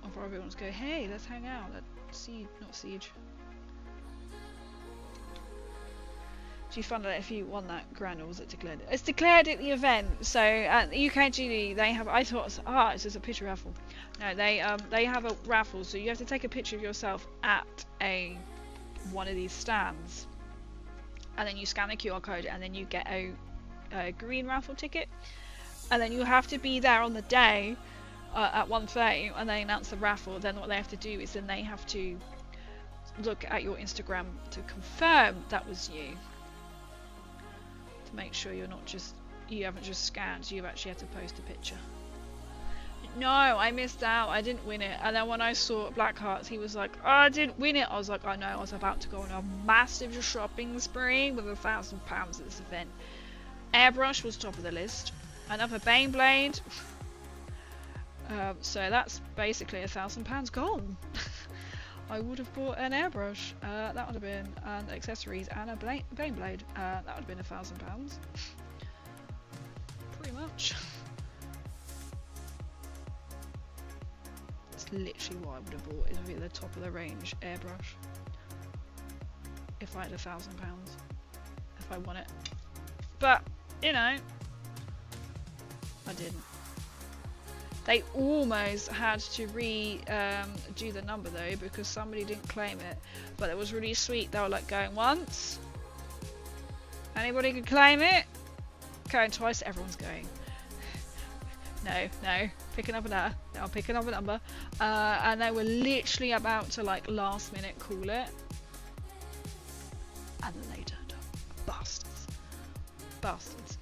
Or for everyone to go, hey, let's hang out. Not siege. Do you find out if you won that grand, or was it declared? It's declared at the event. So at the UKGE, they have. I thought, it's just a picture raffle. No, they have a raffle. So you have to take a picture of yourself at one of these stands, and then you scan the QR code, and then you get a green raffle ticket, and then you have to be there on the day at 1:30, and they announce the raffle. Then what they have to do is then they have to look at your Instagram to confirm that was you. Make sure you haven't just scanned, you've actually had to post a picture. No, I missed out, I didn't win it. And then when I saw Blackhearts, he was like, oh, I didn't win it. I was like, I know, I was about to go on a massive shopping spree with £1,000 at this event. Airbrush was top of the list. Another Baneblade. So that's basically £1,000 gone. I would have bought an airbrush, that would have been, and accessories, and a Baneblade, that would have been £1,000. Pretty much. That's literally what I would have bought, is maybe the top of the range airbrush. If I had £1,000. If I won it. But, you know, I didn't. They almost had to do the number though, because somebody didn't claim it. But it was really sweet. They were like going once. Anybody could claim it? Going twice, everyone's going. No, picking up another. No, picking up a number. And they were literally about to like last minute call it. And then they turned up. Bastards.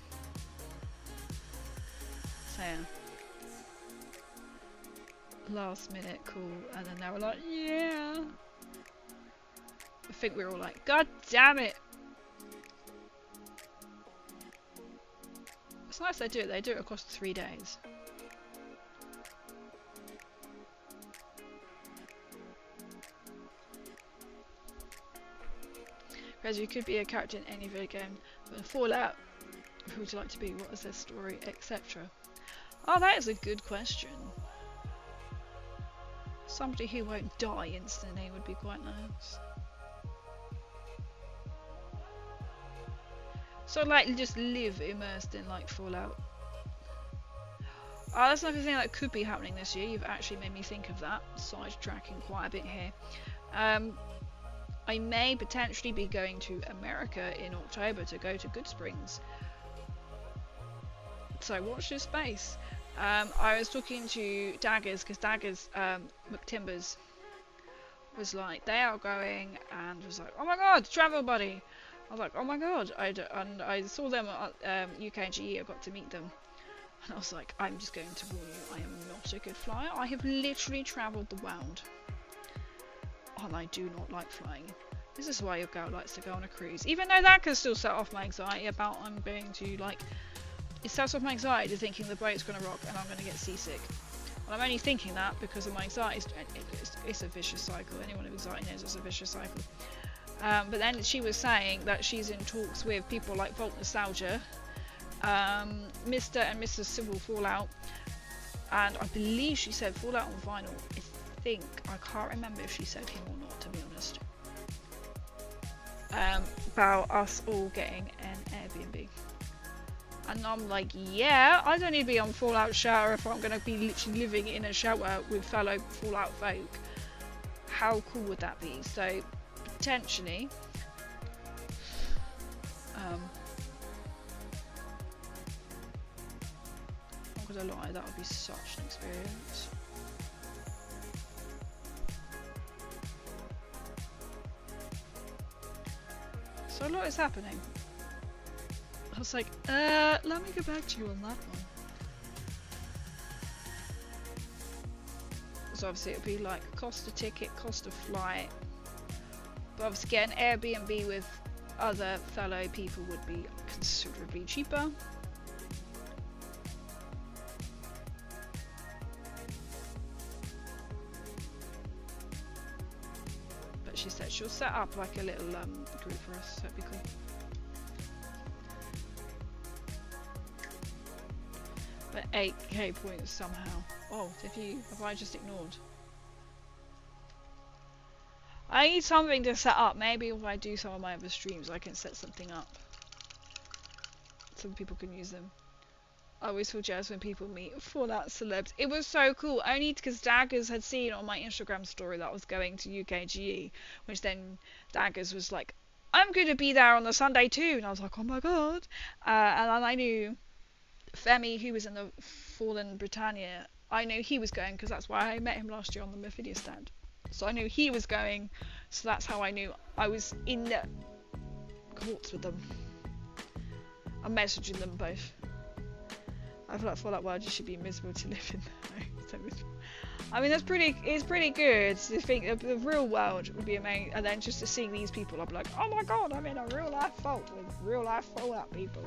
So yeah. Last minute call, and then they were like, yeah. I think we were all like, god damn it. It's nice they do it. They do it across 3 days. Whereas you could be a character in any video game, but in Fallout, who would you like to be? What is their story, etc. Oh, that is a good question. Somebody who won't die instantly would be quite nice. So like just live immersed in like Fallout. Oh, that's another thing that could be happening this year. You've actually made me think of that. Sidetracking quite a bit here. I may potentially be going to America in October to go to Good Springs. So watch this space. I was talking to Daggers, because Daggers, McTimbers, was like, they are going, and was like, oh my god, travel buddy. I was like, oh my god. And I saw them at UKGE, I got to meet them. And I was like, I'm just going to warn you, I am not a good flyer. I have literally travelled the world. And I do not like flying. This is why your girl likes to go on a cruise. Even though that can still set off my anxiety about I'm going to, like, it sets off my anxiety thinking the boat's going to rock and I'm going to get seasick. And I'm only thinking that because of my anxiety. It's a vicious cycle. Anyone with anxiety knows it's a vicious cycle. But then she was saying that she's in talks with people like Vault Nostalgia, Mr. and Mrs. Civil Fallout, and I believe she said Fallout on Vinyl. I can't remember if she said him or not, to be honest. About us all getting an Airbnb. And I'm like, yeah, I don't need to be on Fallout Shelter if I'm going to be literally living in a shelter with fellow Fallout folk. How cool would that be? So, potentially, I'm not going to lie, that would be such an experience. So a lot is happening. I was like, let me get back to you on that one. So obviously it would be like cost of ticket, cost of flight. But obviously getting Airbnb with other fellow people would be considerably cheaper. But she said she'll set up like a little group for us, so that'd be cool. But 8k points somehow. Oh, have I just ignored? I need something to set up. Maybe if I do some of my other streams, I can set something up. So people can use them. I always feel jealous when people meet Fallout celebs. It was so cool, only because Daggers had seen on my Instagram story that I was going to UKGE, which then Daggers was like, I'm going to be there on the Sunday too. And I was like, oh my god. And then I knew Femi, who was in the Fallen Britannia, I knew he was going because that's why I met him last year on the Mephidia stand. So I knew he was going, so that's how I knew I was in the courts with them. I'm messaging them both. I feel like Fallout World just should be miserable to live in. So I mean, it's pretty good to think the real world would be amazing, and then just to see these people, I'd be like, oh my god, I'm in a real life Vault with real life Fallout people.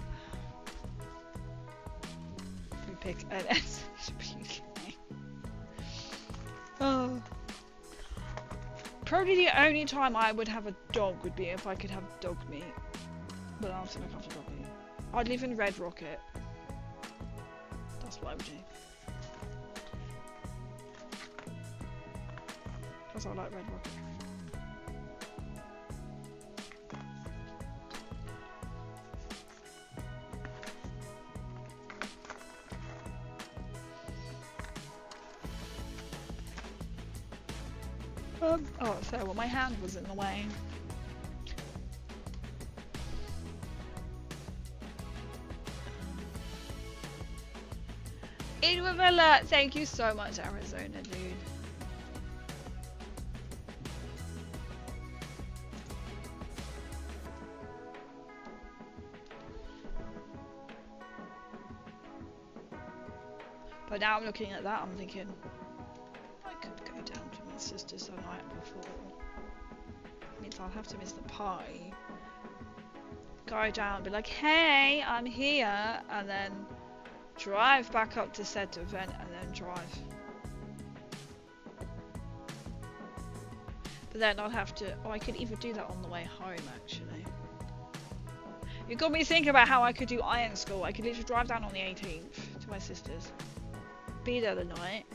We pick an SHP. Oh. Probably the only time I would have a dog would be if I could have dog meat. But I'm still not comfortable dog meat. I'd live in Red Rocket. That's what I would do. Because I like Red Rocket. Oh, so well, my hand was in the way. In with alert, thank you so much, Arizona, dude. But now I'm looking at that, I'm thinking, I could go down to my sister's the night before. Means I'll have to miss the party. Go down, be like, hey, I'm here, and then drive back up to said event, and then drive. But then I'll have to, I could either do that on the way home, actually. You got me thinking about how I could do Iron School. I could literally drive down on the 18th to my sister's. Be there the night.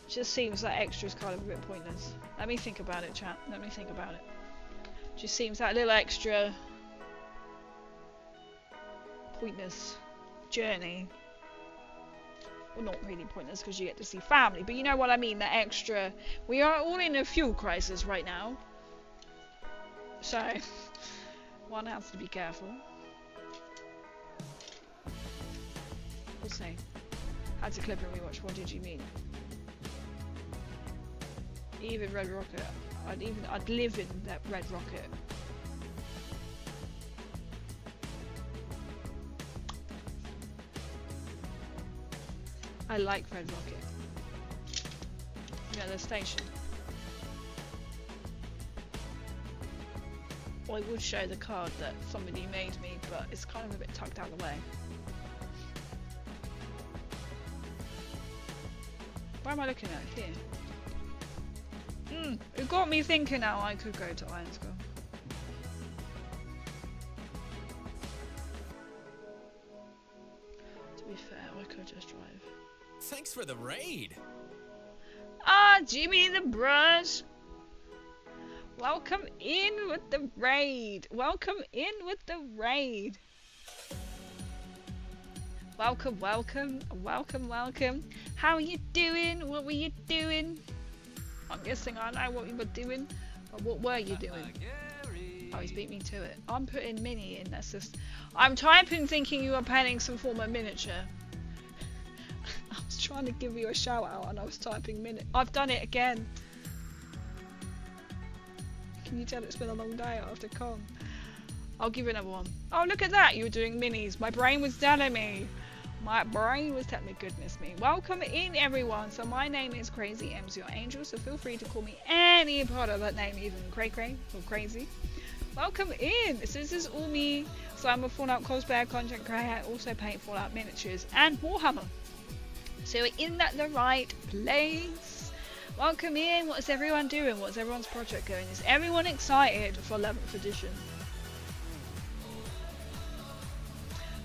Just seems that extra's kind of a bit pointless. Let me think about it, chat. Let me think about it. Just seems that little extra pointless journey. Well, not really pointless because you get to see family, but you know what I mean, that extra. We are all in a fuel crisis right now. So, one has to be careful. We'll see. Had to clip and rewatch. What did you mean? Even Red Rocket. I'd live in that Red Rocket. I like Red Rocket. Yeah, the station. Well, I would show the card that somebody made me, but it's kind of a bit tucked out of the way. Where am I looking at? Here. It got me thinking now I could go to Iron Skull. To be fair, I could just drive. Thanks for the raid. Ah, Jimmy the Brush! Welcome in with the raid! Welcome in with the raid! Welcome, welcome, welcome, welcome. How are you doing? What were you doing? I'm guessing I know what you were doing. But what were you doing? Oh, he's beat me to it. I'm putting mini in. That's just... I'm typing thinking you were painting some form of miniature. I was trying to give you a shout out and I was typing mini. I've done it again. Can you tell it's been a long day after con? I'll give you another one. Oh, look at that. You were doing minis. My brain was telling me. My brain was telling me, goodness me. Welcome in, everyone. So my name is Crazy M's your angel, so feel free to call me any part of that name, even Cray Cray or Crazy. Welcome in. So this is all me. So I'm a Fallout cosplayer, content creator. I also paint Fallout miniatures and Warhammer. So we're in the right place. Welcome in. What is everyone doing? What's everyone's project going? Is everyone excited for 11th edition?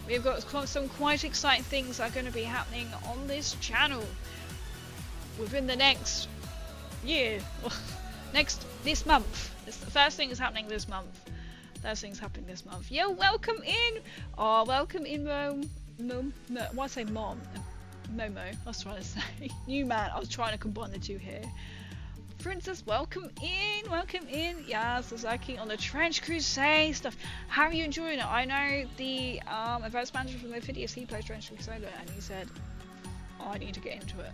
We've got some quite exciting things that are going to be happening on this channel within the next year, this month. It's the first thing is happening this month. First thing's happening this month. Yo, welcome in! Oh, welcome in, why I say Mom? Momo, I was trying to say. New man, I was trying to combine the two here. Princess, welcome in, welcome in. Yeah, Sasaki on the Trench Crusade stuff. How are you enjoying it? I know the advanced manager from the videos, he plays Trench Crusade and he said, oh, I need to get into it.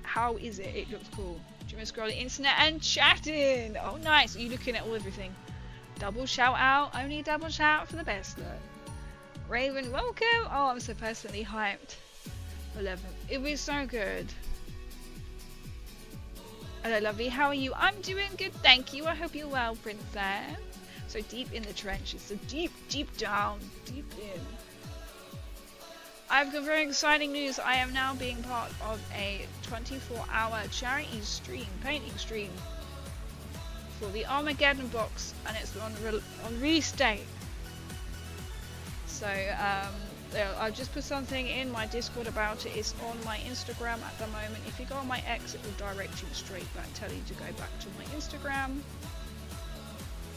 How is it? It looks cool. Do you want to scroll the internet and chatting? Oh, nice. Are you looking at all everything? Double shout out. Only double shout out for the best, look. Raven, welcome. Oh, I'm so personally hyped. 11. It was so good. Hello lovely, how are you? I'm doing good, thank you. I hope you're well, Princess. So deep in the trenches, so deep down, deep in. I've got very exciting news. I am now being part of a 24-hour charity stream, painting stream for the Armageddon box, and it's on release date. So I've just put something in my Discord about it. It's on my Instagram at the moment. If you go on my X, it will direct you straight back, tell you to go back to my Instagram.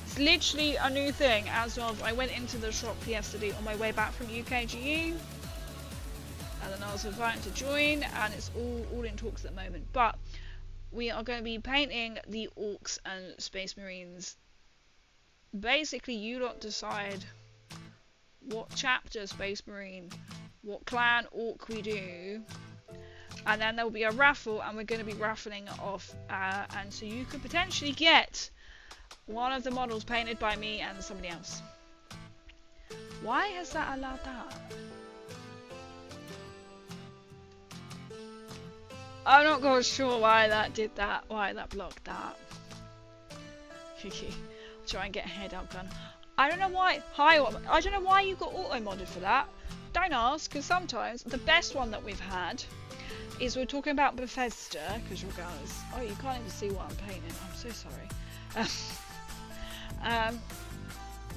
It's literally a new thing as of I went into the shop yesterday on my way back from UKGE, and then I was invited to join, and it's all in talks at the moment. But we are going to be painting the Orcs and Space Marines. Basically, you lot decide what chapter Space Marine, what clan Orc we do, and then there will be a raffle, and we're going to be raffling it off, and so you could potentially get one of the models painted by me and somebody else. Why has that allowed that? I'm not quite sure why that did that, why that blocked that. Try and get a head up gun. I don't know why. I don't know why you got auto modded for that. Don't ask, because sometimes the best one that we've had is we're talking about Bethesda, because regardless. Oh, you can't even see what I'm painting. I'm so sorry.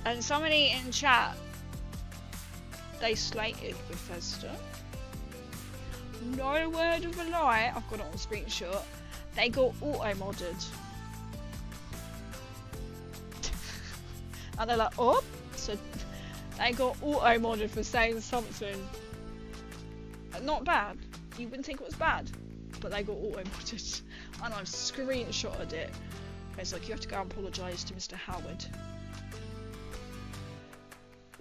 And somebody in chat, they slated Bethesda. No word of a lie. I've got it on screenshot. They got auto modded. And they're like, oh, so they got auto modded for saying something not bad. You wouldn't think it was bad, but they got auto modded, and I've screenshotted it. It's like you have to go and apologise to Mr. Howard.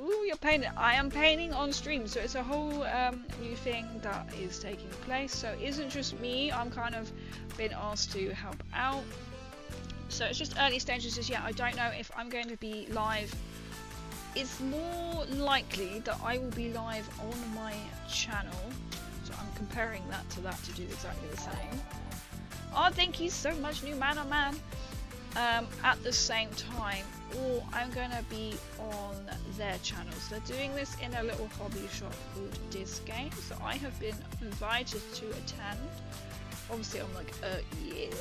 Ooh, you're painting. I am painting on stream, so it's a whole new thing that is taking place. So it isn't just me. I'm kind of been asked to help out. So it's just early stages as yet. I don't know if I'm going to be live. It's more likely that I will be live on my channel. So I'm comparing that to do exactly the same. Oh, thank you so much, new man on man. At the same time, or I'm gonna be on their channels. They're doing this in a little hobby shop called Disc Games, so I have been invited to attend. Obviously I'm like, yes.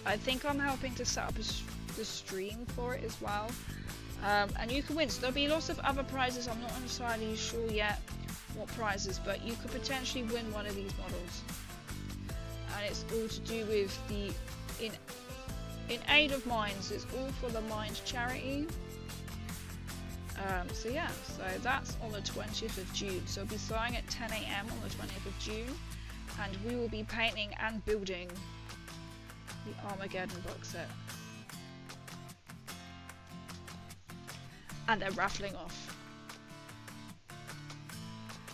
I think I'm helping to set up the stream for it as well. And you can win, so there'll be lots of other prizes. I'm not entirely sure yet what prizes, but you could potentially win one of these models. And it's all to do with the in aid of Minds. It's all for the Mind charity. So yeah, so that's on the 20th of June. So we'll be starting at 10 AM on the 20th of June, and we will be painting and building the Armageddon box set. And they're raffling off.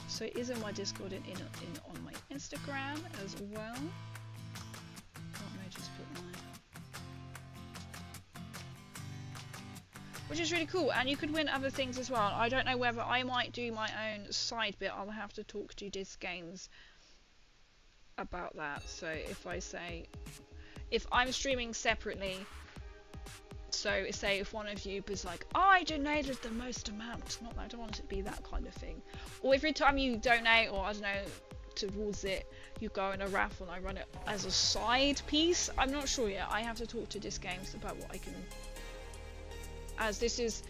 So it is in my Discord and on my Instagram as well. Just put mine. Which is really cool, and you could win other things as well. I don't know whether I might do my own side bit. I'll have to talk to Disc Games about that. So if I'm streaming separately, so say if one of you was like, oh, I donated the most amount, not that I don't want it to be that kind of thing, or every time you donate, or I don't know, towards it, you go in a raffle and I run it as a side piece. I'm not sure yet. I have to talk to Disc Games about what I can, as this is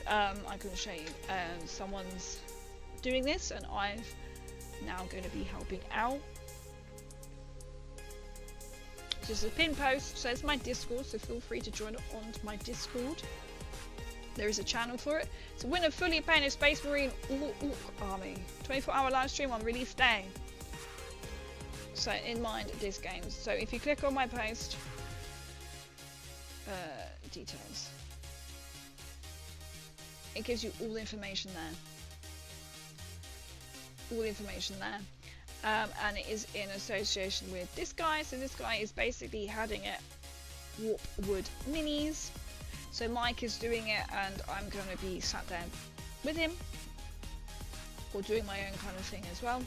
I can show you, someone's doing this and I'm now going to be helping out. This is a pin post, so it's my Discord, so feel free to join on my Discord. There is a channel for it. So win a fully painted Space Marine Orc army. 24-hour live stream on release day. So in mind, Disc Games. So if you click on my post, details, it gives you all the information there. All the information there. And it is in association with this guy. So this guy is basically heading it Warpwood Minis. So Mike is doing it, and I'm going to be sat there with him, or doing my own kind of thing as well.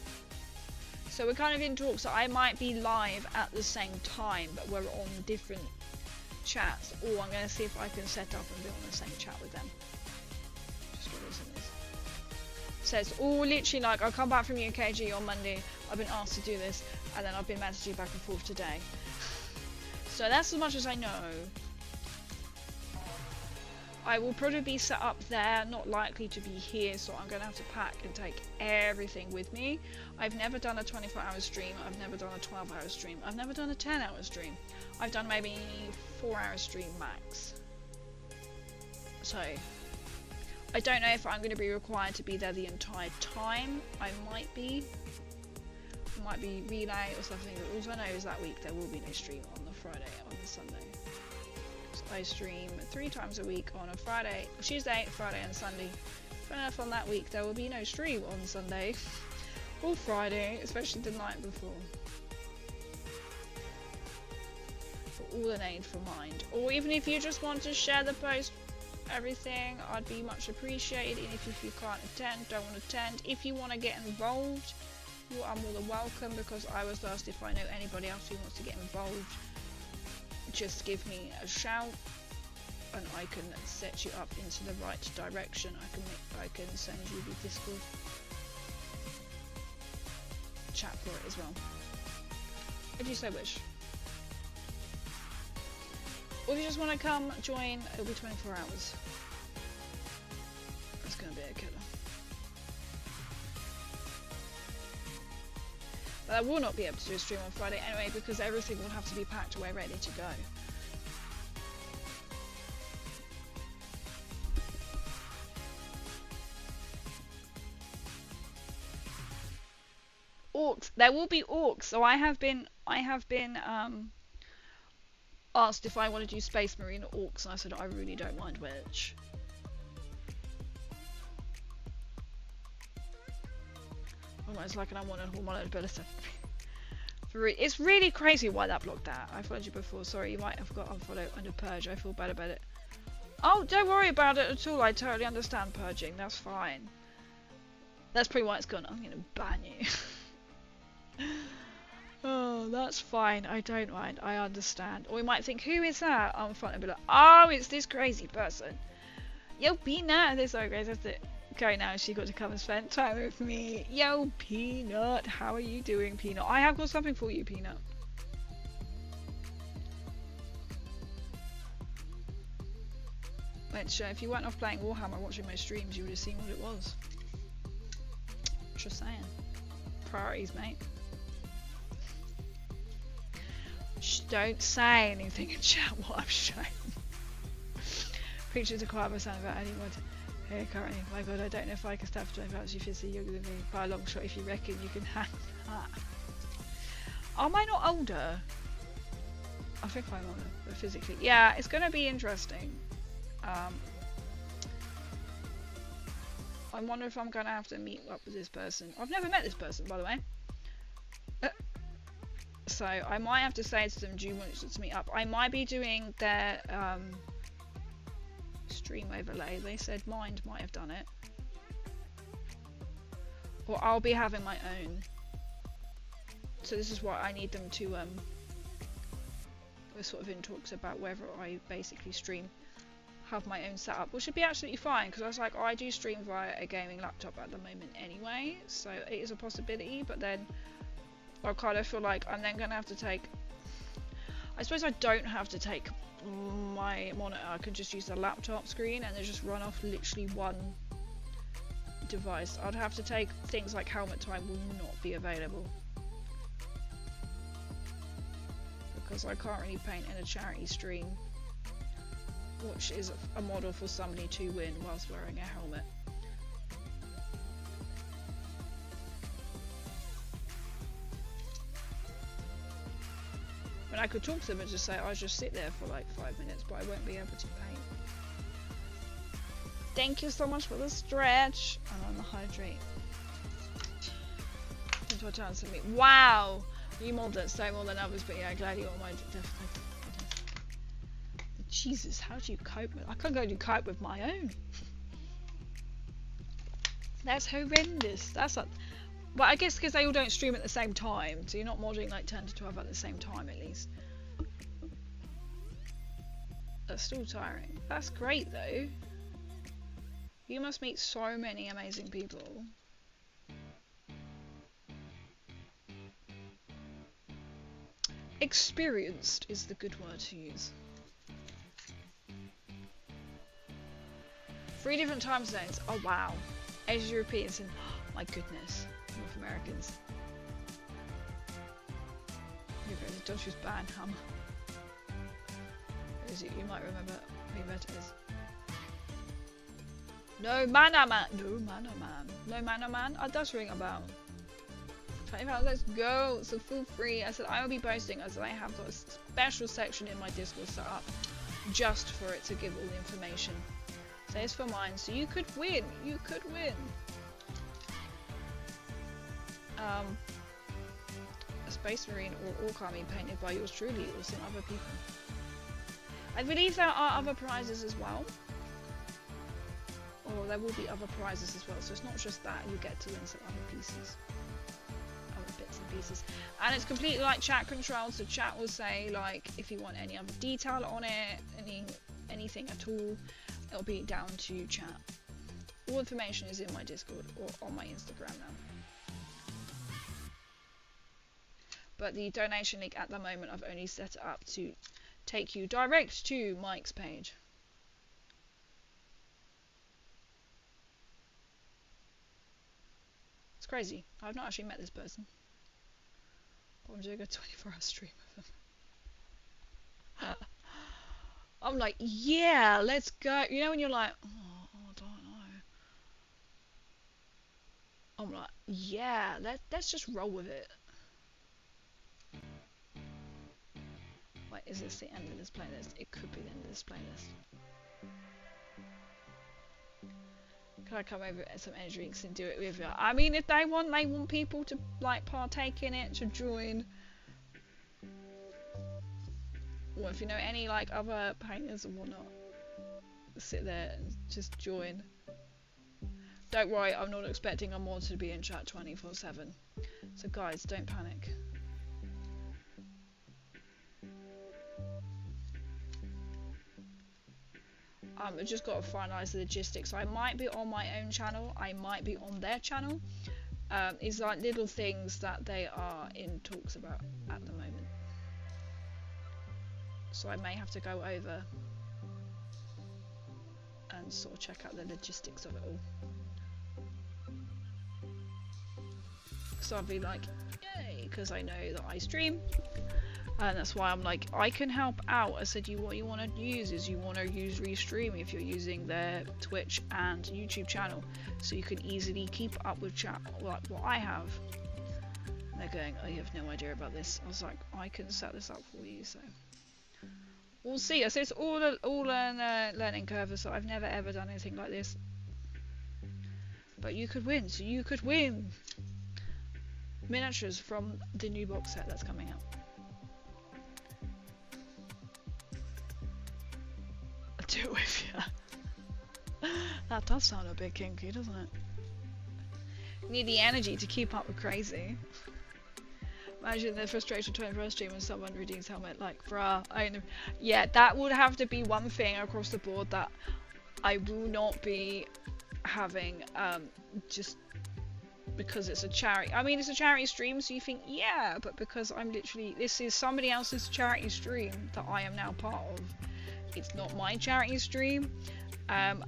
So we're kind of in talks, so I might be live at the same time, but we're on different chats, or I'm going to see if I can set up and be on the same chat with them. Just what is this? So it's all literally like, I come back from UKGE on Monday, I've been asked to do this, and then I've been messaging back and forth today. So that's as much as I know. I will probably be set up there, not likely to be here, so I'm going to have to pack and take everything with me. I've never done a 24-hour stream, I've never done a 12-hour stream, I've never done a 10-hour stream. I've done maybe 4-hour stream max. So, I don't know if I'm going to be required to be there the entire time. I might be. It might be relay or something, but all I know is that week there will be no stream on the Friday, on the Sunday. I stream 3 times a week on a Friday, Tuesday, Friday and Sunday. Fair enough, on that week there will be no stream on Sunday or Friday, especially the night before. For all the need for Mind. Or even if you just want to share the post, everything, I'd be much appreciated. And if you can't attend, don't want to attend, if you want to get involved, you are more than welcome, because I was asked if I know anybody else who wants to get involved. Just give me a shout and I can set you up into the right direction. I can send you the Discord chat for it as well, if you so wish. Or if you just want to come join, it'll be 24 hours. It's going to be a killer. But I will not be able to do a stream on Friday anyway, because everything will have to be packed away ready to go. Orcs. There will be orcs. So I have been asked if I want to do Space Marine or orcs, and I said I really don't mind which. Almost like an unwanted hormonal ability. It's really crazy why that blocked that. I followed you before. Sorry, you might have got unfollowed under purge. I feel bad about it. Oh, don't worry about it at all. I totally understand purging. That's fine. That's probably why it's gone. I'm gonna ban you. Oh, that's fine. I don't mind. I understand. Or we might think, who is that? I'm fine. And be like, oh, it's this crazy person. Yo, Peanut. This so crazy. That's it. Okay, now she got to come and spend time with me. Yo, Peanut. How are you doing, Peanut? I have got something for you, Peanut. Which, if you weren't off playing Warhammer watching my streams, you would have seen what it was. Just saying. Priorities, mate. Shh, don't say anything in chat what I'm showing. Pictures of quite sound about anyone. Hey, currently, my god, I don't know if I can stand for 25 hours. You feel so younger than me. By a long shot, if you reckon you can hang that. Am I not older? I think I'm older, but physically. Yeah, it's going to be interesting. I wonder if I'm going to have to meet up with this person. I've never met this person, by the way. So I might have to say to them, do you want to meet up? I might be doing their stream overlay. They said Mind might have done it. Or I'll be having my own. So this is what I need them to we're sort of in talks about whether I basically stream, have my own setup, which should be absolutely fine, because I was like, oh, I do stream via a gaming laptop at the moment anyway, so it is a possibility. But then I kind of feel like I'm then going to have to take, I suppose I don't have to take my monitor, I can just use the laptop screen and then just run off literally one device. I'd have to take things like helmet time will not be available, because I can't really paint in a charity stream, which is a model for somebody to win whilst wearing a helmet. And I could talk to them and just say, I'll just sit there for like 5 minutes, but I won't be able to paint. Thank you so much for the stretch. And on the hydrate. Into a chance to meet. Wow! You modded it so more than others, but yeah, glad you all my definitely. Jesus, how do you cope with? I can't go to cope with my own. That's horrendous. That's like, but I guess because they all don't stream at the same time, so you're not modding like 10 to 12 at the same time at least. That's still tiring. That's great though. You must meet so many amazing people. Experienced is the good word to use. 3 different time zones. Oh wow. Asian Europeans and oh my goodness, North Americans. Don't choose ban hammer. You might remember who that is. No Mana Man. No Mana Man. No Mana Man. Oh, does ring a bell. 25, let's go. So feel free. I said I will be posting. I said I have got a special section in my Discord set up just for it to give all the information. So it's for mine. So you could win. You could win. A Space Marine or Orc Army painted by yours truly or some other people. I believe there are other prizes as well. Or there will be other prizes as well. So it's not just that, you get to win some other pieces. Other bits and pieces. And it's completely like chat control. So chat will say like if you want any other detail on it, anything at all, it'll be down to chat. All information is in my Discord or on my Instagram now. But the donation link at the moment, I've only set it up to take you direct to Mike's page. It's crazy. I've not actually met this person. But I'm doing a 24-hour stream of them. I'm like, yeah, let's go. You know when you're like, oh, I don't know. I'm like, yeah, let's just roll with it. Wait, is this the end of this playlist? It could be the end of this playlist. Can I come over and some energy drinks and do it with you? I mean, if they want people to like partake in it, to join. Or if you know any like other painters and whatnot, sit there and just join. Don't worry, I'm not expecting a mod to be in chat 24/7. So guys, don't panic. I've just got to finalise the logistics. I might be on my own channel, I might be on their channel. It's like little things that they are in talks about at the moment. So I may have to go over and sort of check out the logistics of it all. So I'll be like, yay, because I know that I stream. And that's why I'm like, I can help out. I said, what you want to use is you want to use Restream if you're using their Twitch and YouTube channel, so you can easily keep up with chat like what I have. And they're going, oh, you have no idea about this. I was like, I can set this up for you. So we'll see. I said it's all a learning curve. So I've never ever done anything like this. But you could win. So you could win miniatures from the new box set that's coming out. Do it with you. That does sound a bit kinky, doesn't it? You need the energy to keep up with crazy. Imagine the frustration 21st stream when someone redeems helmet like, bruh, yeah, that would have to be one thing across the board that I will not be having, just because it's a charity. I mean, it's a charity stream, so you think, yeah, but because I'm literally, this is somebody else's charity stream that I am now part of. It's not my charity stream, and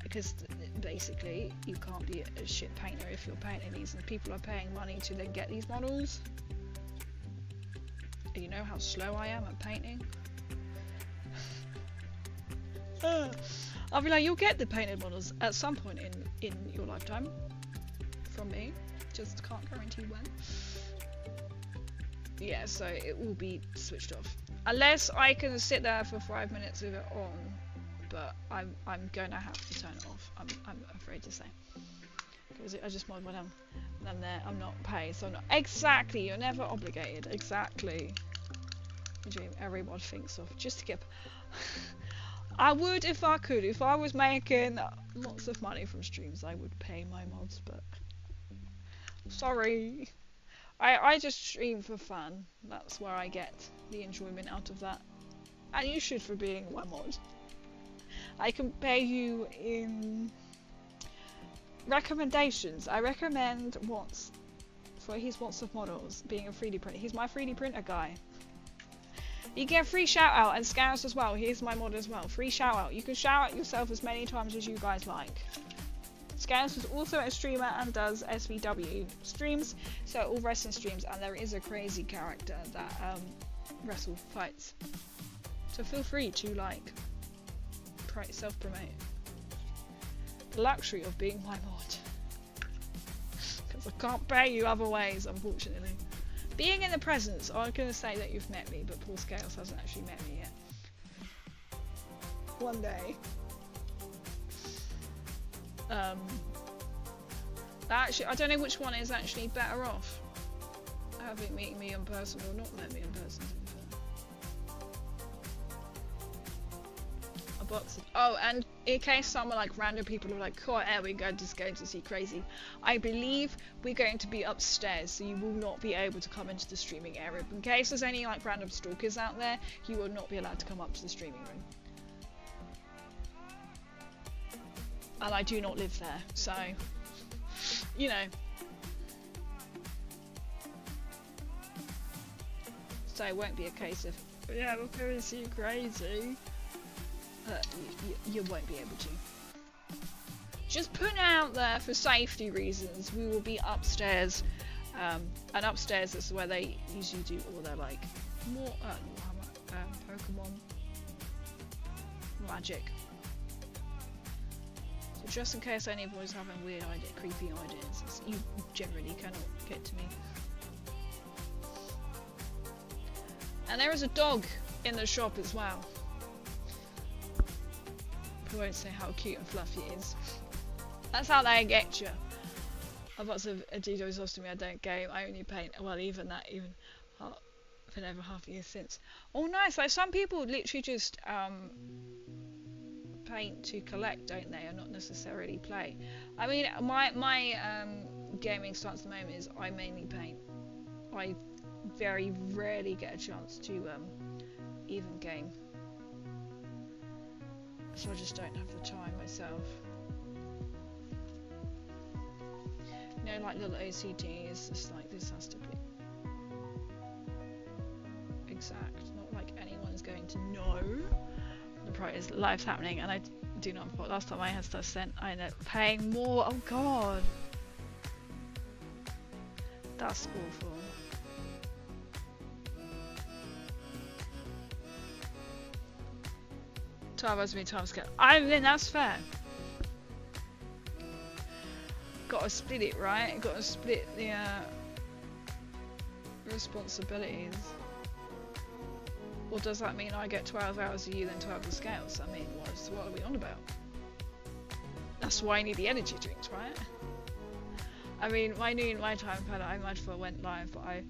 because basically you can't be a shit painter if you're painting these, and people are paying money to then get these models. You know how slow I am at painting. I'll be like, you'll get the painted models at some point in your lifetime from me, just can't guarantee when. Yeah, so it will be switched off. Unless I can sit there for 5 minutes with it on, but I'm gonna have to turn it off. I'm afraid to say, because I just mod one and I'm there. I'm not paid, so I'm not. Exactly, you're never obligated. Exactly. Every mod thinks of just to get. I would if I could. If I was making lots of money from streams, I would pay my mods, but sorry. I just stream for fun. That's where I get the enjoyment out of that. And you should for being my mod. I can pay you in recommendations. I recommend Watts for his Watts of models being a 3D printer. He's my 3D printer guy. You get a free shout out, and Scouse as well. Here's my mod as well. Free shout out. You can shout out yourself as many times as you guys like. Scouse is also a streamer and does SVW streams, so all wrestling streams, and there is a crazy character that wrestle fights. So feel free to like self-promote. The luxury of being my mod, because I can't pay you other ways, unfortunately. Being in the presence, I'm gonna say that you've met me, but Paul Scales hasn't actually met me yet. One day. Actually, I don't know which one is actually better off. Having meeting me in person or not met me in person. A box of, oh, and in case someone like random people are like, oh, yeah, we're just going to see crazy. I believe we're going to be upstairs, so you will not be able to come into the streaming area. In case there's any like random stalkers out there, you will not be allowed to come up to the streaming room. And I do not live there, so, you know. So it won't be a case of, yeah, we're going to see you crazy. You won't be able to. Just putting it out there for safety reasons, we will be upstairs. And upstairs is where they usually do all their, like, more, Pokemon magic. Just in case anybody's having weird creepy ideas, you generally cannot get to me. And there is a dog in the shop as well. I won't say how cute and fluffy it is. That's how they get you. I've lots of Adidas lost to me. I don't game. I only paint. Well, even that, been over half a year since. Oh, nice. Like some people literally just paint to collect, don't they, and not necessarily play. I mean, my gaming stance at the moment is I mainly paint. I very rarely get a chance to even game, so I just don't have the time myself. You know, like little OCD is just like, this has to be exact, not like anyone's going to know the price. Life's happening, and I do not report. Last time I had stuff sent, I ended up paying more. Oh god, that's awful. Hours me time scale. I mean, that's fair. Gotta split it, right? Gotta split the responsibilities. Or does that mean I get 12 hours of you, then 12 of the scales? I mean, what are we on about? That's why I need the energy drinks, right? I mean, my time pad, I might as well went live, but I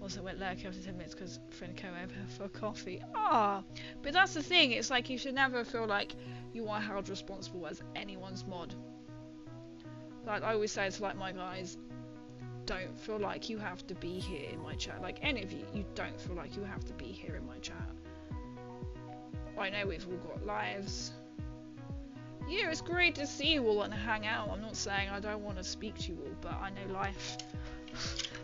also went lurking after 10 minutes because a friend came over for coffee. But that's the thing, it's like you should never feel like you are held responsible as anyone's mod. Like I always say to like my guys, don't feel like you have to be here in my chat. Like any of you, you don't feel like you have to be here in my chat. I know we've all got lives. Yeah, it's great to see you all and hang out. I'm not saying I don't want to speak to you all, but I know life.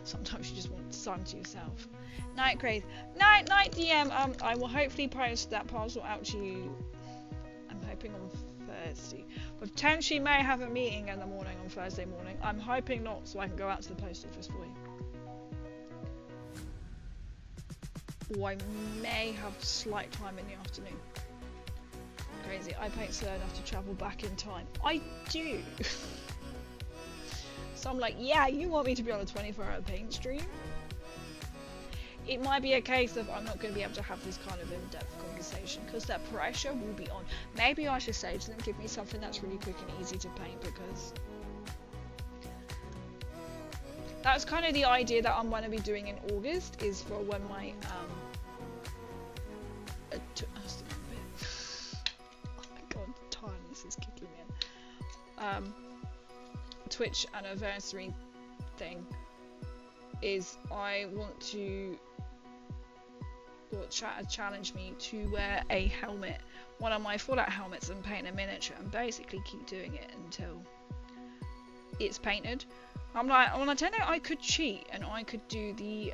Sometimes you just want time to yourself. Night Craze. Night DM. I will hopefully post that parcel out to you. I'm hoping on Thursday. Potentially may have a meeting in the morning on Thursday morning. I'm hoping not, so I can go out to the post office for you. Or I may have slight time in the afternoon. Crazy. I paint slow enough to travel back in time. I do. So I'm like, yeah, you want me to be on a 24-hour paint stream? It might be a case of I'm not going to be able to have this kind of in-depth conversation because that pressure will be on. Maybe I should say to them, give me something that's really quick and easy to paint, because that's kind of the idea that I'm going to be doing in August, is for when my oh my god, tiredness is kicking in. Twitch anniversary thing is I want to challenge me to wear a helmet, one of my Fallout helmets, and paint a miniature and basically keep doing it until it's painted. I'm like, well, I don't know, I could cheat and I could do the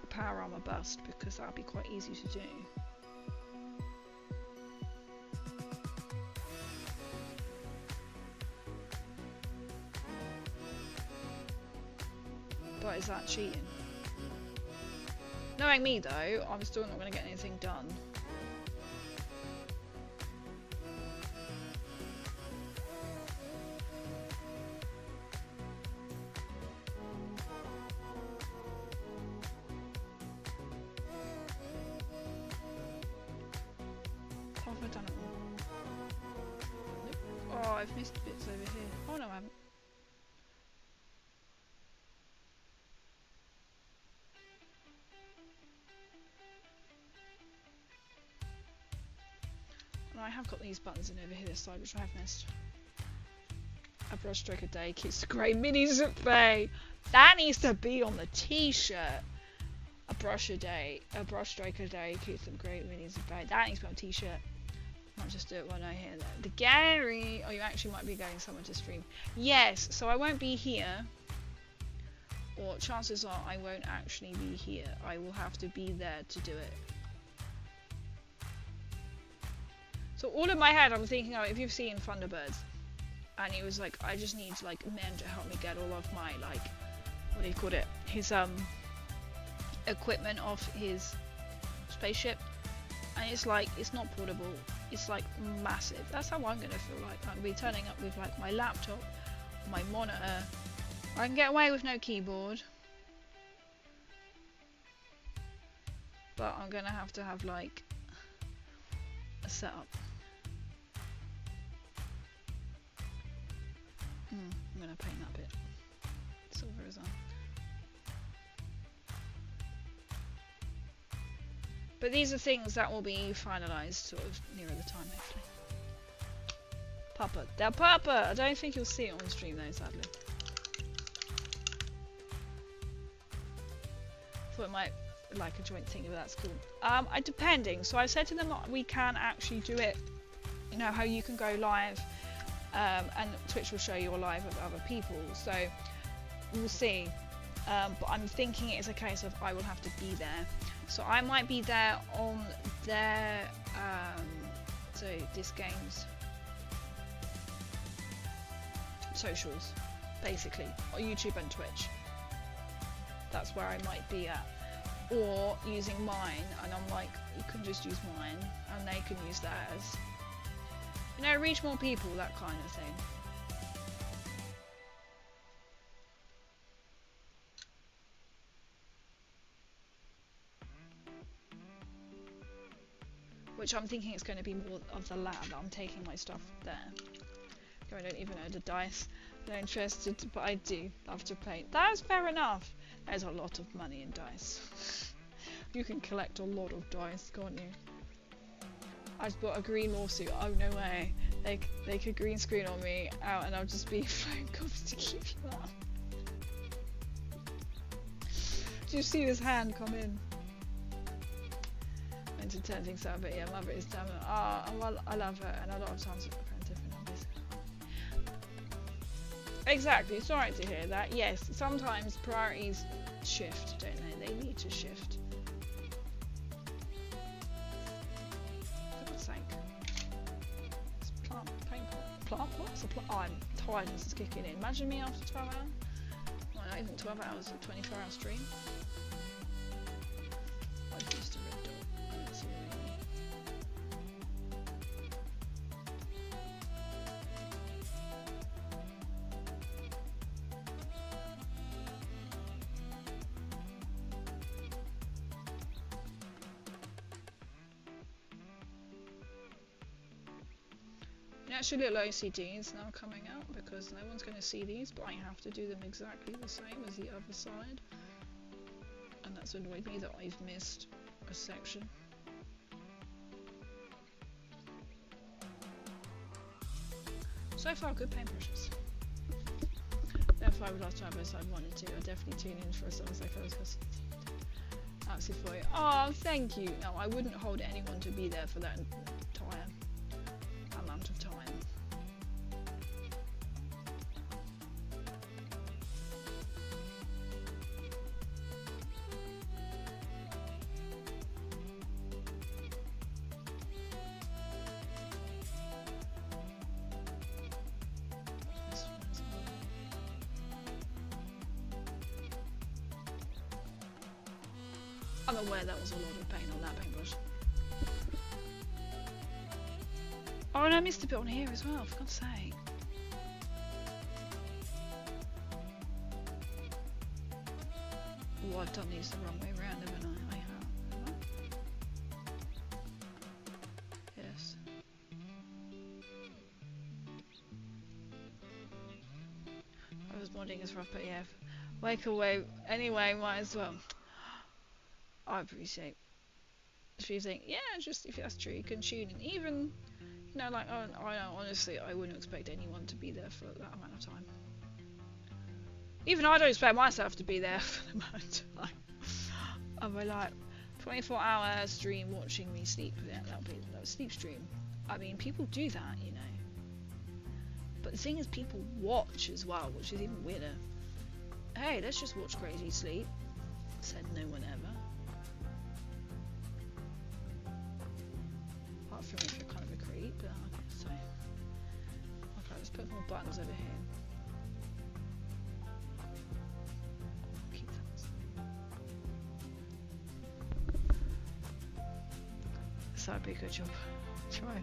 power armor bust, because that would be quite easy to do. But is that cheating? Knowing me though, I'm still not going to get anything done. How have I done it all? Oh, I've missed bits over here. Oh no, I haven't. I have got these buttons in over here this side, which I have missed. A brush stroke a day keeps the grey minis at bay. That needs to be on the t-shirt. A brush stroke a day keeps the grey minis at bay. That needs to be on a t-shirt. I might just do it when I hear that. The Gary. Oh, you actually might be going somewhere to stream. Yes, so I won't be here. Or chances are I won't actually be here. I will have to be there to do it. So all in my head I'm thinking, oh, if you've seen Thunderbirds, and he was like, I just need like men to help me get all of my, like, what do you call it, his equipment off his spaceship, and it's like, it's not portable, it's like massive. That's how I'm gonna feel like. I'm gonna be turning up with like my laptop, my monitor. I can get away with no keyboard, but I'm gonna have to have like a setup. I'm gonna paint that bit silver as well. But these are things that will be finalised sort of nearer the time, hopefully. Papa. Del Papa! I don't think you'll see it on stream though, sadly. Thought it might like a joint thing, but that's cool. Depending. So I said to them we can actually do it, you know, how you can go live and Twitch will show you a live of other people. So we'll see. But I'm thinking it is a case of I will have to be there. So I might be there on their so this game's socials, basically, or YouTube and Twitch. That's where I might be at. Or using mine, and I'm like, you can just use mine, and they can use theirs. You know, reach more people, that kind of thing. Which I'm thinking it's going to be more of the latter, that I'm taking my stuff there. I don't even know the dice. I'm not interested, but I do love to paint. That's fair enough. There's a lot of money in dice. You can collect a lot of dice, can't you? I just bought a green lawsuit. Oh no way. They could green screen on me out and I'll just be phone calls to keep you up. Do you see this hand come in? And to turn things out, but yeah, Mother is damn it. Well, I love her, and a lot of times we're different hobbies. Exactly, it's alright to hear that. Yes, sometimes priorities shift, don't they? They need to shift. For God's sake. It's plant pots? I'm tired, this is kicking in. Imagine me after 12 hours. Well, not even 12 hours, a 24-hour stream. I've used a red dot. Actually, little OCDs now coming out because no one's going to see these, but I have to do them exactly the same as the other side, and that's annoyed me that I've missed a section. So far, good paintbrushes. Therefore, I would love to have this. I wanted to. I definitely tune in for a song like I was absolutely for you. Oh, thank you. No, I wouldn't hold anyone to be there for that entire amount of time. I'm aware that was a lot of paint on that paintbrush. Oh, and I missed a bit on here as well, for God's sake. Oh, I've done these the wrong way round, haven't I? I have. Yes. I was modding as rough, but yeah. Wake away. Anyway, might as well. I appreciate if you think, yeah, just if that's true, you can tune in. Even, you know, like, honestly, I wouldn't expect anyone to be there for that amount of time. Even I don't expect myself to be there for the amount of time. I'll be like, 24-hour stream watching me sleep. Yeah, that was sleep stream. I mean, people do that, you know. But the thing is, people watch as well, which is even weirder. Hey, let's just watch Crazy Sleep. Said no one ever. Apart from if you're kind of a creep, but okay, so. Okay, let's put more buttons over here. Keep that. So that'd be a good job. Try.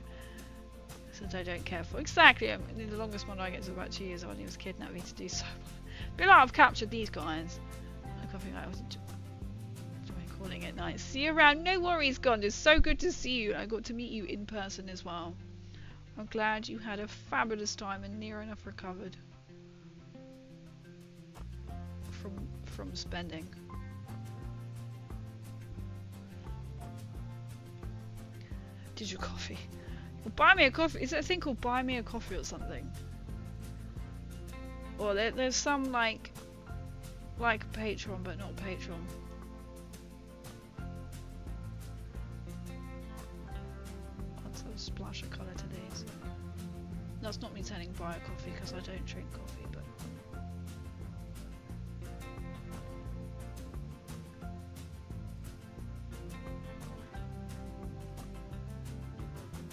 Since I don't care for. Exactly, I mean, the longest one I get is about 2 years old. He was kidnapped me to do so. But like, I've captured these guys. I think I was calling it night. See you around. No worries, Gond. It's so good to see you. I got to meet you in person as well. I'm glad you had a fabulous time and near enough recovered. from spending. Digital coffee. Well, buy me a coffee. Is there a thing called buy me a coffee or something? Or there's some like Patreon, but not Patreon. Let's have a splash of colour to these. That's not me saying buy a coffee because I don't drink coffee, but.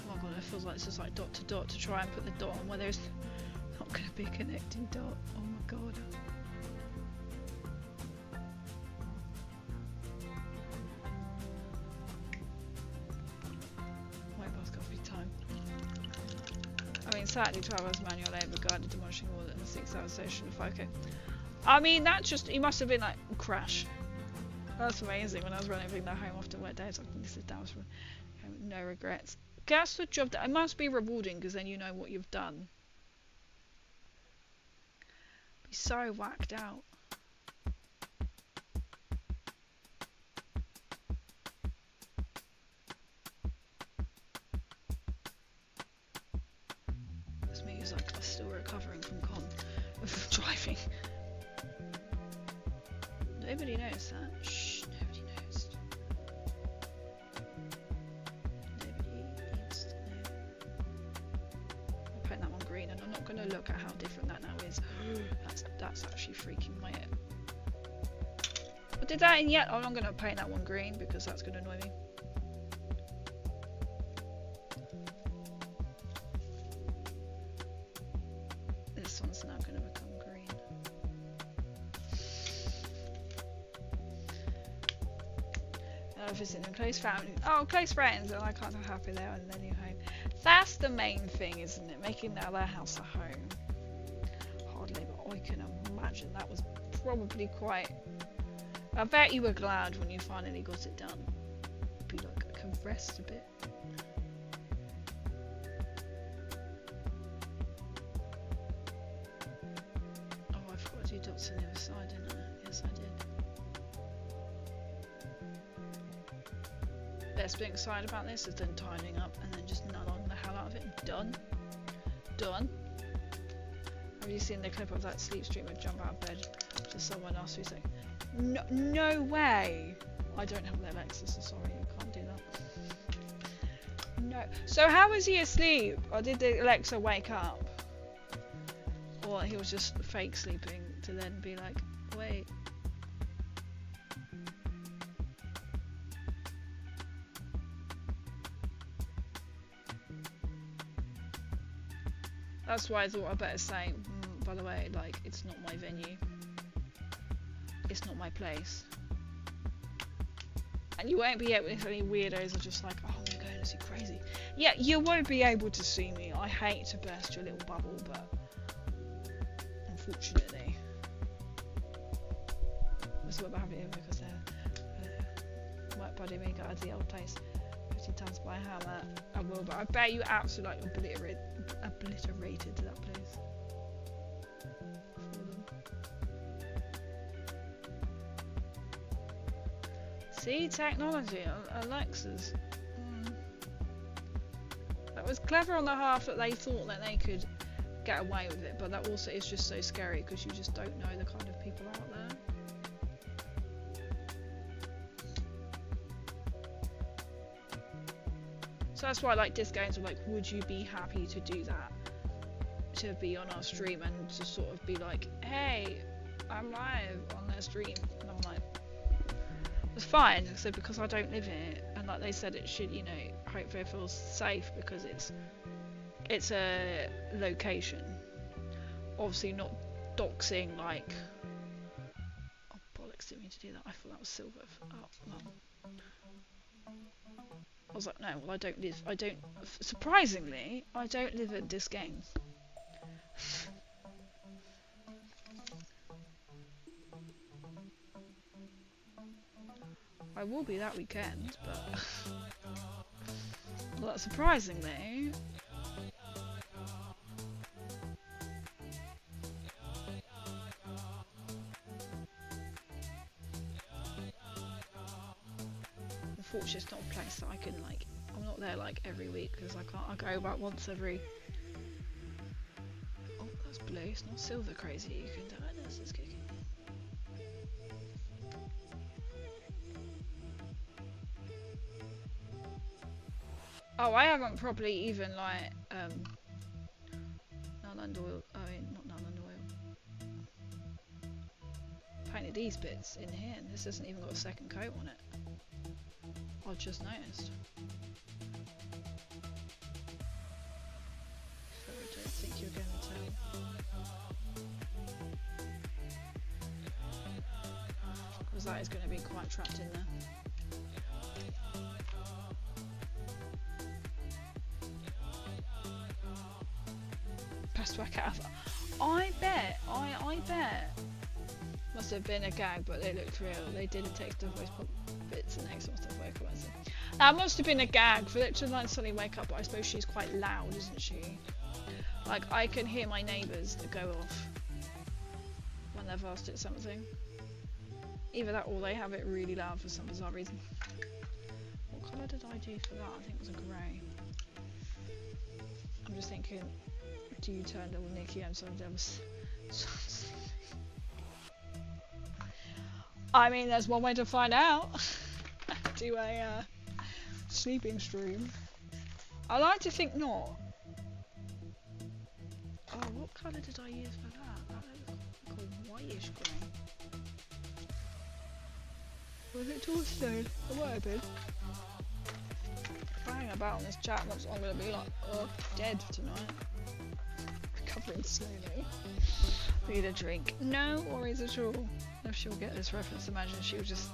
Oh my god, it feels like this is like dot to dot to try and put the dot on where there's not going to be a connecting dot. Oh my god. Way past coffee time. I mean, sadly, 12 hours manual labour, guided demolishing all in a 6-hour session of FOCO. I mean, that just, he must have been like, crash. That's amazing. When I was running everything at home after work days, I can sit down with no regrets. That's the job that it must be rewarding because then you know what you've done. Be so whacked out. This me is like I'm still recovering from driving. Nobody knows that. Shh, nobody knows. Nobody needs to know. I'm putting that one green and I'm not going to look at how different that now is. That's actually freaking my head. I did that in yet. I'm not going to paint that one green because that's going to annoy me. This one's now going to become green. Visiting close family. Oh, close friends, and I can't be happy there in their new home. That's the main thing, isn't it? Making their house a home. Hardly, but I can imagine that was probably quite. I bet you were glad when you finally got it done. Be like, I can rest a bit. Oh, I've got to do dots on the other side, didn't I? Yes, I did. Best being excited about this is then tidying up and then just nulling the hell out of it. Done. Done. Have you seen the clip of that sleep streamer jump out of bed to someone else who's like, no way! I don't have the Alexa, so sorry, you can't do that. No. So how was he asleep? Or did the Alexa wake up? Or he was just fake sleeping to then be like, wait. That's why I thought I better say, by the way, like, it's not my venue. It's not my place. And you won't be able, if any weirdos are just like, oh my goodness, you're crazy. Yeah, you won't be able to see me. I hate to burst your little bubble, but unfortunately. That's what happened here because work buddy me got out of the old place 50 times by a hammer. I will, but I bet you absolutely like obliterated that place. See, technology, Alexas. That was clever on the half that they thought that they could get away with it, but that also is just so scary because you just don't know the kind of people out there. So that's why I like disc games. I'm like, would you be happy to do that? To be on our stream and to sort of be like, hey, I'm live on their stream. And I'm like, it's fine. So because I don't live in it, and like they said, it should, you know, hopefully it feels safe because it's a location. Obviously not doxing like. Oh bollocks! Didn't mean to do that. I thought that was silver. Oh well. I was like, no, well, I don't live. Surprisingly, I don't live at Disc Games. I will be that weekend, but well, surprisingly, unfortunately it's not a place that I can like, I'm not there like every week because I can't, I go about once every, oh that's blue, it's not silver crazy, you can die, this is kicking. Oh, I haven't properly even like, Nunland oil, I mean not Nunland oil, painted these bits in here and this hasn't even got a second coat on it. I've just noticed. So I don't think you're going to tell. Because that is going to be quite trapped in there. Best work out ever. I bet. Must have been a gag, but they looked real. They didn't take the voice pop bits and extra stuff away from us. That must have been a gag for it to like suddenly wake up, but I suppose she's quite loud, isn't she? Like, I can hear my neighbours that go off when they're fast at something. Either that or they have it really loud for some bizarre reason. What colour did I do for that? I think it was a grey. I'm just thinking, do you turn little Nikki and some devils? I mean, there's one way to find out. Do a sleeping stream. I like to think not. Oh, what colour did I use for that? That looked like a whitish grey. Was it Tourstone? It might have been. Bang about on this chat looks I'm gonna be like, oh, dead tonight. Recovering slowly. Need a drink. No worries at all. If she'll get this reference, imagine she'll just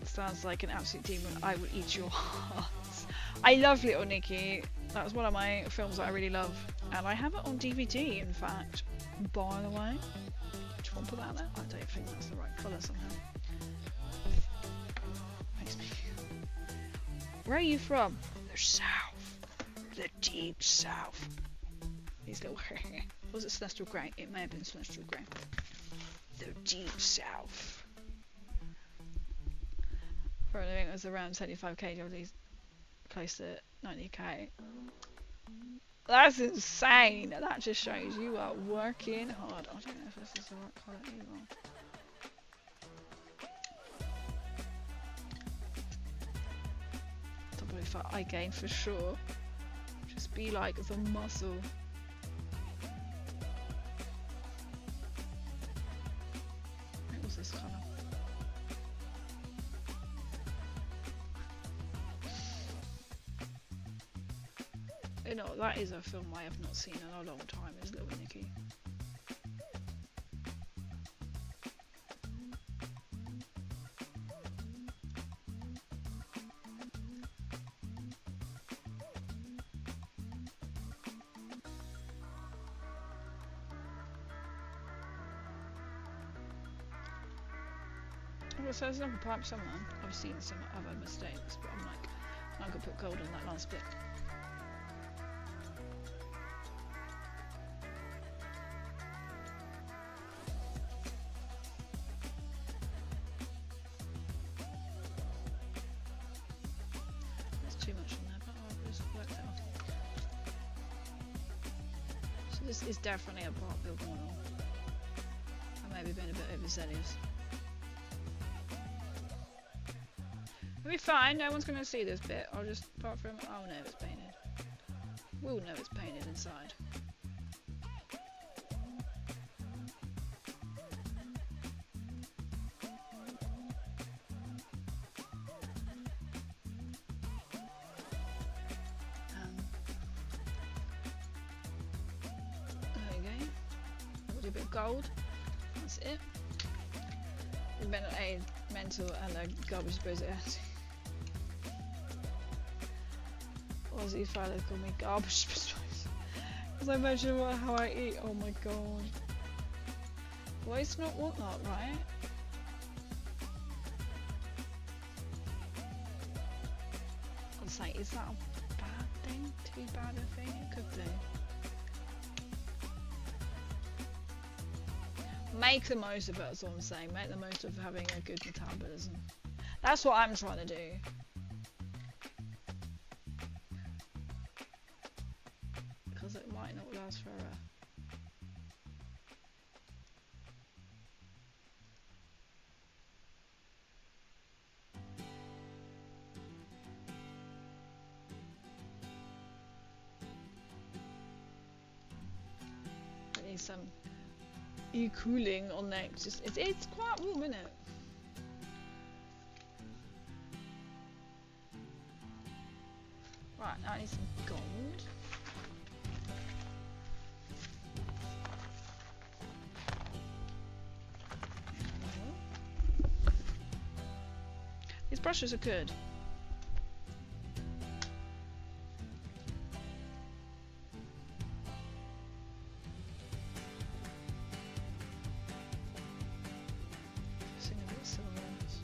sounds like an absolute demon. I will eat your hearts. I love Little Nicky. That was one of my films that I really love, and I have it on DVD. In fact, by the way, do you want to put that on there? I don't think that's the right colour somehow. Makes me. Where are you from? The south, the deep south. These little was it Celestial Grey? It may have been Celestial Grey. The deep south. For a living, it was around 75k, probably close to 90k. That's insane! That just shows you are working hard. I don't know if this is the right colour either. Double fat eye gain for sure. Just be like the muscle. What was this colour? You know, that is a film I have not seen in a long time, is Little Nicky. Well, so there's another pipe somewhere. I've seen some other mistakes, but I'm like, I'm gonna put gold on that last bit. Too much on there, but I'll just work that off. So this is definitely a part build model. I may be being a bit overzealous. It'll be fine, no one's going to see this bit. I'll just, apart from, oh no, it's painted. We'll know it's painted inside. A bit of gold, that's it. A mental and a garbage disposal. Aussie fellas call me garbage disposal because I mentioned how I eat. Oh my god. Why it's not whatnot, right? I'll say, is that a bad thing? Too bad a thing? It could be. Make the most of it, that's what I'm saying. Make the most of having a good metabolism. That's what I'm trying to do. Because it might not last forever. I need some cooling on there. It's quite warm, isn't it? Right, now I need some gold. These brushes are good. Seeing a bit of silver on this.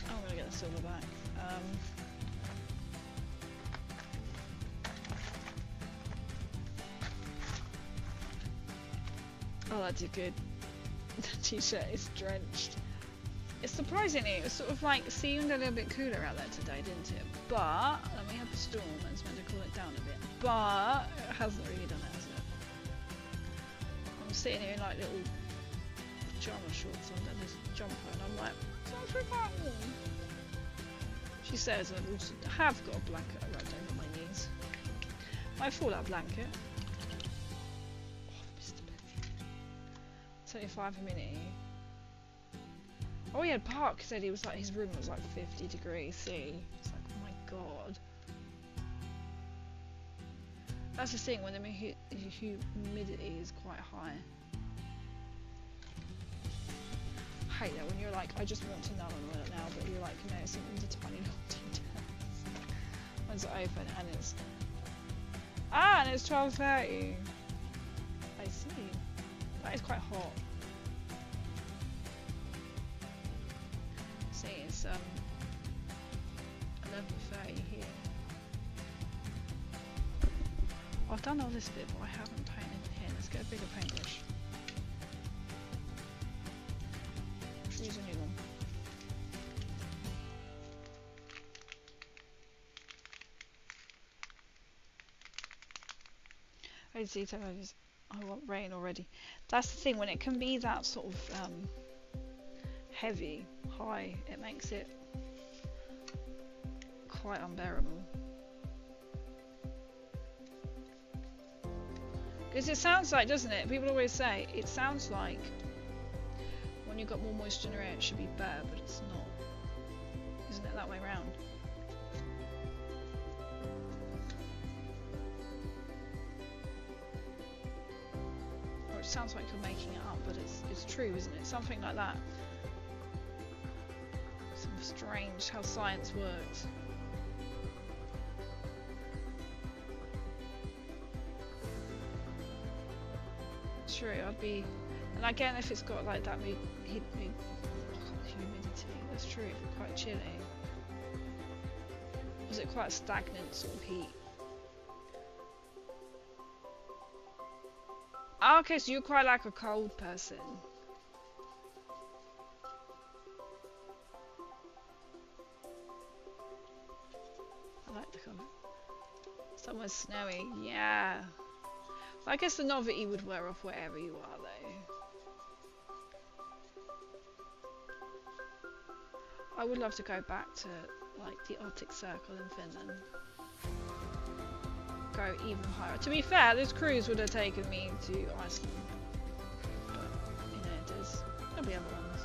I'm gonna get the silver back. Oh, that did good. The t-shirt is drenched. It's surprisingly, it was sort of like seemed a little bit cooler out there today, didn't it? But then we had the storm and it's meant to cool it down a bit. But it hasn't really done it, has it? I'm sitting here in like little pajama shorts under this jumper and I'm like, it's not very quite warm. She says I also have got a blanket right over my knees. My fallout blanket. Oh, Mr. Betty. 25 a minute. Oh, he had Park said he was like his room was like 50 degrees C. It's like, oh my god. That's the thing when the humidity is quite high. I hate that when you're like, I just want to know it now, but you're like noticing the tiny little details. When's it open? And it's and it's 12:30. I see. That is quite hot. See, it's 11:30 here. I've done all this bit, but I haven't painted here. Let's get a bigger paintbrush. Use a new one. I see. I want rain already. That's the thing, when it can be that sort of heavy, high, it makes it quite unbearable. Because it sounds like, doesn't it? People always say it sounds like when you've got more moisture in your air it should be better, but it's not. Isn't it that way round? Or it sounds like you're making it up, but it's true, isn't it? Something like that. Some strange how science works. True, I'd be, and again if it's got like that humidity, that's true, it'd be quite chilly. Was it quite a stagnant sort of heat? Oh, okay, so you're quite like a cold person. I like the colour. Somewhere snowy, yeah. I guess the novelty would wear off wherever you are, though. I would love to go back to, like, the Arctic Circle in Finland. Go even higher. To be fair, this cruise would have taken me to Iceland. But, you know, there'll be other ones.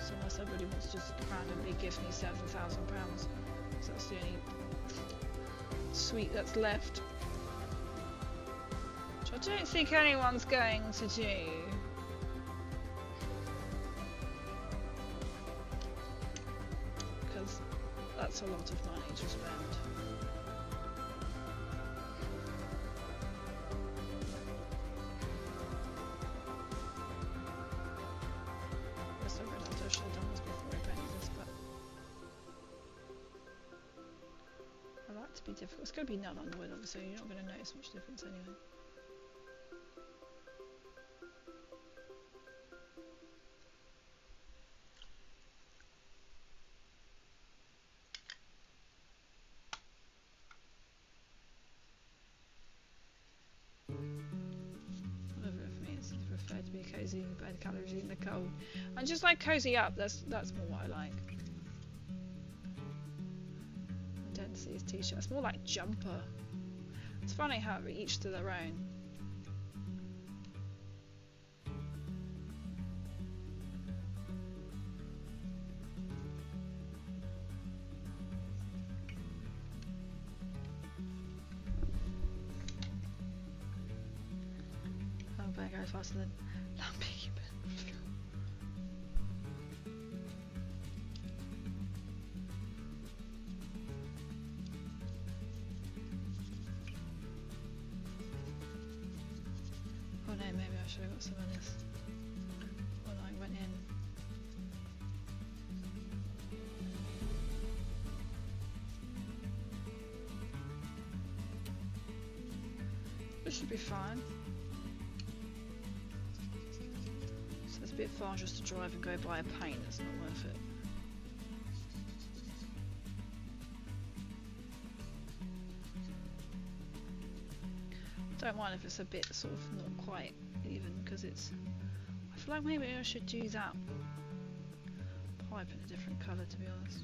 So unless everybody wants to just randomly give me £7,000, so that's the only sweet that's left. I don't think anyone's going to do. Because that's a lot of money to spend. I still realised I should have done this before I painted this, but I like to be difficult. It's going to be none on the wood, obviously. You're not going to notice much difference anyway. To be cozy in bed, calories in the cold, and just like cozy up. That's more what I like. Tendencies t-shirt. It's more like jumper. It's funny how each to their own. Oh, better go faster than Lampy. Oh no, maybe I should have got some of this when I went in. This should be fine. So it's a bit far just to drive and go buy a paint, that's not worth it. Don't mind if it's a bit sort of not quite even, because it's, I feel like maybe I should do that pipe in a different colour, to be honest.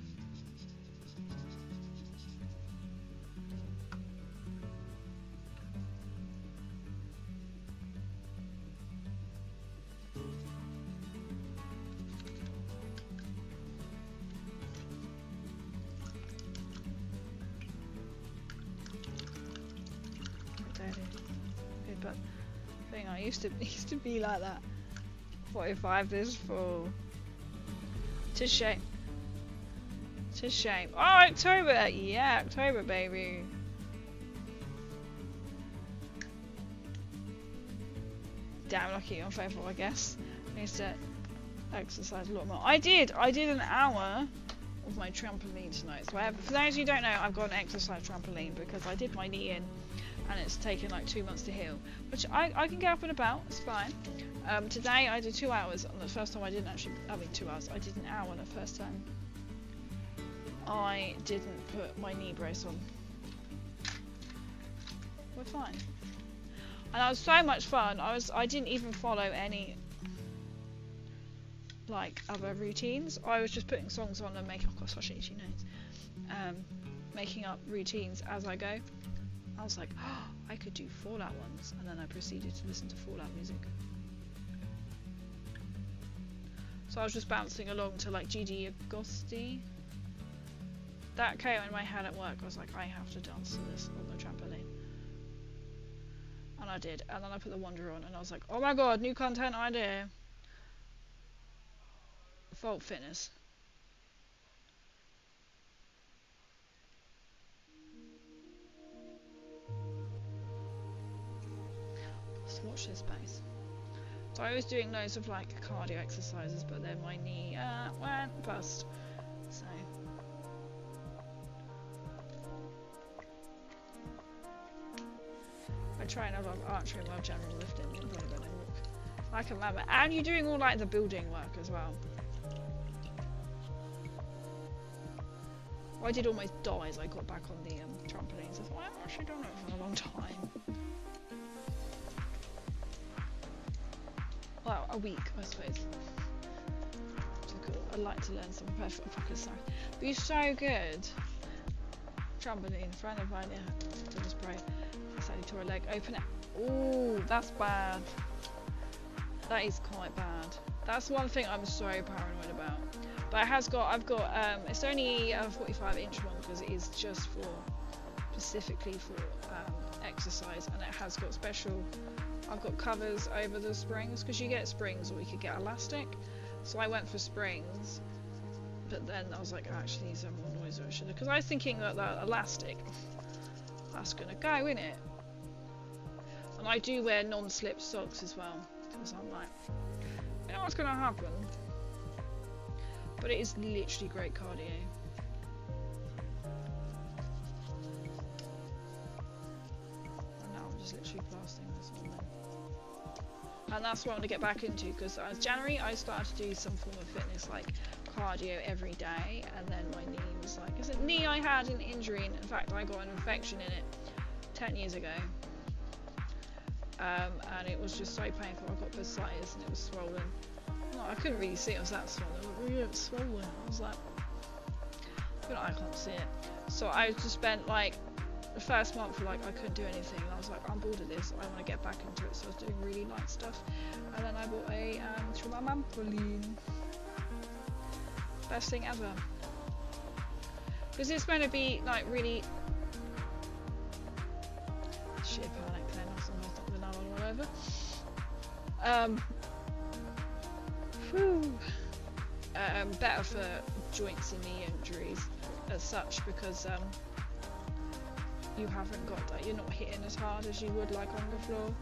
But thing I used to be like that. 45 this full. Tis shame. Tis shame. Oh, October! Yeah, October, baby. Damn lucky, unfaithful, I guess. I used to exercise a lot more. I did an hour of my trampoline tonight. So for those of you who don't know, I've got an exercise trampoline because I did my knee in. And it's taken like 2 months to heal, which I can get up and about, it's fine. Today I did 2 hours, and the first time I didn't actually, 2 hours, I did an hour the first time. I didn't put my knee brace on. We're fine. And that was so much fun. I didn't even follow any like other routines. I was just putting songs on and making, oh gosh, such itchy nose. Making up routines as I go. I was like, oh, I could do Fallout ones, and then I proceeded to listen to Fallout music. So I was just bouncing along to like GD Agosti. That came in my head at work. I was like, I have to dance to this on the trampoline. And I did, and then I put the Wonder on, and I was like, oh my god, new content idea. Fault Fitness. Let's watch this space. So I was doing loads of like cardio exercises, but then my knee went bust. So I train a lot of archery while general lifting. I'm probably gonna walk like a mammoth. And you're doing all like the building work as well. I did almost die as I got back on the trampolines. I thought, I haven't actually done it for a long time. Well, a week, I suppose. So cool. I'd like to learn some perfect focus. Sorry. But you're so good. Trampoline, friend of mine, yeah. To just pray. I sadly tore a leg. Open it. Ooh, that's bad. That is quite bad. That's one thing I'm so paranoid about. But I've got, it's only a 45-inch one because it is just specifically for exercise, and it has got special, I've got covers over the springs, because you get springs or you could get elastic. So I went for springs, but then I was like, actually these are more noisy is what I should have, because I was thinking that that elastic, that's gonna go in it. And I do wear non-slip socks as well, because I'm like, you know what's gonna happen? But it is literally great cardio. And now I'm just literally plastering this on there. And that's what I want to get back into, because as January I started to do some form of fitness, like cardio every day, and then my knee was like, is it knee? I had an injury, and in fact I got an infection in it 10 years ago. And it was just so painful. I got bursitis and it was swollen. No, I couldn't really see it was that swollen. It was swollen. I was like, but I can't see it. So I just spent like the first month like I couldn't do anything. And I was like, I'm bored of this. I want to get back into it. So I was doing really light stuff. And then I bought a trimampoline. Best thing ever. Because it's going to be like really sheer panic then. That's almost not the nail all over. Better for joints and knee injuries as such, because you haven't got that, you're not hitting as hard as you would like on the floor.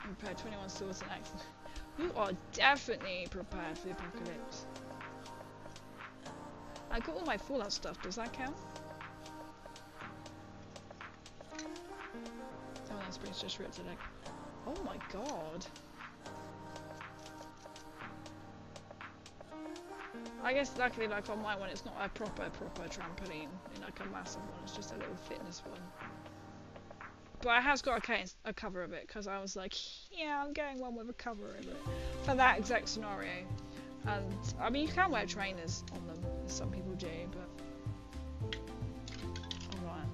Prepare 21 stores and accidents. You are definitely prepared for the apocalypse. I got all my Fallout stuff, does that count? Someone else brings just ripped it like, oh my god. I guess luckily like on my one it's not a proper trampoline, like a massive one, it's just a little fitness one. But it has got a cover of it, because I was like, yeah, I'm getting one with a cover of it for that exact scenario. And I mean, you can wear trainers on them, as some people do, but alright,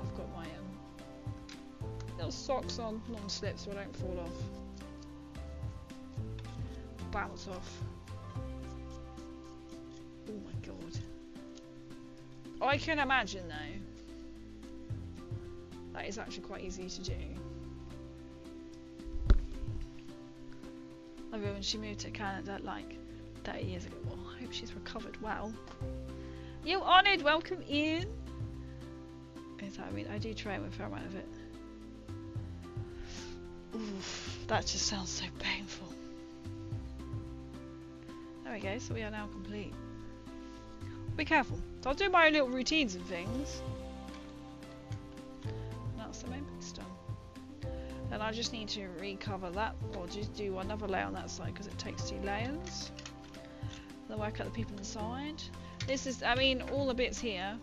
I've got my little socks on, non-slip, so I don't fall off, bounce off. Oh my god! I can imagine though. That is actually quite easy to do. I remember when she moved to Canada like 30 years ago. Well, I hope she's recovered well. You honoured, welcome in. I mean, I do train with a fair amount of it. Oof, that just sounds so painful. There we go, so we are now complete. Be careful. So I'll do my little routines and things. The main bit's done. Then I just need to recover that, or just do another layer on that side because it takes 2 layers. Then work out the people inside. This is, I mean, all the bits here,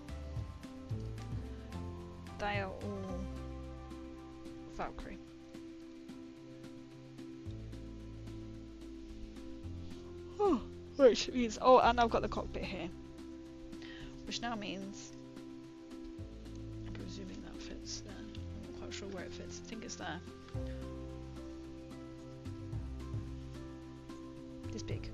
they are all Valkyrie. Oh, which means, oh, and I've got the cockpit here, which now means, I'm presuming that fits there. Not sure where it fits. I think it's there. This big.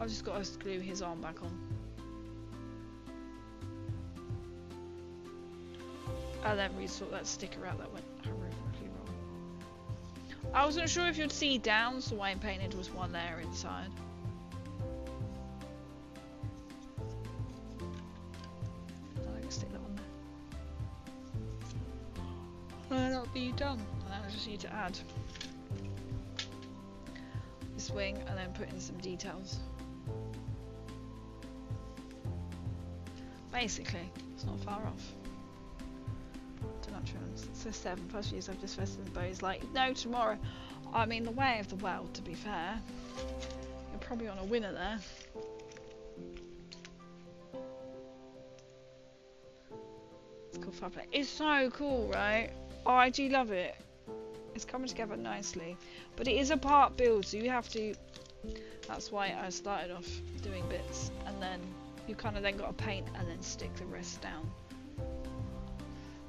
I've just got to glue his arm back on. And then resort that sticker out that went horrifically wrong. I wasn't sure if you'd see down, so why I painted was one layer inside. Stick that on there. And that'll be done. And then I just need to add this wing and then put in some details. Basically, it's not far off. So 7 plus years I've just vested in bows. Like, no, tomorrow. I mean, the way of the world, to be fair. You're probably on a winner there. It's so cool, right? Oh, I do love it. It's coming together nicely, but it is a part build, so you have to, that's why I started off doing bits, and then you kind of then got to paint and then stick the rest down,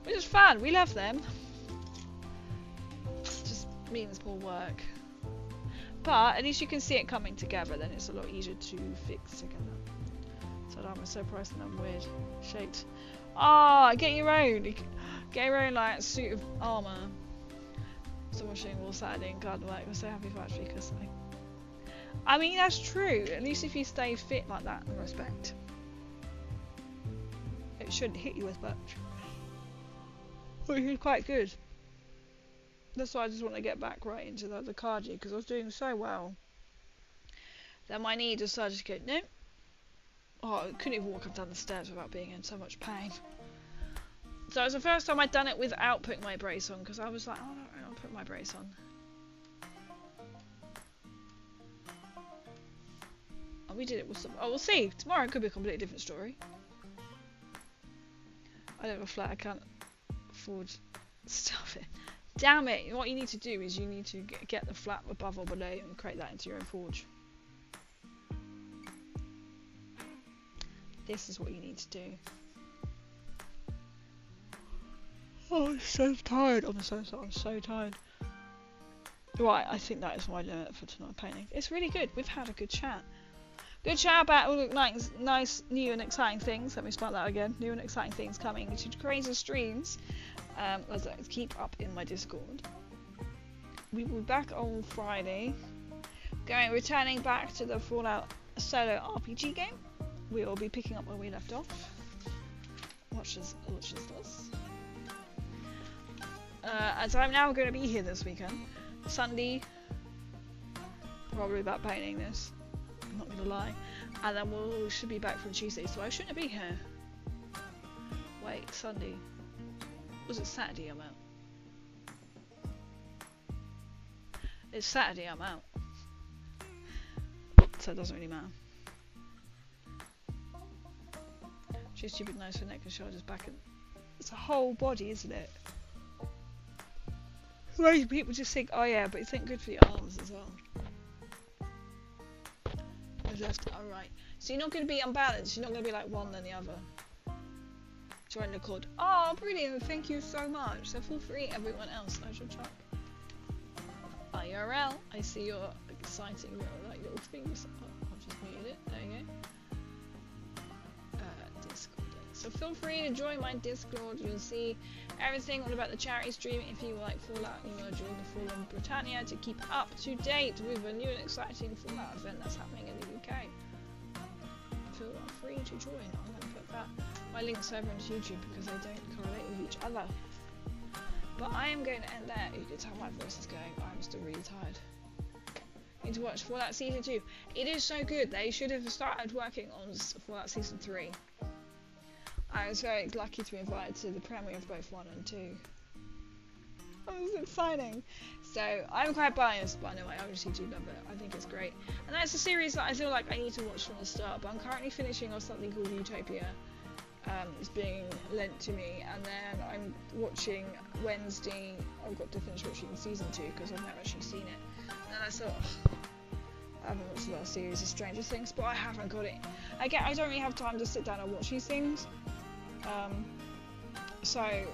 which is fun. We love them. It just means more work, but at least you can see it coming together, then it's a lot easier to fix together. So Shut up, I'm so priced and I'm weird. Shaped. Ah, get your own. Get your own like suit of armour. Someone showing all Saturday in garden work. I'm so happy for actually because I mean that's true. At least if you stay fit like that in respect. It shouldn't hit you as much. Which is quite good. That's why I just want to get back right into the cardio because I was doing so well. Then my knee decided to go, no. Oh, I couldn't even walk up down the stairs without being in so much pain. So it was the first time I'd done it without putting my brace on because I was like, oh no, I'll put my brace on. And we did it with some. Oh, we'll see. Tomorrow it could be a completely different story. I don't have a flat. I can't afford stuff it. Damn it! What you need to do is you need to get the flat above or below and create that into your own forge. This is what you need to do. Oh, I'm so tired. I'm so tired. Right, I think that is my limit for tonight painting. It's really good. We've had a good chat. Good chat about all the nice, new and exciting things. Let me start that again. New and exciting things coming to crazy streams. As I keep up in my Discord. We will be back on Friday. Returning back to the Fallout solo RPG game. We will be picking up where we left off. Watch this. As I'm now going to be here this weekend. Sunday. Probably about painting this. I'm not going to lie. And then we should be back from Tuesday. So I shouldn't be here. Wait, Sunday. Was it Saturday I'm out? It's Saturday I'm out. So it doesn't really matter. She's stupid nice for neck and shoulders back and it's a whole body, isn't it? Most people just think, oh yeah, but it's ain't good for your arms as well. Left, alright. So you're not going to be unbalanced, you're not going to be like one then the other. Join the code. Oh, brilliant! Thank you so much. So feel free, everyone else. I shall try. IRL. I see your exciting little things. Oh, I've just muted it. There you go. Discord. So feel free to join my Discord. You'll see everything all about the charity stream. If you like Fallout, and you want to join the Fallen Britannia to keep up to date with a new and exciting Fallout event that's happening in the UK. Feel free to join. I'm going to put that. My links over onto YouTube because they don't correlate with each other. But I am going to end there. You can tell my voice is going. I'm still really tired. Need to watch Fallout Season 2. It is so good. They should have started working on Fallout Season 3. I was very lucky to be invited to the premiere of both 1 and 2. That was exciting. So I'm quite biased, but anyway, I obviously do love it. I think it's great. And that's a series that I feel like I need to watch from the start. But I'm currently finishing off something called Utopia. It's being lent to me, and then I'm watching Wednesday. I've got to finish watching season 2 because I've never actually seen it. And then I thought, I haven't watched the last series of Stranger Things, but I haven't got it. I don't really have time to sit down and watch these things. So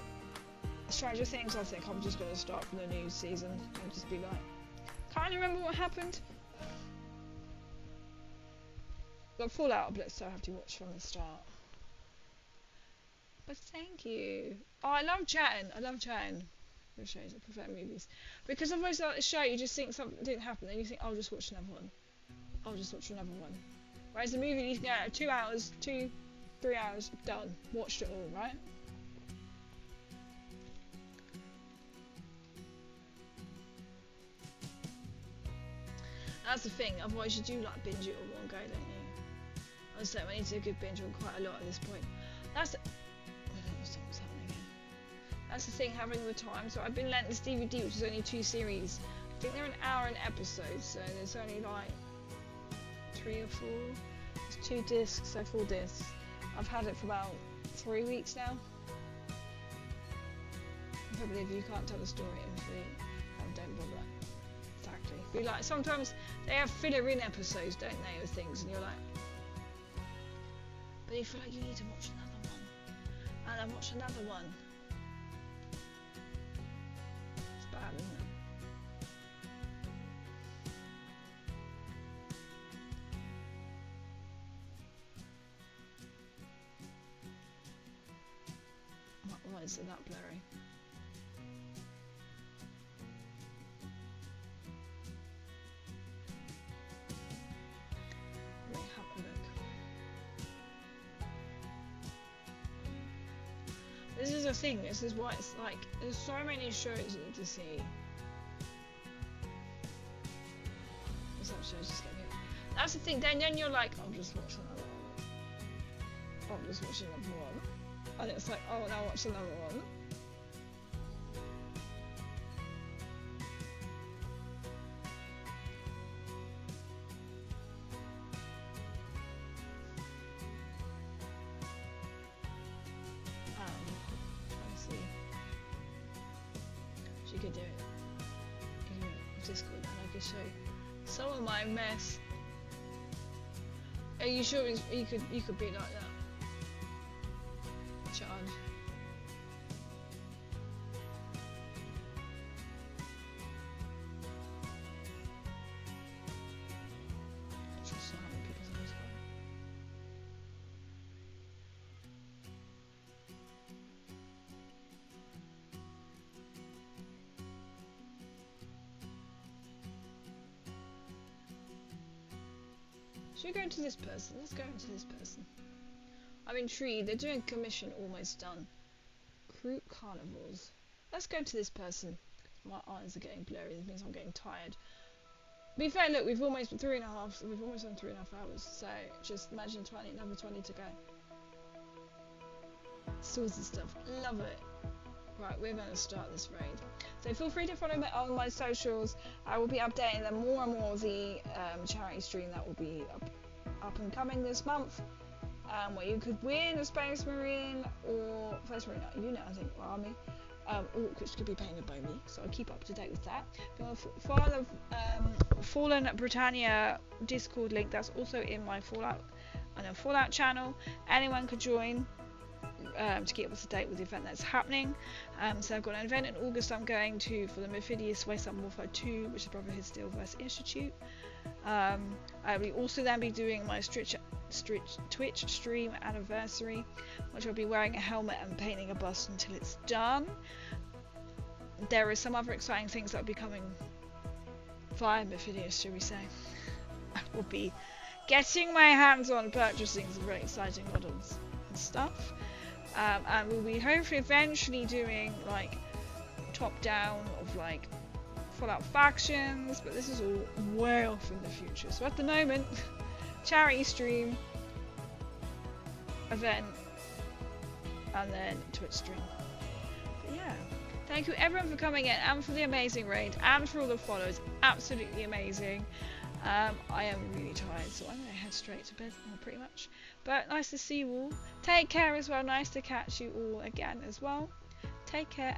Stranger Things, I think I'm just going to start from the new season and just be like, can't remember what happened. But Fallout, let's still have to watch from the start. But thank you. Oh, I love chatting. With shows, I prefer movies. Because otherwise, like a show, you just think something didn't happen, then you think, I'll just watch another one. Whereas the movie, you can get 2 hours, 3 hours, done. Watched it all, right? That's the thing, otherwise you do like binge it all one go, don't you? I was saying, I need to do a good binge on quite a lot at this point. That's what's happening here. That's the thing, having the time. So I've been lent this DVD, which is only 2 series. I think they're an hour an episode, so there's only like 3 or 4. There's 2 discs, so 4 discs. I've had it for about 3 weeks now. I can't believe you can't tell the story if you don't bother. Exactly. Be like, sometimes they have filler in episodes, don't they, with things, and you're like, but you feel like you need to watch another one, and then watch another one. It's bad, isn't it? eyes are that blurry. Let me have a look. This is a thing, this is why it's like, there's so many shows you need to see. Some shows just get me. That's the thing, then you're like, I'll just watch another one. I'm just watching another one. And it's like, oh, now watch another one. Let's see. She could do it. In Discord, and I could show some of my mess. Are you sure you could be like that? Charge. Just so how many people's on this one. Should we go into this person? Let's go into this person. I'm intrigued. They're doing commission almost done. Crew carnivores. Let's go to this person. My eyes are getting blurry. This means I'm getting tired. To be fair, look, we've almost done 3.5 hours. So just imagine another 20 to go. Swords and stuff. Love it. Right, we're going to start this raid. So feel free to follow me on my socials. I will be updating them more and more of the charity stream that will be up and coming this month. Where you could win a Space Marine or First Marine, you know, I think, Army, which could be painted by me. So I'll keep up to date with that. If you want to follow the Fallen Britannia Discord link, that's also in my Fallout channel. Anyone could join. To keep up to date with the event that's happening. So I've got an event in August I'm going to for the Mephidius Wasteland Warfare 2, which is Brotherhood Steelverse Institute. I will also then be doing my Twitch stream anniversary, which I'll be wearing a helmet and painting a bust until it's done. There are some other exciting things that will be coming via Mephidius, shall we say. I will be getting my hands on purchasing some very exciting models and stuff. And we'll be hopefully eventually doing like top down of like Fallout factions, but this is all way off in the future. So at the moment, charity stream, event, and then Twitch stream. But yeah, thank you everyone for coming in and for the amazing raid and for all the follows. Absolutely amazing. I am really tired, so I'm going to head straight to bed, pretty much. But nice to see you all. Take care as well. Nice to catch you all again as well. Take care.